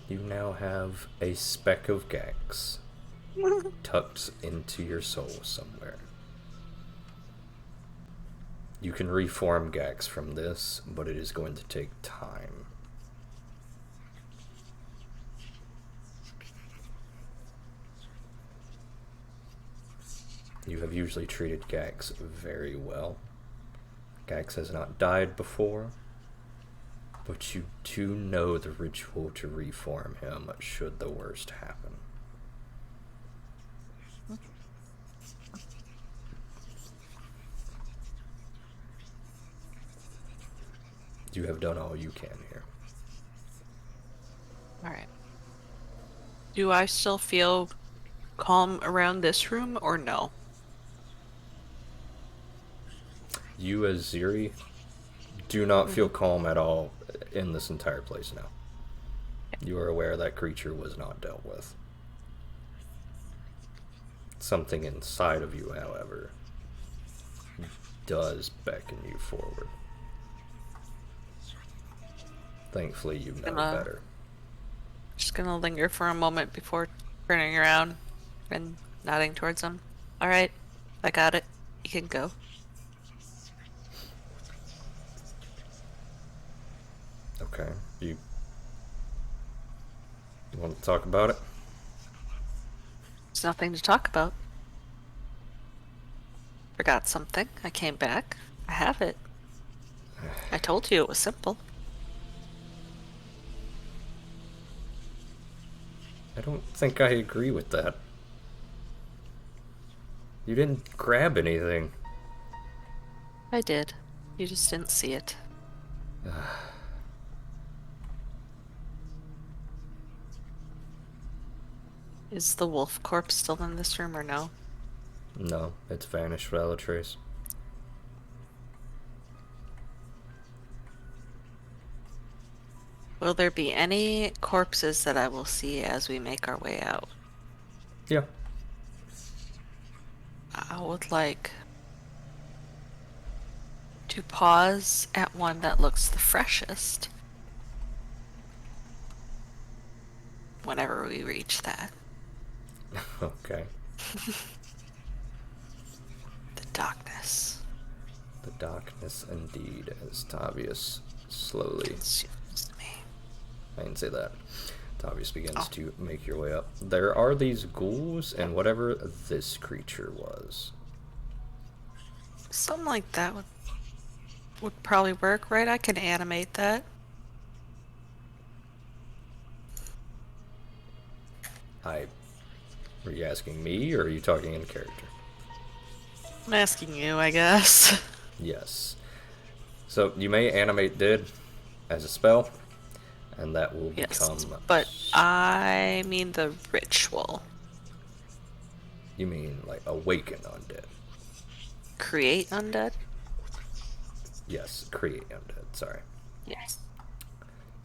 You now have a speck of Gax tucked into your soul somewhere. You can reform Gax from this, but it is going to take time. You have usually treated Gax very well. Gax has not died before, but you do know the ritual to reform him should the worst happen. You have done all you can here. Alright. Do I still feel calm around this room or no? You as Ziri do not feel calm at all in this entire place now. You are aware that creature was not dealt with. Something inside of you, however, does beckon you forward. Thankfully, you know better. Just gonna linger for a moment before turning around and nodding towards him. Alright, I got it. You can go. Okay, you want to talk about it? nothing to talk about. Forgot something. I came back. I have it. I told you it was simple. I don't think I agree with that. You didn't grab anything. I did. You just didn't see it. Is the wolf corpse still in this room or no? No, it's vanished without a trace. Will there be any corpses that I will see as we make our way out? Yeah. I would like to pause at one that looks the freshest whenever we reach that. Okay. The darkness. The darkness indeed, as Tavius slowly... Consumes me. I didn't say that. Tavius begins to make your way up. There are these ghouls and whatever this creature was. Something like that would probably work, right? I can animate that. Were you asking me, or are you talking in character? I'm asking you, I guess. Yes. So, you may animate dead as a spell, and that will Yes, become... but I mean the ritual. You mean, like, awaken undead? Create undead? Yes, create undead, sorry. Yes.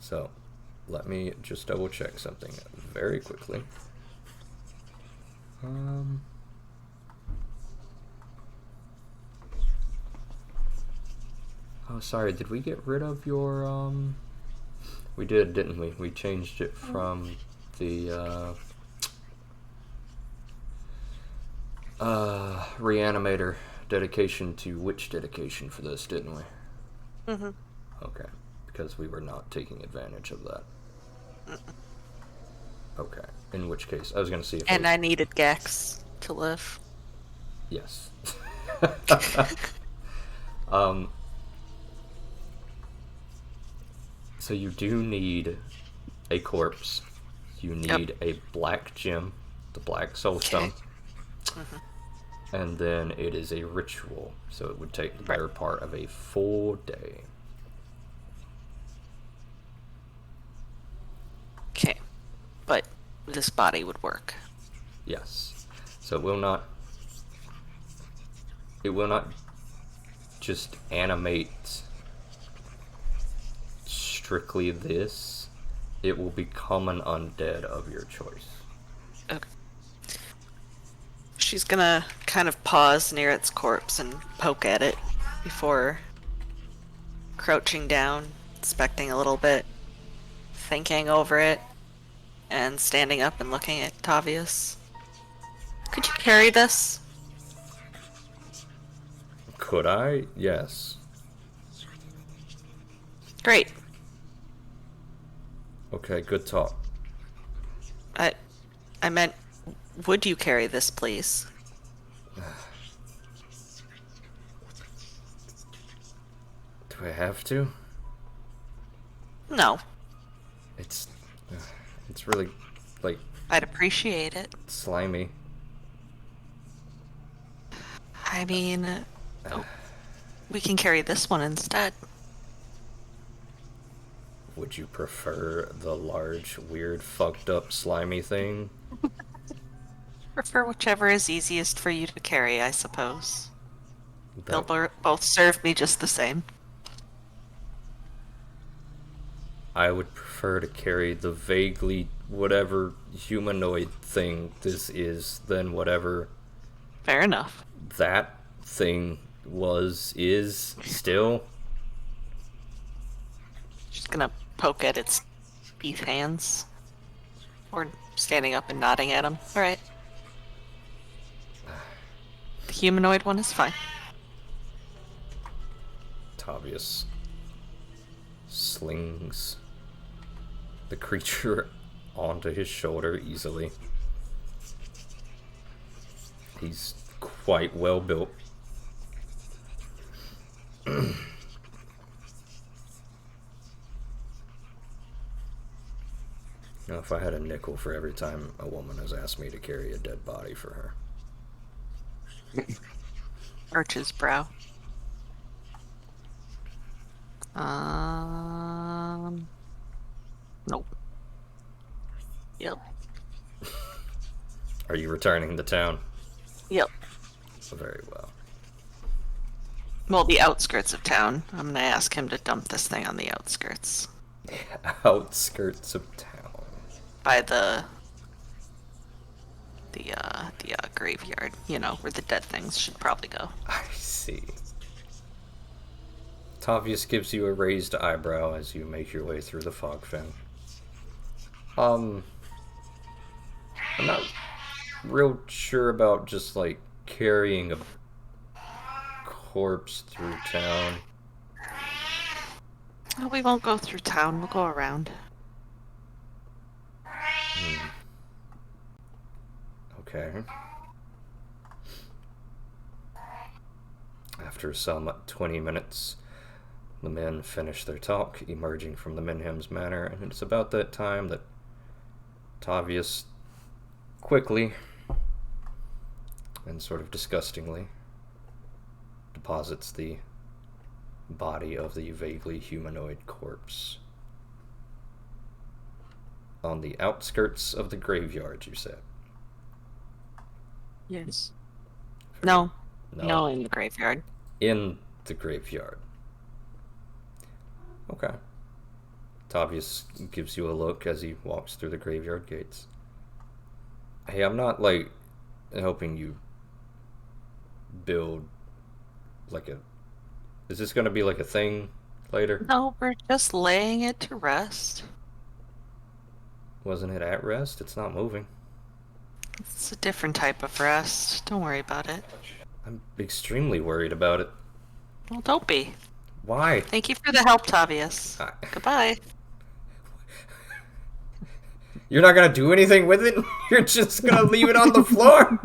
So, let me just double check something very quickly. Oh, sorry, did we get rid of your, We did, didn't we? We changed it from the, Reanimator dedication to witch dedication for this, didn't we? Mm-hmm. Okay, because we were not taking advantage of that. Okay, in which case, I was going to see if... And I needed Gex to live. Yes. So you do need a corpse. You need a black gem, the black soulstone. And then it is a ritual, so it would take the better part of a full day. Okay, but this body would work. Yes. So it will not just animate strictly this. It will become an undead of your choice. Okay. She's gonna kind of pause near its corpse and poke at it before crouching down, inspecting a little bit, thinking over it, and standing up and looking at Tavius. Could you carry this? Could I? Yes. Great. Okay, good talk. I meant, would you carry this, please? Do I have to? No. It's really, like... I'd appreciate it. slimy. I mean, we can carry this one instead. Would you prefer the large, weird, fucked up, slimy thing? Prefer whichever is easiest for you to carry, I suppose. That- They'll both serve me just the same. I would prefer to carry the vaguely whatever humanoid thing this is than whatever Fair enough. that thing is still. She's gonna poke at its teeth hands. Or standing up and nodding at him. Alright. The humanoid one is fine. Tavius slings the creature onto his shoulder easily. He's quite well built. Now, if I had a nickel for every time a woman has asked me to carry a dead body for her. Arch's brow. Nope. Yep. Are you returning to town? Yep. Very well. Well, the outskirts of town. I'm gonna ask him to dump this thing on the outskirts. Outskirts of town. By the graveyard, you know, where the dead things should probably go. I see. Tavius gives you a raised eyebrow as you make your way through the fog fin. I'm not real sure about just, like, carrying a corpse through town. Oh, we won't go through town, we'll go around. Okay. After some 20 minutes, the men finish their talk, emerging from the Minhem's Manor, and it's about that time that Tavius quickly and sort of disgustingly deposits the body of the vaguely humanoid corpse on the outskirts of the graveyard, you said? Yes. No, in the graveyard. In the graveyard. Okay. Tavius gives you a look as he walks through the graveyard gates. Hey, I'm not, like, helping you build, like, a... Is this gonna be, like, a thing later? No, we're just laying it to rest. Wasn't it at rest? It's not moving. It's a different type of rest. Don't worry about it. I'm extremely worried about it. Well, don't be. Why? Thank you for the help, Tavius. Goodbye. You're not gonna do anything with it? You're just gonna leave it on the floor?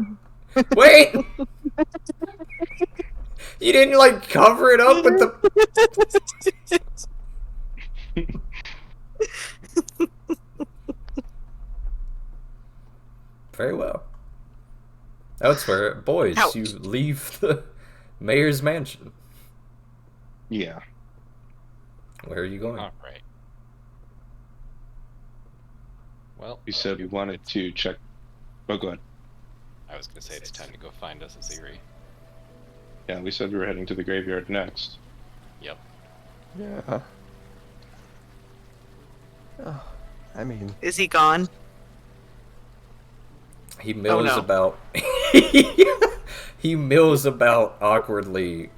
Wait! You didn't, like, cover it up with the... Very well. That's where, boys, Ouch. you leave the mayor's mansion. Yeah. Where are you going? All right. Well, We said we wanted to check. Oh, go ahead. I was gonna say it's time to go find us a Ziri. Yeah, we said we were heading to the graveyard next. Yep. Yeah. Oh, I mean, Is he gone? He mills no. about... He mills about awkwardly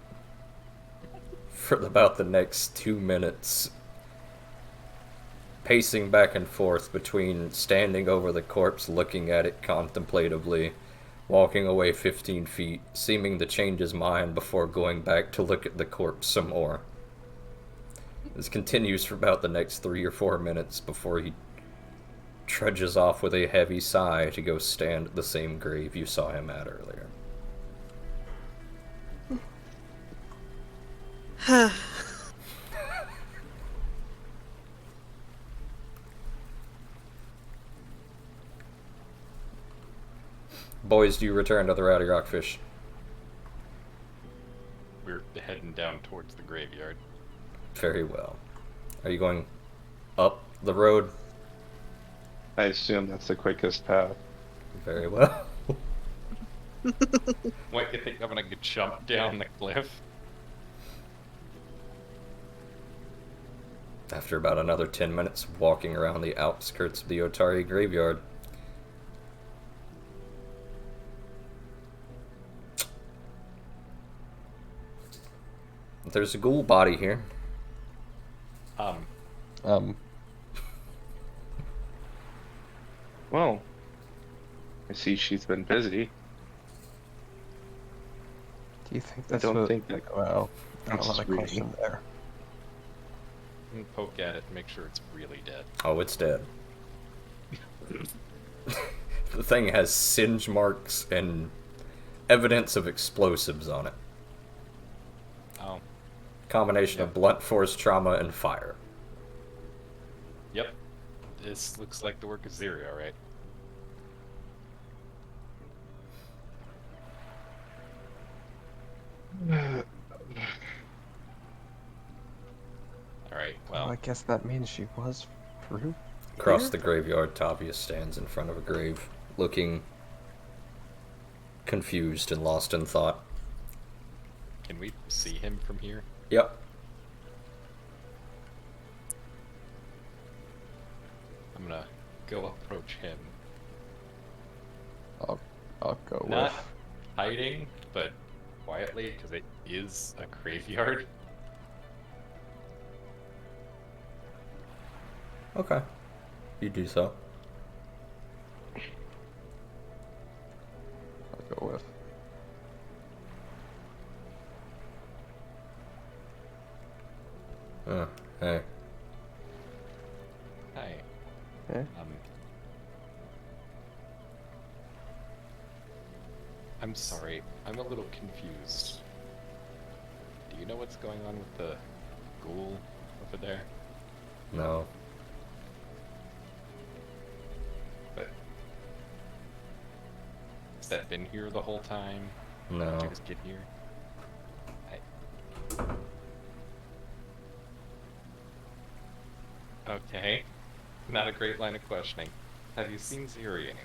for about the next 2 minutes, pacing back and forth between standing over the corpse, looking at it contemplatively, walking away 15 feet, seeming to change his mind before going back to look at the corpse some more. This continues for about the next 3 or 4 minutes before he trudges off with a heavy sigh to go stand at the same grave you saw him at earlier. Boys, do you return to the Rowdy Rockfish? We're heading down towards the graveyard. Very well. Are you going up the road? I assume that's the quickest path. Very well. What, you think I'm gonna get jumped down the cliff? After about another 10 minutes walking around the outskirts of the Otari graveyard, there's a ghoul body here. Well, I see she's been busy. do you think I that's don't what... think that. Well, I don't That's have a really- question there. And poke at it, make sure it's really dead. Oh, it's dead. The thing has singe marks and evidence of explosives on it. Oh. Combination of blunt force trauma and fire. Yep. This looks like the work of Zero, right? Alright, well. I guess that means she was through. Across the graveyard, Tavius stands in front of a grave, looking confused and lost in thought. Can we see him from here? Yep. I'm gonna go approach him. I'll go Not with. hiding, but quietly, because it is a graveyard. Okay. You do so. I'll go with. Hey. Hi. Yeah. I'm sorry. I'm a little confused. Do you know what's going on with the ghoul over there? No. But has that been here the whole time? No. Did you just get here? Okay. Not a great line of questioning. Have you seen Zirian?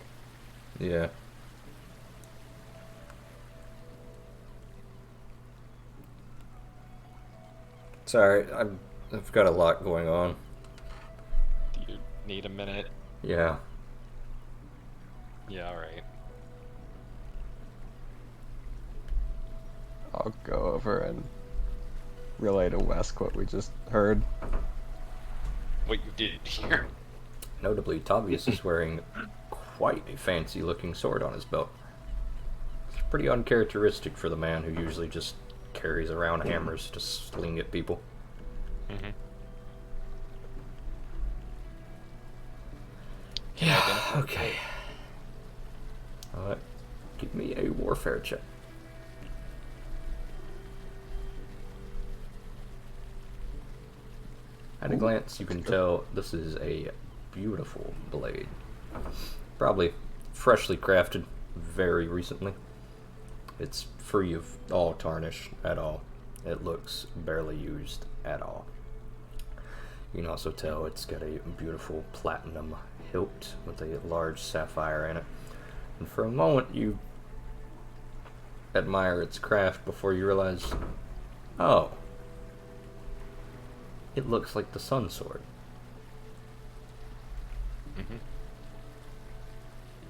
Yeah. Sorry, I've got a lot going on. Do you need a minute? Yeah. Yeah, alright. I'll go over and relay to Wesk what we just heard. What you did here. Notably, Tavius is wearing quite a fancy-looking sword on his belt. It's pretty uncharacteristic for the man who usually just carries around hammers to sling at people. Mm-hmm. Yeah, okay. Alright, give me a warfare check. At a glance, you can tell this is a beautiful blade. Probably freshly crafted very recently. It's free of all tarnish at all. It looks barely used at all. You can also tell it's got a beautiful platinum hilt with a large sapphire in it. And for a moment you admire its craft before you realize, oh, it looks like the Sun Sword. Mm-hmm. I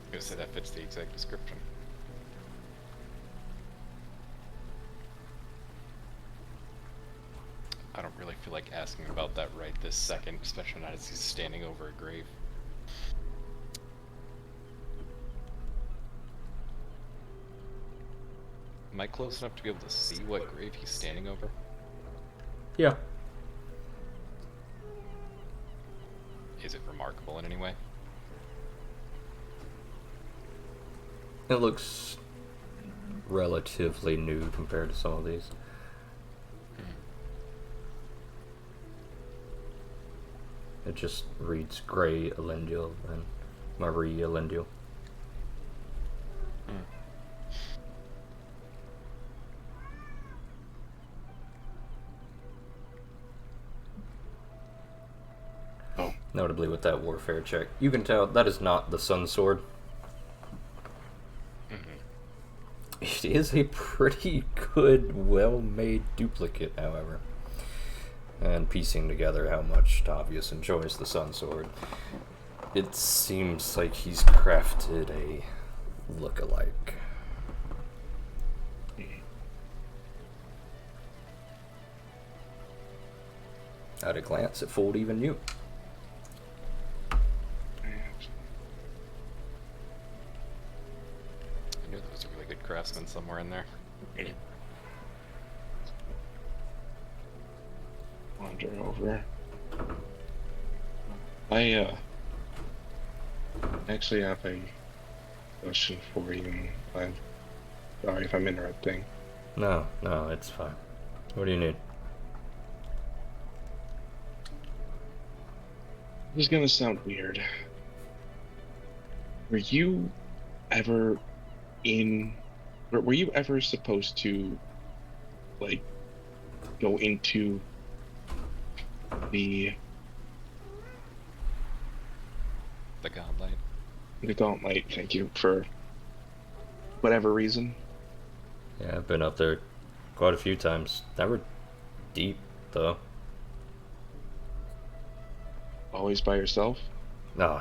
was gonna say that fits the exact description. I don't really feel like asking about that right this second, especially not as he's standing over a grave. Am I close enough to be able to see what grave he's standing over? Yeah. Is it remarkable in any way? It looks relatively new compared to some of these. It just reads Grey Elendil and Marie Elendil. Oh. Notably with that warfare check, you can tell that is not the Sun Sword. It is a pretty good, well-made duplicate, however. And piecing together how much Tavius enjoys the Sun Sword, it seems like he's crafted a look-alike. At a glance, it fooled even you. I knew there was a really good craftsman somewhere in there. Wander over. I actually have a question for you. Sorry if I'm interrupting. No, it's fine. What do you need? This is gonna sound weird. Were you ever in... Were you ever supposed to, like, go into the Godlight. The Gauntlet, thank you, for whatever reason? Yeah, I've been up there quite a few times. Never deep, though. Always by yourself? No.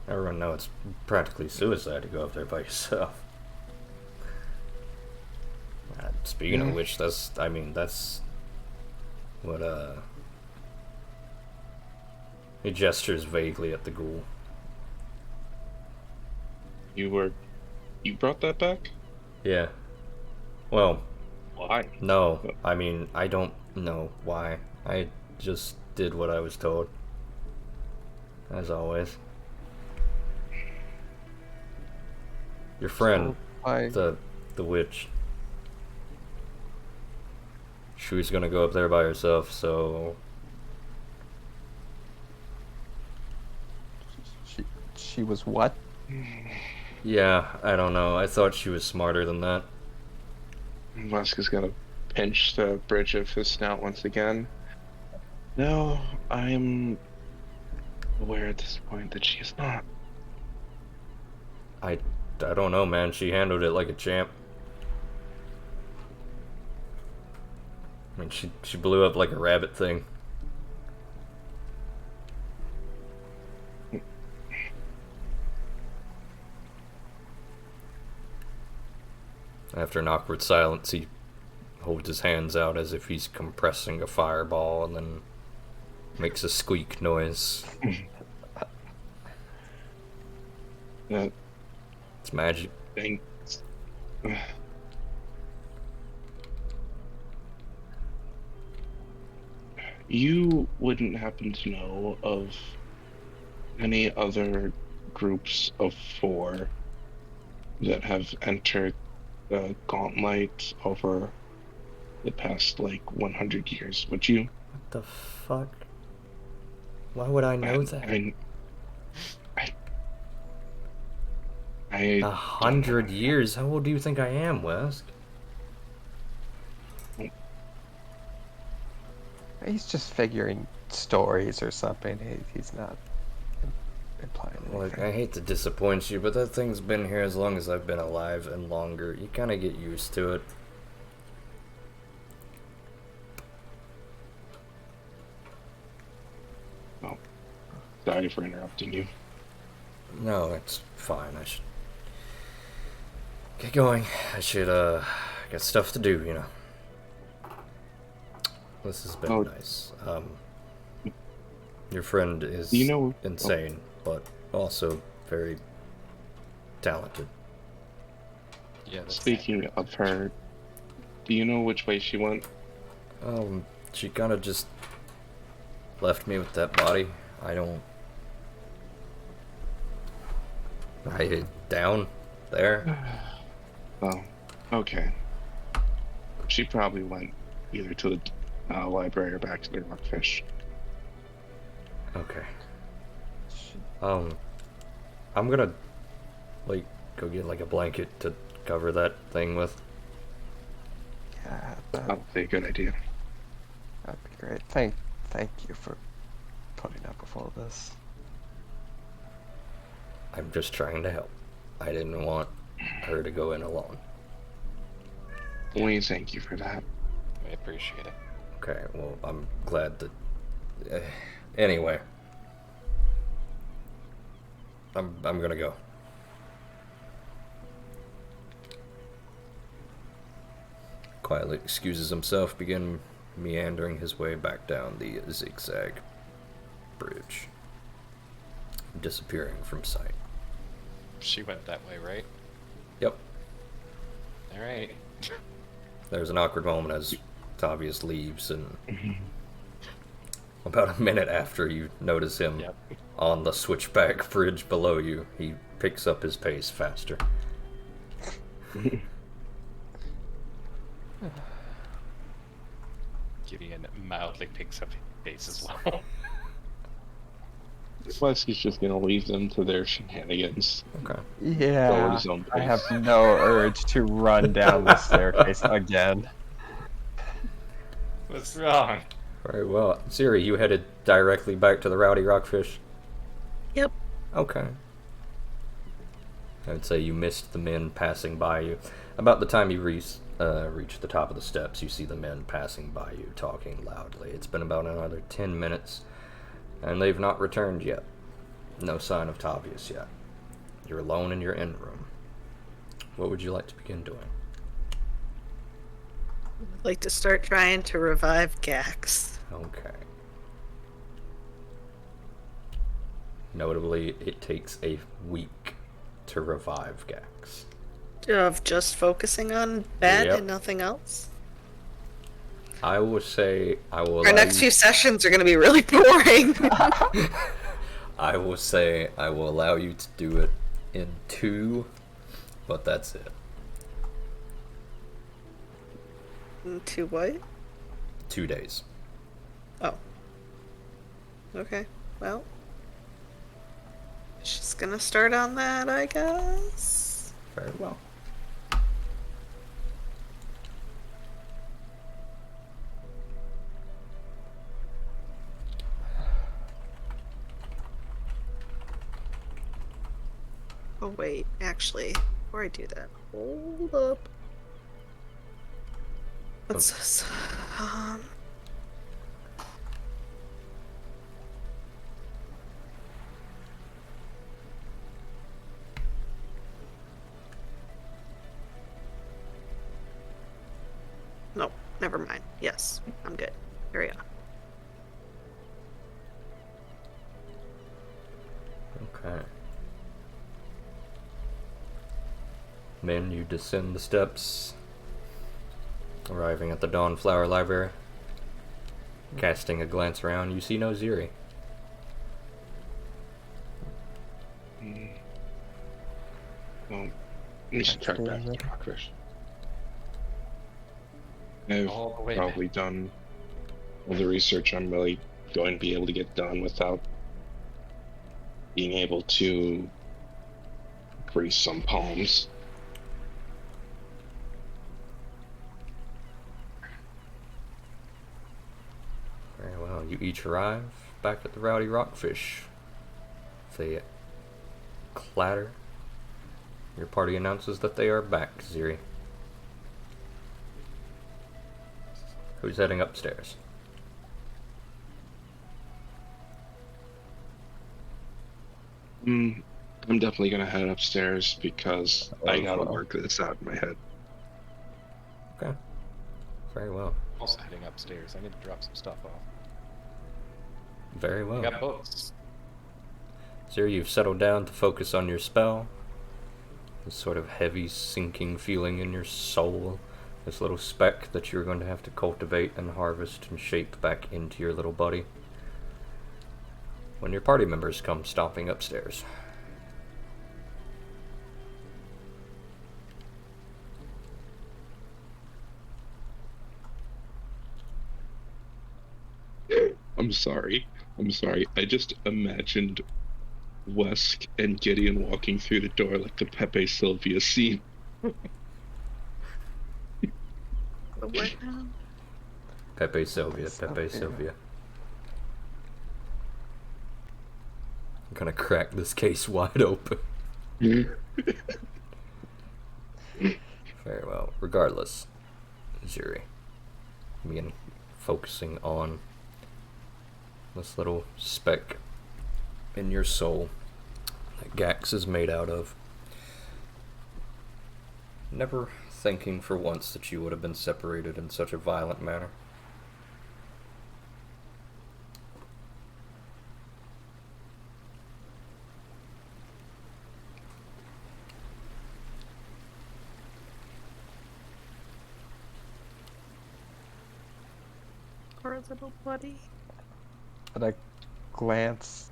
Everyone knows it's practically suicide to go up there by yourself. Speaking of which, that's what, he gestures vaguely at the ghoul. You brought that back? Yeah. Well, Why? no, I don't know why. I just did what I was told. As always. Your friend, the witch. She was gonna go up there by herself, so... She was what? Yeah, I don't know. I thought she was smarter than that. Musk is gonna pinch the bridge of his snout once again. No, I'm aware at this point that she is not. I don't know, man. She handled it like a champ. I mean, she blew up like a rabbit thing. After an awkward silence, he holds his hands out as if he's compressing a fireball and then makes a squeak noise. It's magic. Thanks. You wouldn't happen to know of any other groups of 4 that have entered the Gauntlet over the past, 100 years, would you? What the fuck? Why would I know that? 100 years? How old do you think I am, Wesk? He's just figuring stories or something. He's not implying anything. Look, I hate to disappoint you, but that thing's been here as long as I've been alive and longer. You kind of get used to it. Oh, sorry for interrupting you. No, it's fine. I should get going. I should, got stuff to do, you know. This has been nice. Your friend is insane, but also very talented. Yeah. Speaking of her, do you know which way she went? She kind of just left me with that body. Down there. Oh, okay. She probably went either to the library or back to the Rockfish. Okay. I'm gonna go get a blanket to cover that thing with. Yeah, That'd be a good idea. that'd be great. Thank you for putting up with all this. I'm just trying to help. I didn't want her to go in alone. We thank you for that. I appreciate it. Okay, well, I'm glad that... anyway. I'm gonna go. Quietly excuses himself, begin meandering his way back down the zigzag bridge, disappearing from sight. She went that way, right? Yep. Alright. There's an awkward moment as Tavius leaves, and About a minute after you notice him on the switchback bridge below you, he picks up his pace faster. Gideon mildly picks up his pace as well. Plus, he's just gonna leave them to their shenanigans. Okay. Go at Yeah, his own I have pace. no urge to run down the staircase again. What's wrong? Very well. Siri, you headed directly back to the Rowdy Rockfish? Yep. Okay. I would say you missed the men passing by you. About the time you reach the top of the steps, you see the men passing by you, talking loudly. It's been about another 10 minutes, and they've not returned yet. No sign of Tavius yet. You're alone in your inn room. What would you like to begin doing? I'd like to start trying to revive Gax. Okay. Notably, it takes a week to revive Gax. Of just focusing on that Yep. and nothing else? I will say I will Our next few sessions are going to be really boring. I will say I will allow you to do it in 2, but that's it. To what? 2 days. Oh. Okay. Well. Just gonna start on that, I guess. Very well. Oh wait, actually, before I do that, hold up. What's this? No, never mind. Yes, I'm good. Carry on. Okay. Men, you descend the steps, arriving at the Dawnflower Library. Casting a glance around, you see no Ziri. Well, we should check back to the Rockfish. I've All the way probably done all the research I'm really going to be able to get done without being able to grease some palms. Very well, you each arrive back at the Rowdy Rockfish. They clatter. Your party announces that they are back, Ziri. Who's heading upstairs? I'm definitely gonna head upstairs because I gotta work this out in my head. Okay. Very well. Also heading upstairs. I need to drop some stuff off. Very I well. got books. Ziri, you've settled down to focus on your spell. This sort of heavy sinking feeling in your soul. This little speck that you're going to have to cultivate and harvest and shape back into your little buddy. When your party members come stomping upstairs. I'm sorry. I just imagined Wesk and Gideon walking through the door like the Pepe Sylvia scene. What now? Pepe Sylvia. I'm gonna crack this case wide open. Very well. Regardless, Ziri, begin focusing on this little speck in your soul that Gax is made out of. Never thinking for once that you would have been separated in such a violent manner. Poor little buddy. At a glance,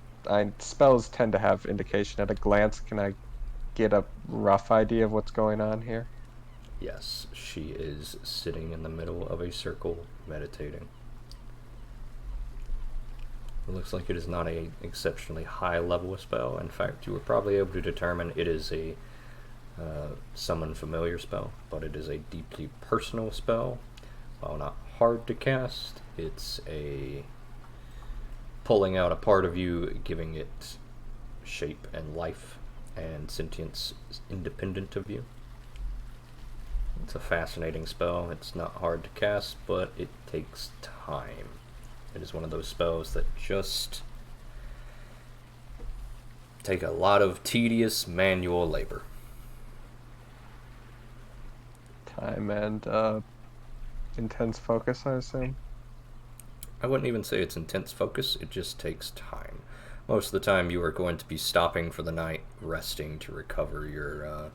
spells tend to have indication. At a glance, can I get a rough idea of what's going on here? Yes, she is sitting in the middle of a circle, meditating. It looks like it is not a exceptionally high level spell. In fact, you were probably able to determine it is a summon familiar spell, but it is a deeply personal spell. While not hard to cast, it's a pulling out a part of you, giving it shape and life and sentience independent of you. It's a fascinating spell. It's not hard to cast, but it takes time. It is one of those spells that just take a lot of tedious manual labor. Time and intense focus, I assume? I wouldn't even say it's intense focus, it just takes time. Most of the time you are going to be stopping for the night, resting to recover your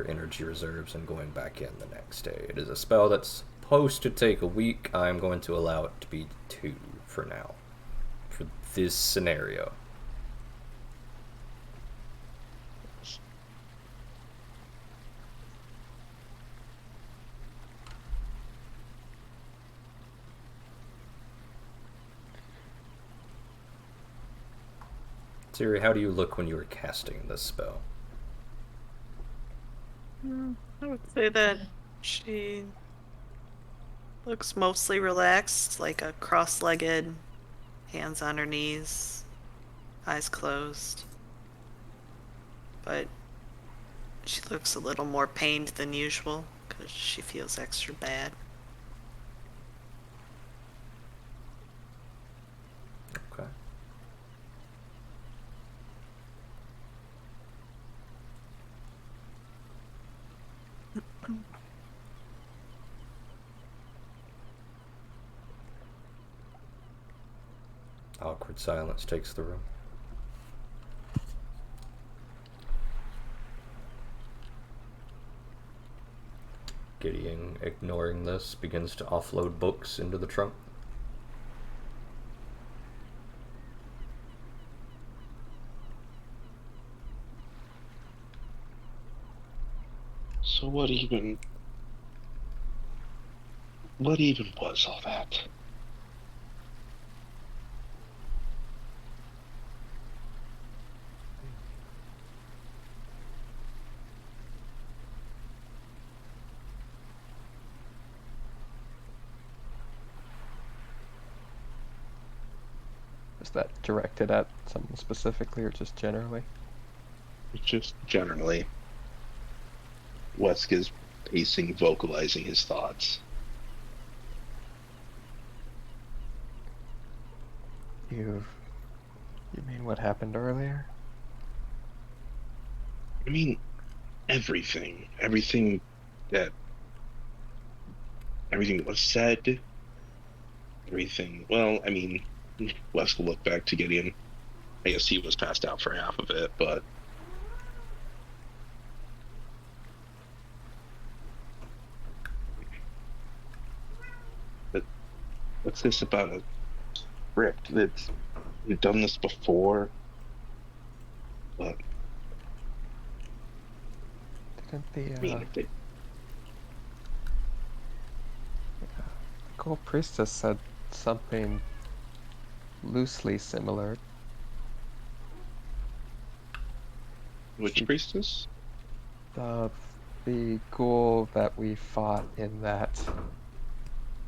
energy reserves and going back in the next day. It is a spell that's supposed to take a week. I'm going to allow it to be 2 for now, for this scenario. Siri, how do you look when you are casting this spell? I would say that she looks mostly relaxed, like a cross-legged, hands on her knees, eyes closed. But she looks a little more pained than usual because she feels extra bad. Okay. Awkward silence takes the room. Gideon, ignoring this, begins to offload books into the trunk. So what even was all that? Is that directed at someone specifically or just generally? Just generally. Wesk is pacing, vocalizing his thoughts. You mean what happened earlier? I mean, everything. Everything that was said. Everything. Well, I mean, Wesk will look back to Gideon. I guess he was passed out for half of it, but what's this about a script that's we've done this before? But Didn't the I mean, if Gold Priestess said something loosely similar? which priestess? The ghoul that we fought in that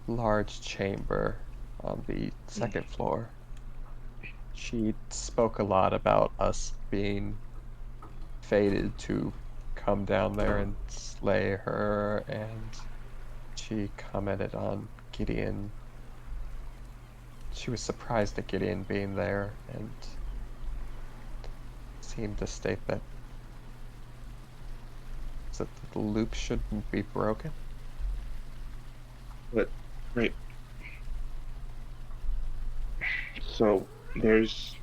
large chamber on the second floor. She spoke a lot about us being fated to come down there and slay her, and she commented on Gideon. She was surprised at Gideon being there and seemed to state that the loop shouldn't be broken. But right. So there's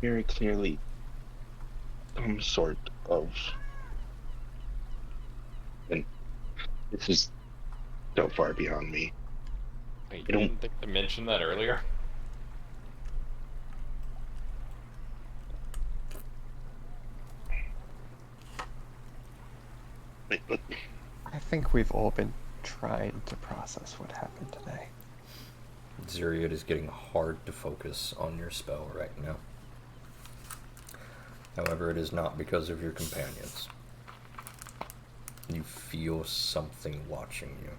very clearly some sort of, and this is so far beyond me, Wait, you didn't think to mention that earlier? I think we've all been trying to process what happened today. Zuri, it is getting hard to focus on your spell right now. However, it is not because of your companions. You feel something watching you.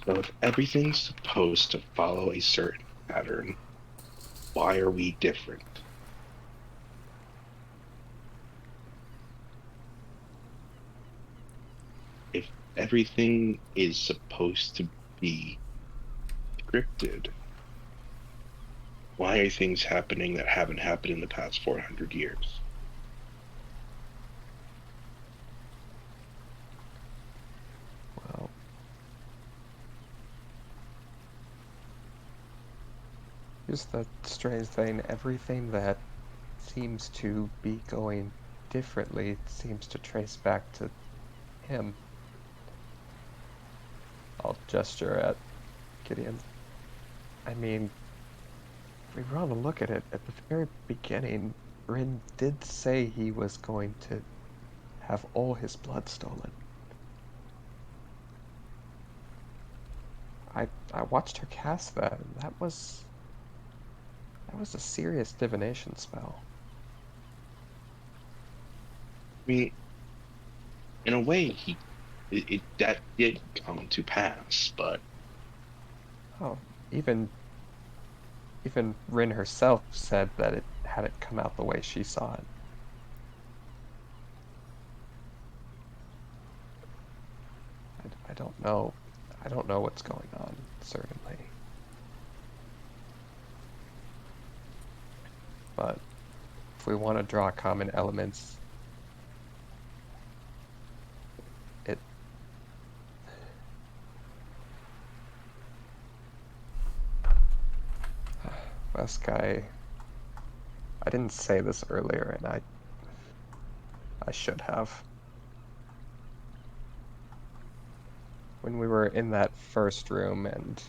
So if everything's supposed to follow a certain pattern, why are we different? If everything is supposed to be scripted, why are things happening that haven't happened in the past 400 years? Well, here's the strange thing. Everything that seems to be going differently seems to trace back to him. I'll gesture at Gideon. I mean, if we want to look at it, at the very beginning, Rin did say he was going to have all his blood stolen. I watched her cast that, and that was a serious divination spell. I mean, in a way, that did come to pass, but Oh, even Rin herself said that it hadn't come out the way she saw it. I don't know. I don't know what's going on, certainly. But if we want to draw common elements, it Wesk, I didn't say this earlier, and I should have. When we were in that first room and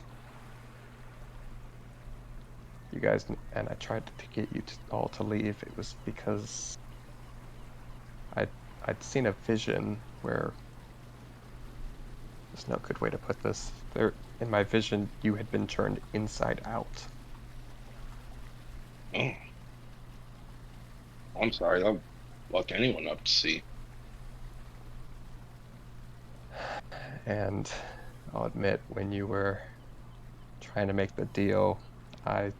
you guys and I tried to get you all to leave, it was because I'd seen a vision where there's no good way to put this. There, in my vision, you had been turned inside out. oh, I'm sorry. I'll look anyone up to see. And I'll admit, when you were trying to make the deal, I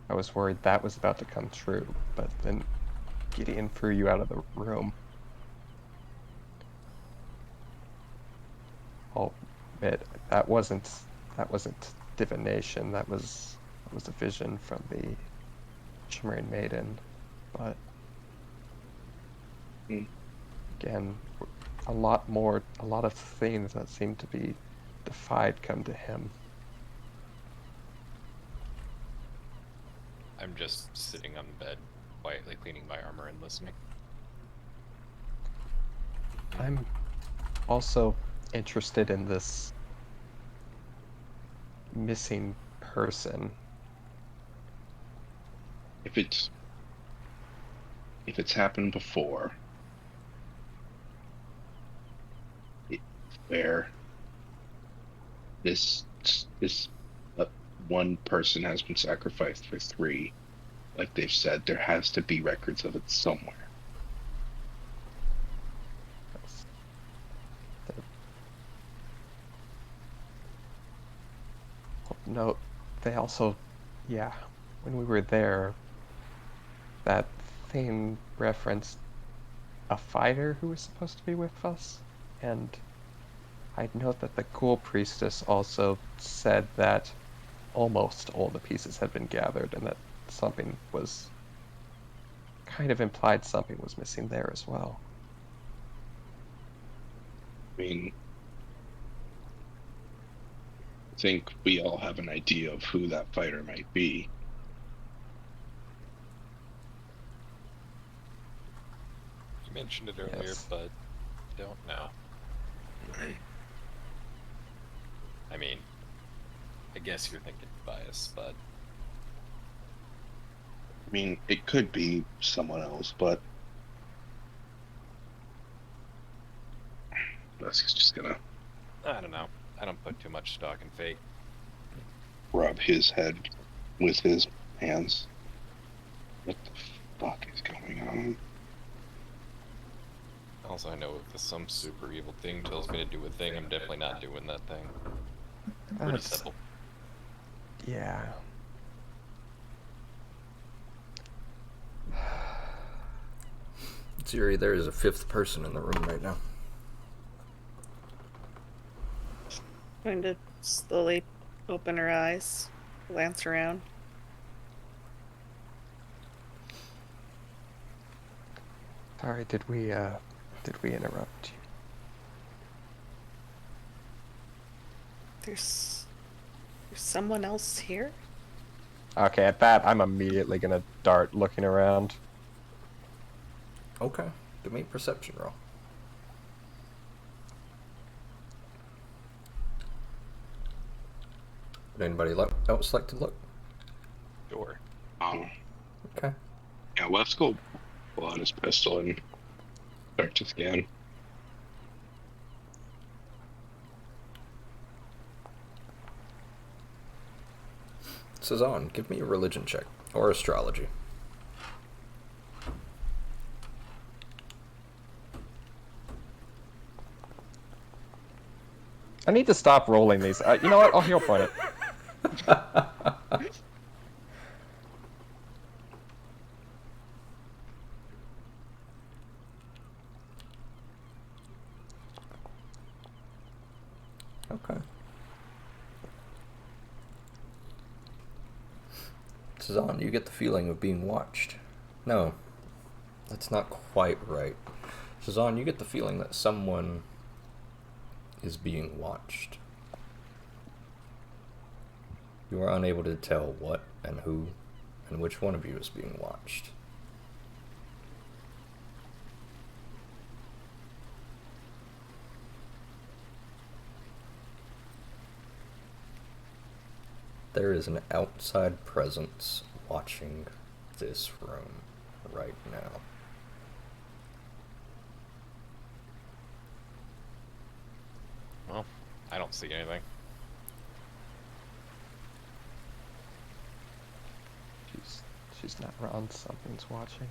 was worried that was about to come true, but then Gideon threw you out of the room. I'll admit that wasn't divination. That was a vision from the Shimmering Maiden. But again, a lot of things that seem to be defied come to him. I'm just sitting on the bed, quietly cleaning my armor and listening. I'm also interested in this missing person. If it's happened before, where this one person has been sacrificed for three, like they've said, there has to be records of it somewhere. No, they also, yeah, when we were there, that thing referenced a fighter who was supposed to be with us, and I'd note that the Ghoul Priestess also said that almost all the pieces had been gathered, and that something was kind of implied something was missing there as well. I mean, think we all have an idea of who that fighter might be. You mentioned it earlier, Yes. but don't know. I mean, I guess you're thinking bias, but I mean, it could be someone else, but that's just gonna I don't know. I don't put too much stock in fate. rub his head with his hands. What the fuck is going on? Also, I know if some super evil thing tells me to do a thing, I'm definitely not doing that thing. Pretty That's- simple. Yeah. Siri, there is a fifth person in the room right now. Going to slowly open her eyes, glance around. Sorry, did we interrupt you? There's someone else here? Okay, at that, I'm immediately gonna dart looking around. Okay, give me a perception roll. Would anybody else like to look? Sure. Okay. Yeah, let's go pull out his pistol and start to scan. Cezanne, give me a religion check or astrology. I need to stop rolling these. You know what? I'll hero point it. Okay. Cezanne, you get the feeling of being watched. No, that's not quite right. Cezanne, you get the feeling that someone is being watched. You are unable to tell what and who and which one of you is being watched. There is an outside presence watching this room right now. Well, I don't see anything. She's not wrong. Something's watching.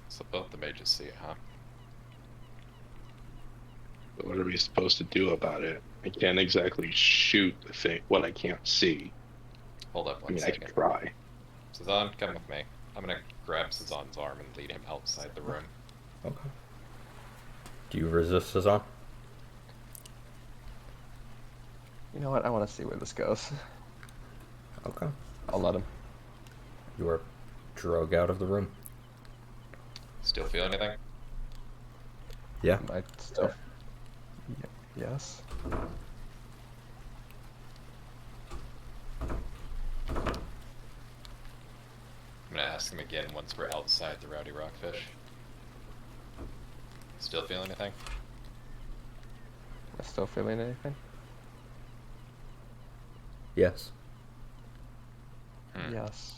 So both the mages see it, huh? But what are we supposed to do about it? I can't exactly shoot the thing, what I can't see. Hold up I one mean, I second. can try. Cezanne, come with me. I'm gonna grab Cezanne's arm and lead him outside the room. Okay. Do you resist, Cezanne? You know what? I want to see where this goes. Okay. I'll let him. You are drug out of the room. Still feel anything? Yeah. Might still. Yes. I'm gonna ask him again once we're outside the Rowdy Rockfish. Still feel anything? Am I still feeling anything? Yes. Yes.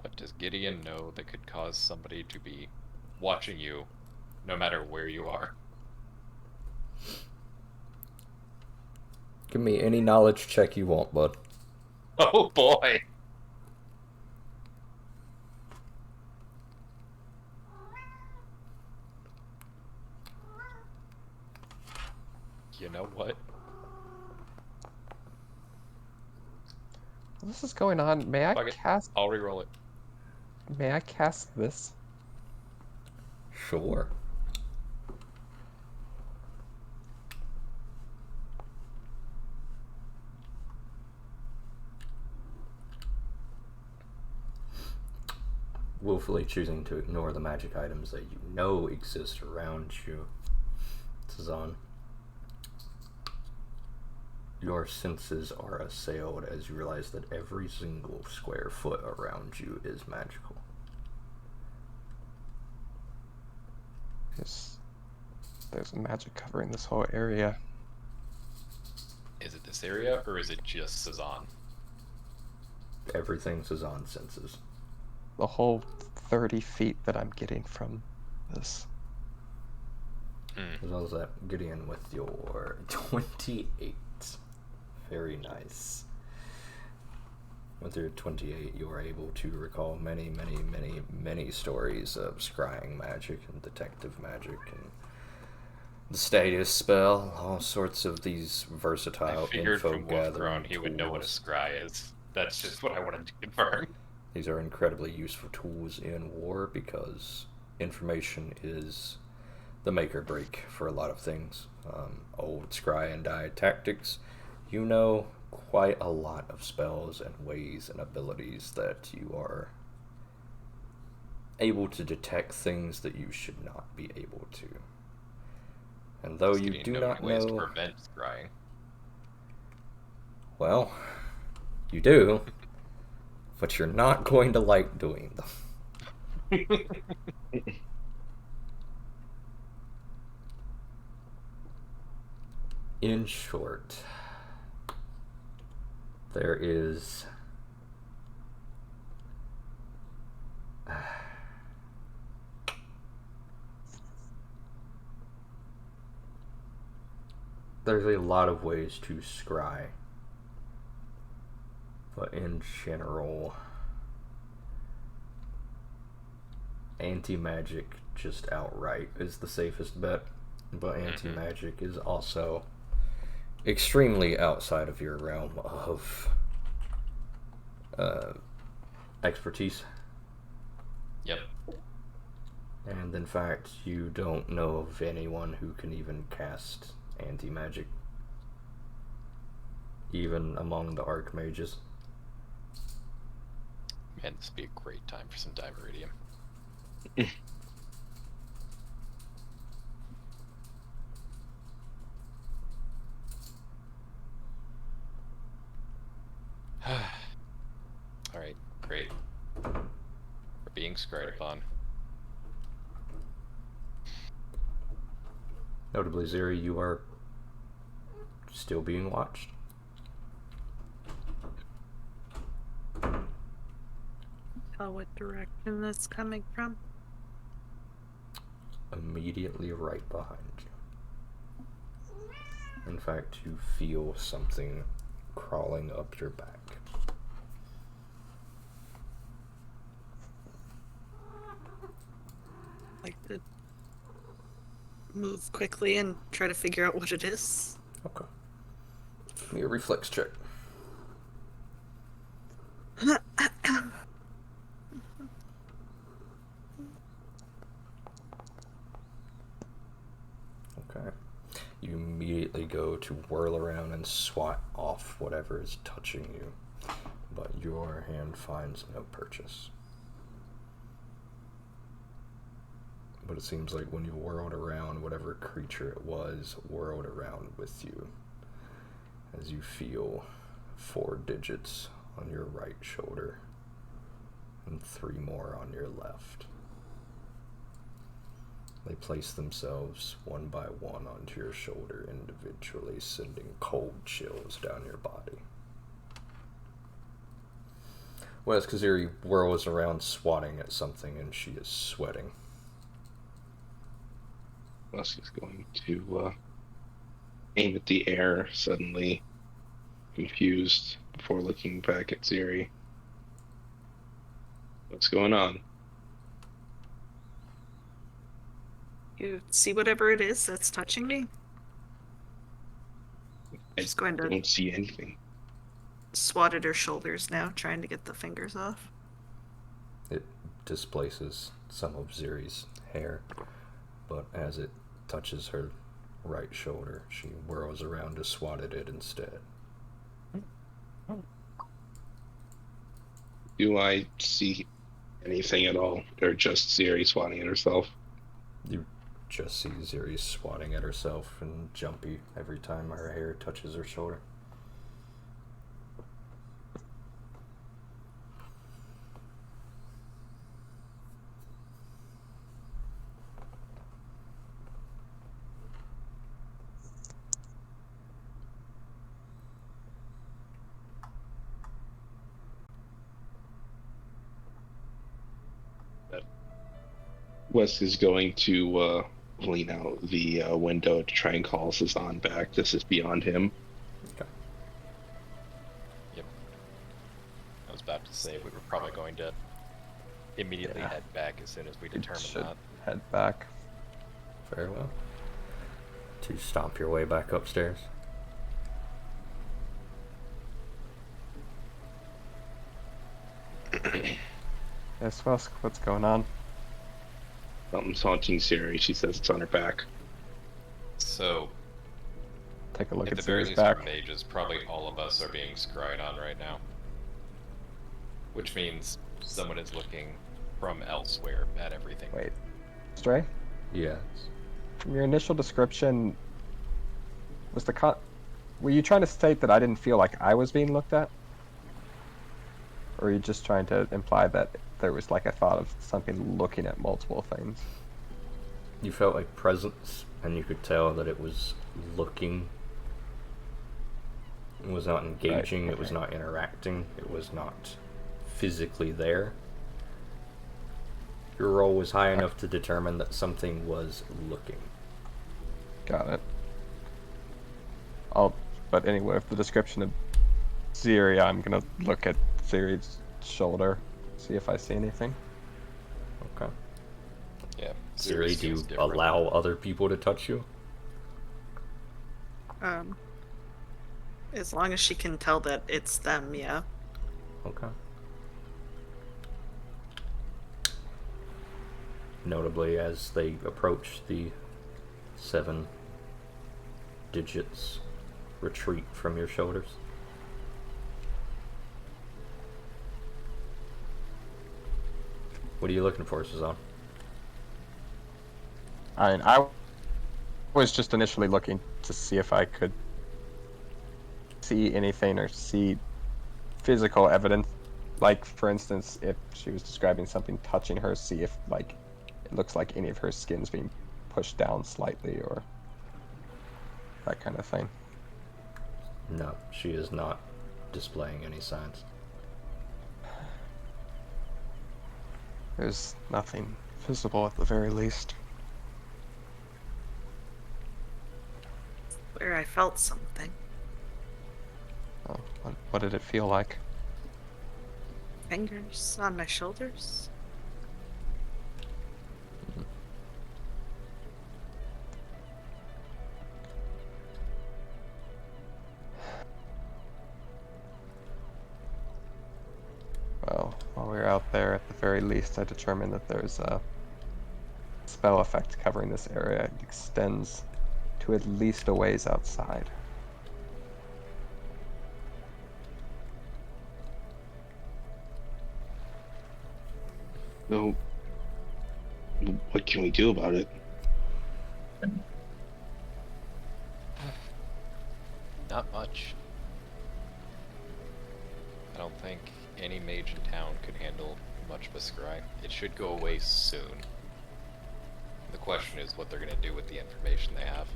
What does Gideon know that could cause somebody to be watching you, no matter where you are? Give me any knowledge check you want, bud. Oh boy! You know what? This is going on. May I Fuck it. cast? I'll reroll it. May I cast this? Sure. willfully choosing to ignore the magic items that you know exist around you, Tazan, your senses are assailed as you realize that every single square foot around you is magical. There's magic covering this whole area. Is it this area, or is it just Cezanne? Everything Tazan senses. The whole 30 feet that I'm getting from this. As well as that, Gideon with your 28. Very nice. With your 28, you are able to recall many, many, many, many stories of scrying magic and detective magic and the status spell, all sorts of these versatile I figured info from gathering Wolfgrown he would know what a tools. scry is. That's just what I wanted to confirm. These are incredibly useful tools in war because information is the make or break for a lot of things. Old scry and die tactics, you know quite a lot of spells and ways and abilities that you are able to detect things that you should not be able to. And though you do not ways to know, prevent scrying. well, you do, but you're not going to like doing them. In short, there is there's a lot of ways to scry, but in general, anti-magic just outright is the safest bet, but anti-magic is also extremely outside of your realm of expertise. Yep. And in fact, you don't know of anyone who can even cast anti-magic, even among the archmages. Man, this would be a great time for some Diveridium. Alright, great. We're being scryed upon. Notably, Ziri, you are still being watched. Tell what direction that's coming from. Immediately right behind you. In fact, you feel something crawling up your back. Like to move quickly and try to figure out what it is. Okay. Give me a reflex check. Okay. You immediately go to whirl around and swat off whatever is touching you, but your hand finds no purchase. But it seems like when you whirled around, whatever creature it was whirled around with you as you feel 4 digits on your right shoulder and 3 more on your left. They place themselves one by one onto your shoulder individually, sending cold chills down your body. Whereas Kaziri whirls around swatting at something and she is sweating. Musk is going to aim at the air, suddenly confused, before looking back at Ziri. What's going on? You see whatever it is that's touching me? Just going to don't see anything. swat at her shoulders now, trying to get the fingers off. It displaces some of Ziri's hair, but as it touches her right shoulder, she whirls around to swat at it instead. Do I see anything at all, or just Ziri swatting at herself? You just see Ziri swatting at herself and jumpy every time her hair touches her shoulder. Wes is going to lean out the window to try and call Cezanne back. This is beyond him. Okay. Yep. I was about to say we were probably going to immediately head back as soon as we determine that. Head back. Very well. To stomp your way back upstairs. Yes, Wesk, what's going on? Something's haunting Ziri. She says it's on her back. So, Take a look at at the very Ziri's least, back. for mages, probably all of us are being scryed on right now. Which means someone is looking from elsewhere at everything. Wait. Stray? Yes. From your initial description, was were you trying to state that I didn't feel like I was being looked at? Or are you just trying to imply that there was like a thought of something looking at multiple things? You felt like presence, and you could tell that it was looking. It was not engaging, Right, it was okay. not interacting, it was not physically there. Your roll was high enough to determine that something was looking. Got it. But anyway, with the description of Ziri, I'm gonna look at Ziri's shoulder, see if I see anything. Okay. Yeah. Ziri, do you seems different. allow other people to touch you? As long as she can tell that it's them, yeah. Okay. Notably, as they approach, the 7 digits retreat from your shoulders. What are you looking for, Cezanne? I was just initially looking to see if I could see anything or see physical evidence. Like, for instance, if she was describing something touching her, see if, like, it looks like any of her skin's being pushed down slightly or that kind of thing. No, she is not displaying any signs. There's nothing visible at the very least. Where I felt something. Oh, what did it feel like? Fingers on my shoulders. Well, while we were out there, at the very least, I determined that there's a spell effect covering this area. It extends to at least a ways outside. So, what can we do about it? Not much. I don't think any mage in town could handle much of a scry. It should go away soon. The question is what they're going to do with the information they have.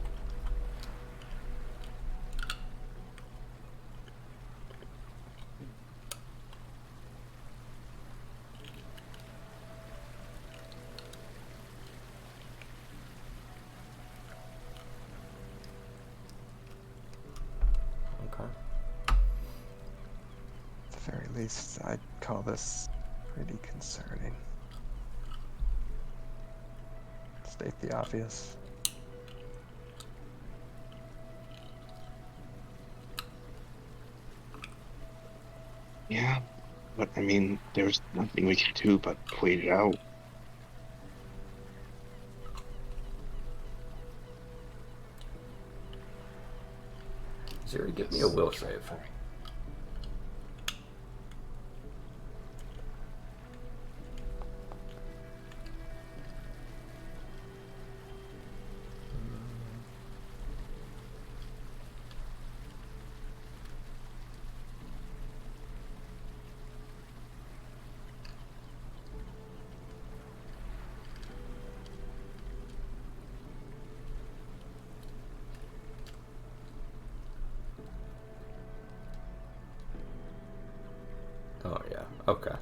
Okay. At the very least, I'd call this pretty concerning. State the obvious. Yeah, but I mean, there's nothing we can do but wait it out. Ziri, give me a will save. Oh, yeah. Okay.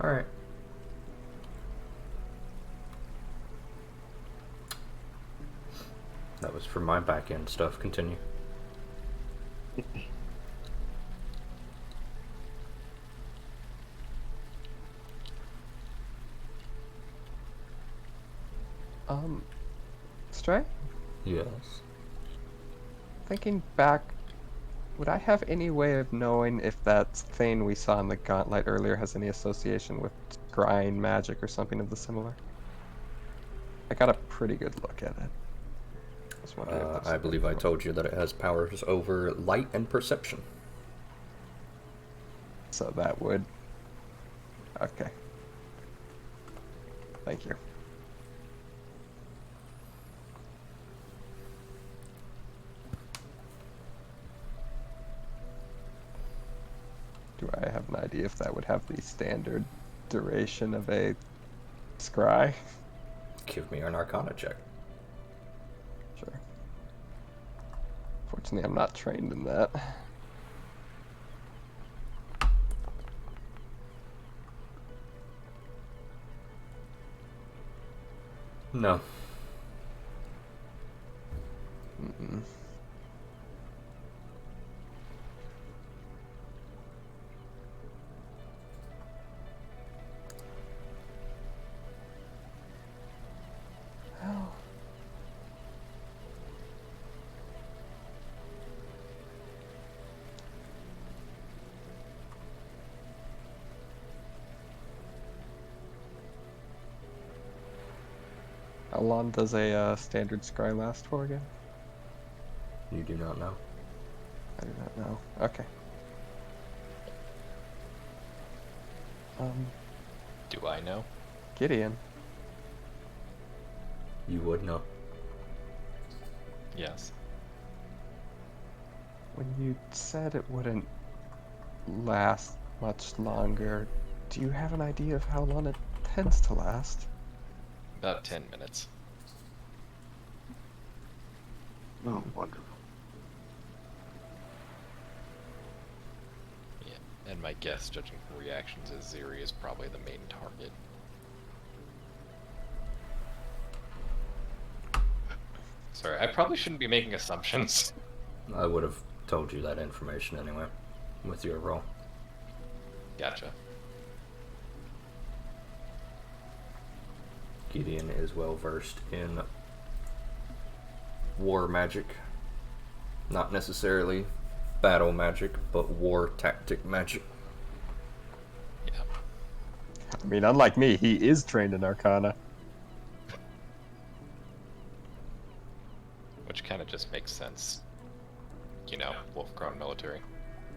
Alright. That was for my back end stuff. Continue. Stray? Yes. Thinking back, would I have any way of knowing if that thing we saw in the gauntlet earlier has any association with scrying magic or something of the similar? I got a pretty good look at it. I was wondering if that's I believe I told you that it has powers over light and perception. So that would... Okay. Thank you. Do I have an idea if that would have the standard duration of a scry? Give me an Arcana check. Sure. Fortunately, I'm not trained in that. No. Mm-mm. Well, how long does a standard scry last for again? You do not know. I do not know. Okay. Do I know? Gideon. You would know. Yes. When you said it wouldn't last much longer, do you have an idea of how long it tends to last? About 10 minutes. Oh, wonderful. Yeah, and my guess, judging from reactions, is Ziri is probably the main target. Sorry, I probably shouldn't be making assumptions. I would have told you that information anyway, with your roll. Gotcha. Gideon is well versed in war magic. Not necessarily battle magic, but war tactic magic. Yeah. I mean, unlike me, he is trained in Arcana. Which kind of just makes sense. You know, Wolf-Crown military.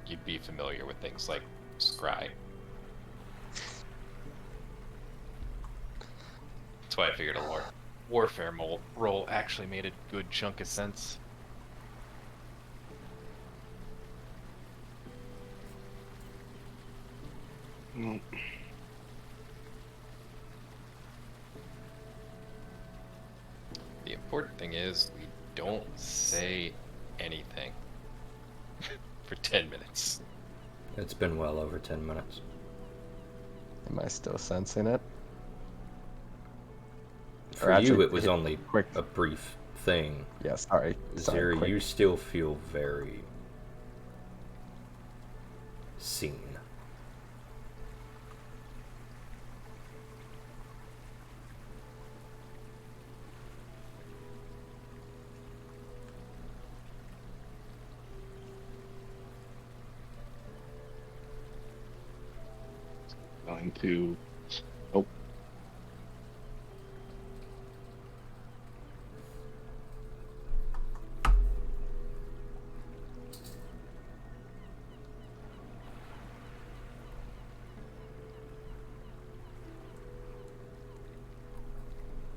You'd be familiar with things like scry. That's why I figured a warfare role actually made a good chunk of sense. Mm. The important thing is we don't say anything for 10 minutes. It's been well over 10 minutes. Am I still sensing it? For actually, you, it was only quick. a brief thing. Yeah, sorry. Zeri, quick. you still feel very seen. Going to. Oh.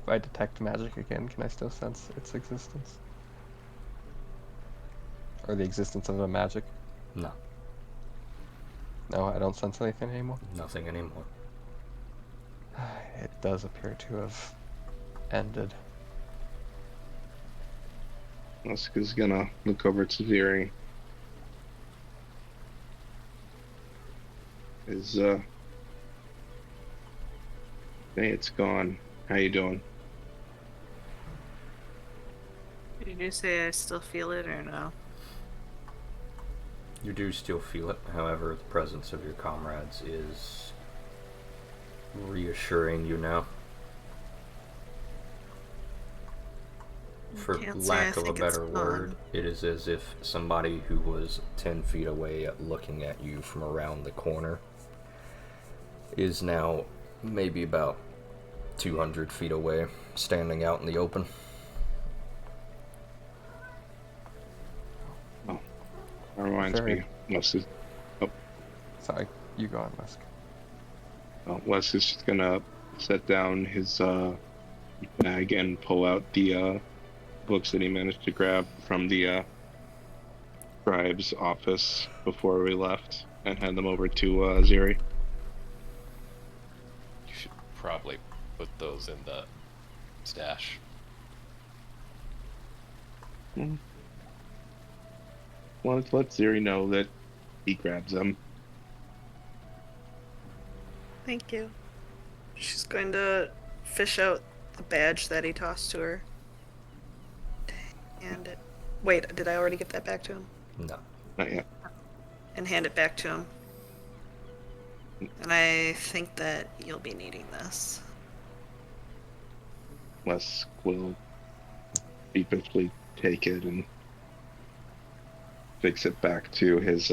If I detect magic again, can I still sense its existence? Or the existence of a magic? No, No, I don't sense anything anymore. nothing anymore. It does appear to have ended. Musk is gonna look over to Ziri. Hey, it's gone. How you doing? Did you say I still feel it or no? You do still feel it, however, the presence of your comrades is reassuring you now. For lack of a better word, it is as if somebody who was 10 feet away looking at you from around the corner is now maybe about 200 feet away, standing out in the open. Oh, that reminds me. Wes is... Oh. Sorry, you go on, Musk. Oh, Wes is just gonna set down his bag and pull out the books that he managed to grab from the scribe's office before we left and hand them over to Ziri. You should probably put those in the stash. Wanted to let Ziri know that he grabs them. Thank you. She's going to fish out the badge that he tossed to her. And it. Wait, did I already give that back to him? No. Not yet. And hand it back to him. And I think that you'll be needing this. Wes will sheepishly take it and fix it back to his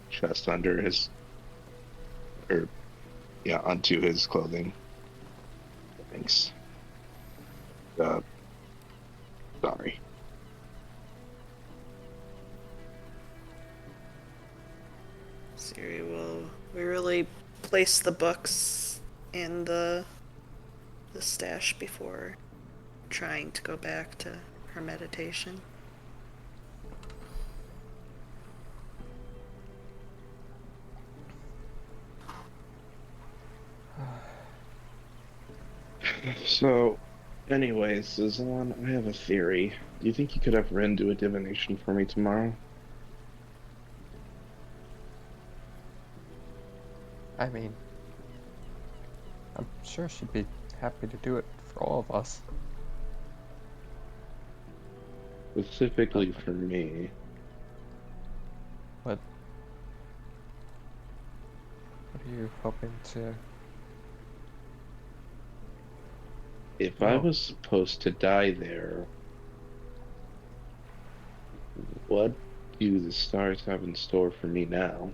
chest under his, onto his clothing. Thanks. Sorry. Siri, will we really place the books in the stash before trying to go back to her meditation? So, anyways, Zazan, I have a theory. Do you think you could have Ren do a divination for me tomorrow? I mean, I'm sure she'd be happy to do it for all of us. Specifically for me. What are you hoping to... If I was supposed to die there, what do the stars have in store for me now?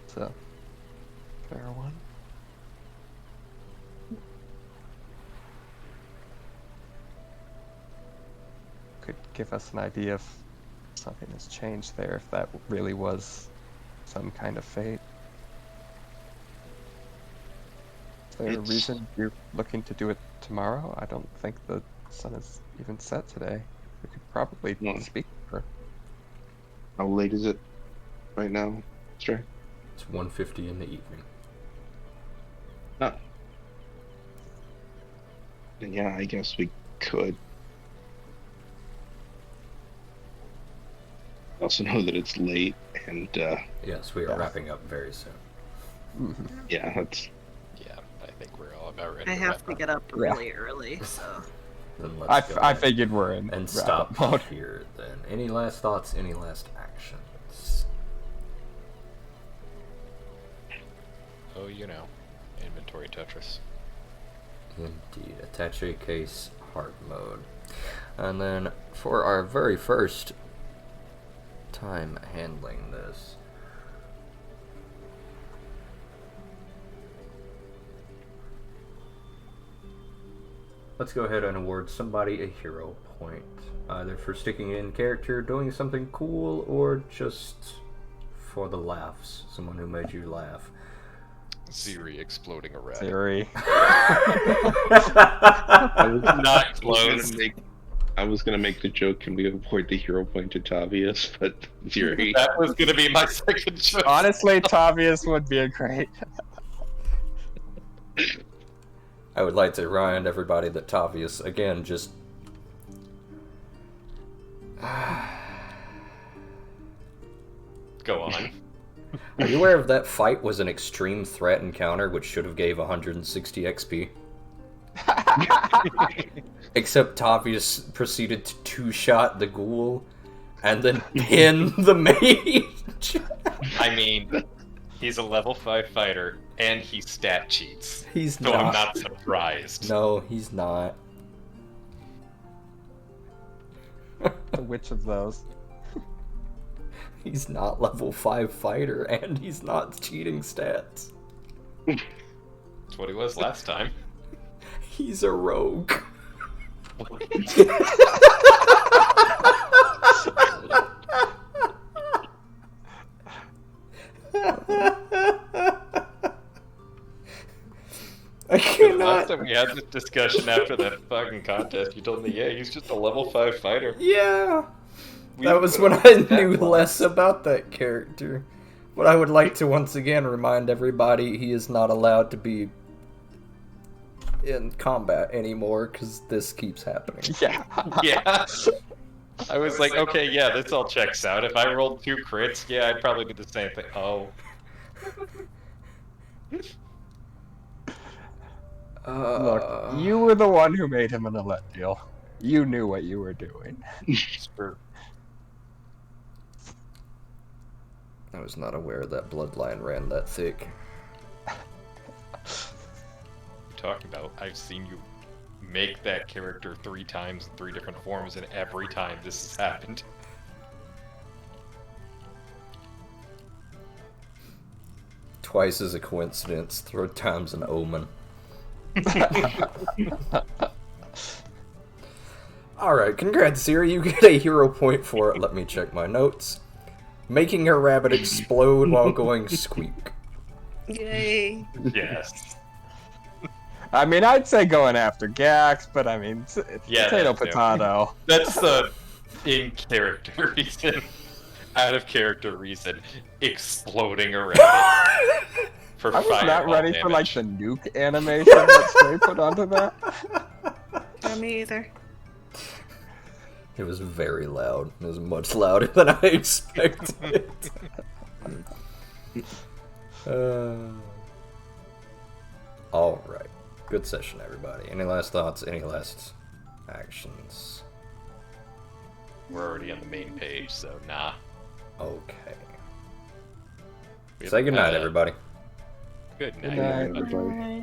So, fair one. Could give us an idea if something has changed there, if that really was some kind of fate. Is there a reason you're looking to do it tomorrow? I don't think the sun is even set today. We could probably speak to her. How late is it right now, Stray? It's 1:50 in the evening. Oh. Yeah, I guess we could. I also know that it's late, and yes, we are wrapping up very soon. Yeah, that's... Yeah, I think we're all about ready I to have wrap to up. get up really early, so... Then let's go I figured we're in and wrap stop mode. here. Then, any last thoughts? Any last actions? Oh, you know, inventory Tetris. Indeed, attache case hard mode, and then for our very first time handling this, let's go ahead and award somebody a hero point, either for sticking in character, doing something cool, or just for the laughs. Someone who made you laugh. Siri exploding a rat. Siri. I was Not I was close. gonna make the joke, can we avoid the hero point to Tavius, but Fury. That was gonna be my second choice. Honestly, Tavius would be a great. I would like to remind everybody that Tavius, again, just... Go on. Are you aware of that fight was an extreme threat encounter which should have gave 160 XP? Except Tavius proceeded to two-shot the ghoul and then pin the mage. I mean, he's a level 5 fighter and he stat cheats. He's So not. I'm not surprised. No, he's not. Which of those? He's not level 5 fighter and he's not cheating stats. That's what he was last time. He's a rogue. I cannot. Last time we had this discussion after that fucking contest, you told me, yeah, he's just a level 5 fighter. Yeah. That was when I knew less about that character. But I would like to once again remind everybody he is not allowed to be in combat anymore because this keeps happening. Yeah. Yeah. I was like, okay, yeah, this all checks out. If I rolled 2 crits, yeah, I'd probably do the same thing. Oh. Look, you were the one who made him an Alette deal. You knew what you were doing. I was not aware that bloodline ran that thick. Talking about, I've seen you make that character 3 times in 3 different forms, and every time this has happened. Twice is a coincidence, 3 times an omen. Alright, congrats, Siri. You get a hero point for it. Let me check my notes. Making a rabbit explode while going squeak. Yay. Yes. I mean, I'd say going after Gax, but I mean, Yeah, potato, that too. potato. That's the in-character reason. Out-of-character reason. Exploding a rabbit. For I was not fireball ready damage. for like the nuke animation that Stray put onto that. Not me either. It was very loud. It was much louder than I expected. Alright. Good session, everybody. Any last thoughts? Any last actions? We're already on the main page, so nah. Okay. We Say haven't goodnight, had a- everybody. Good night. Good night, everybody. everybody.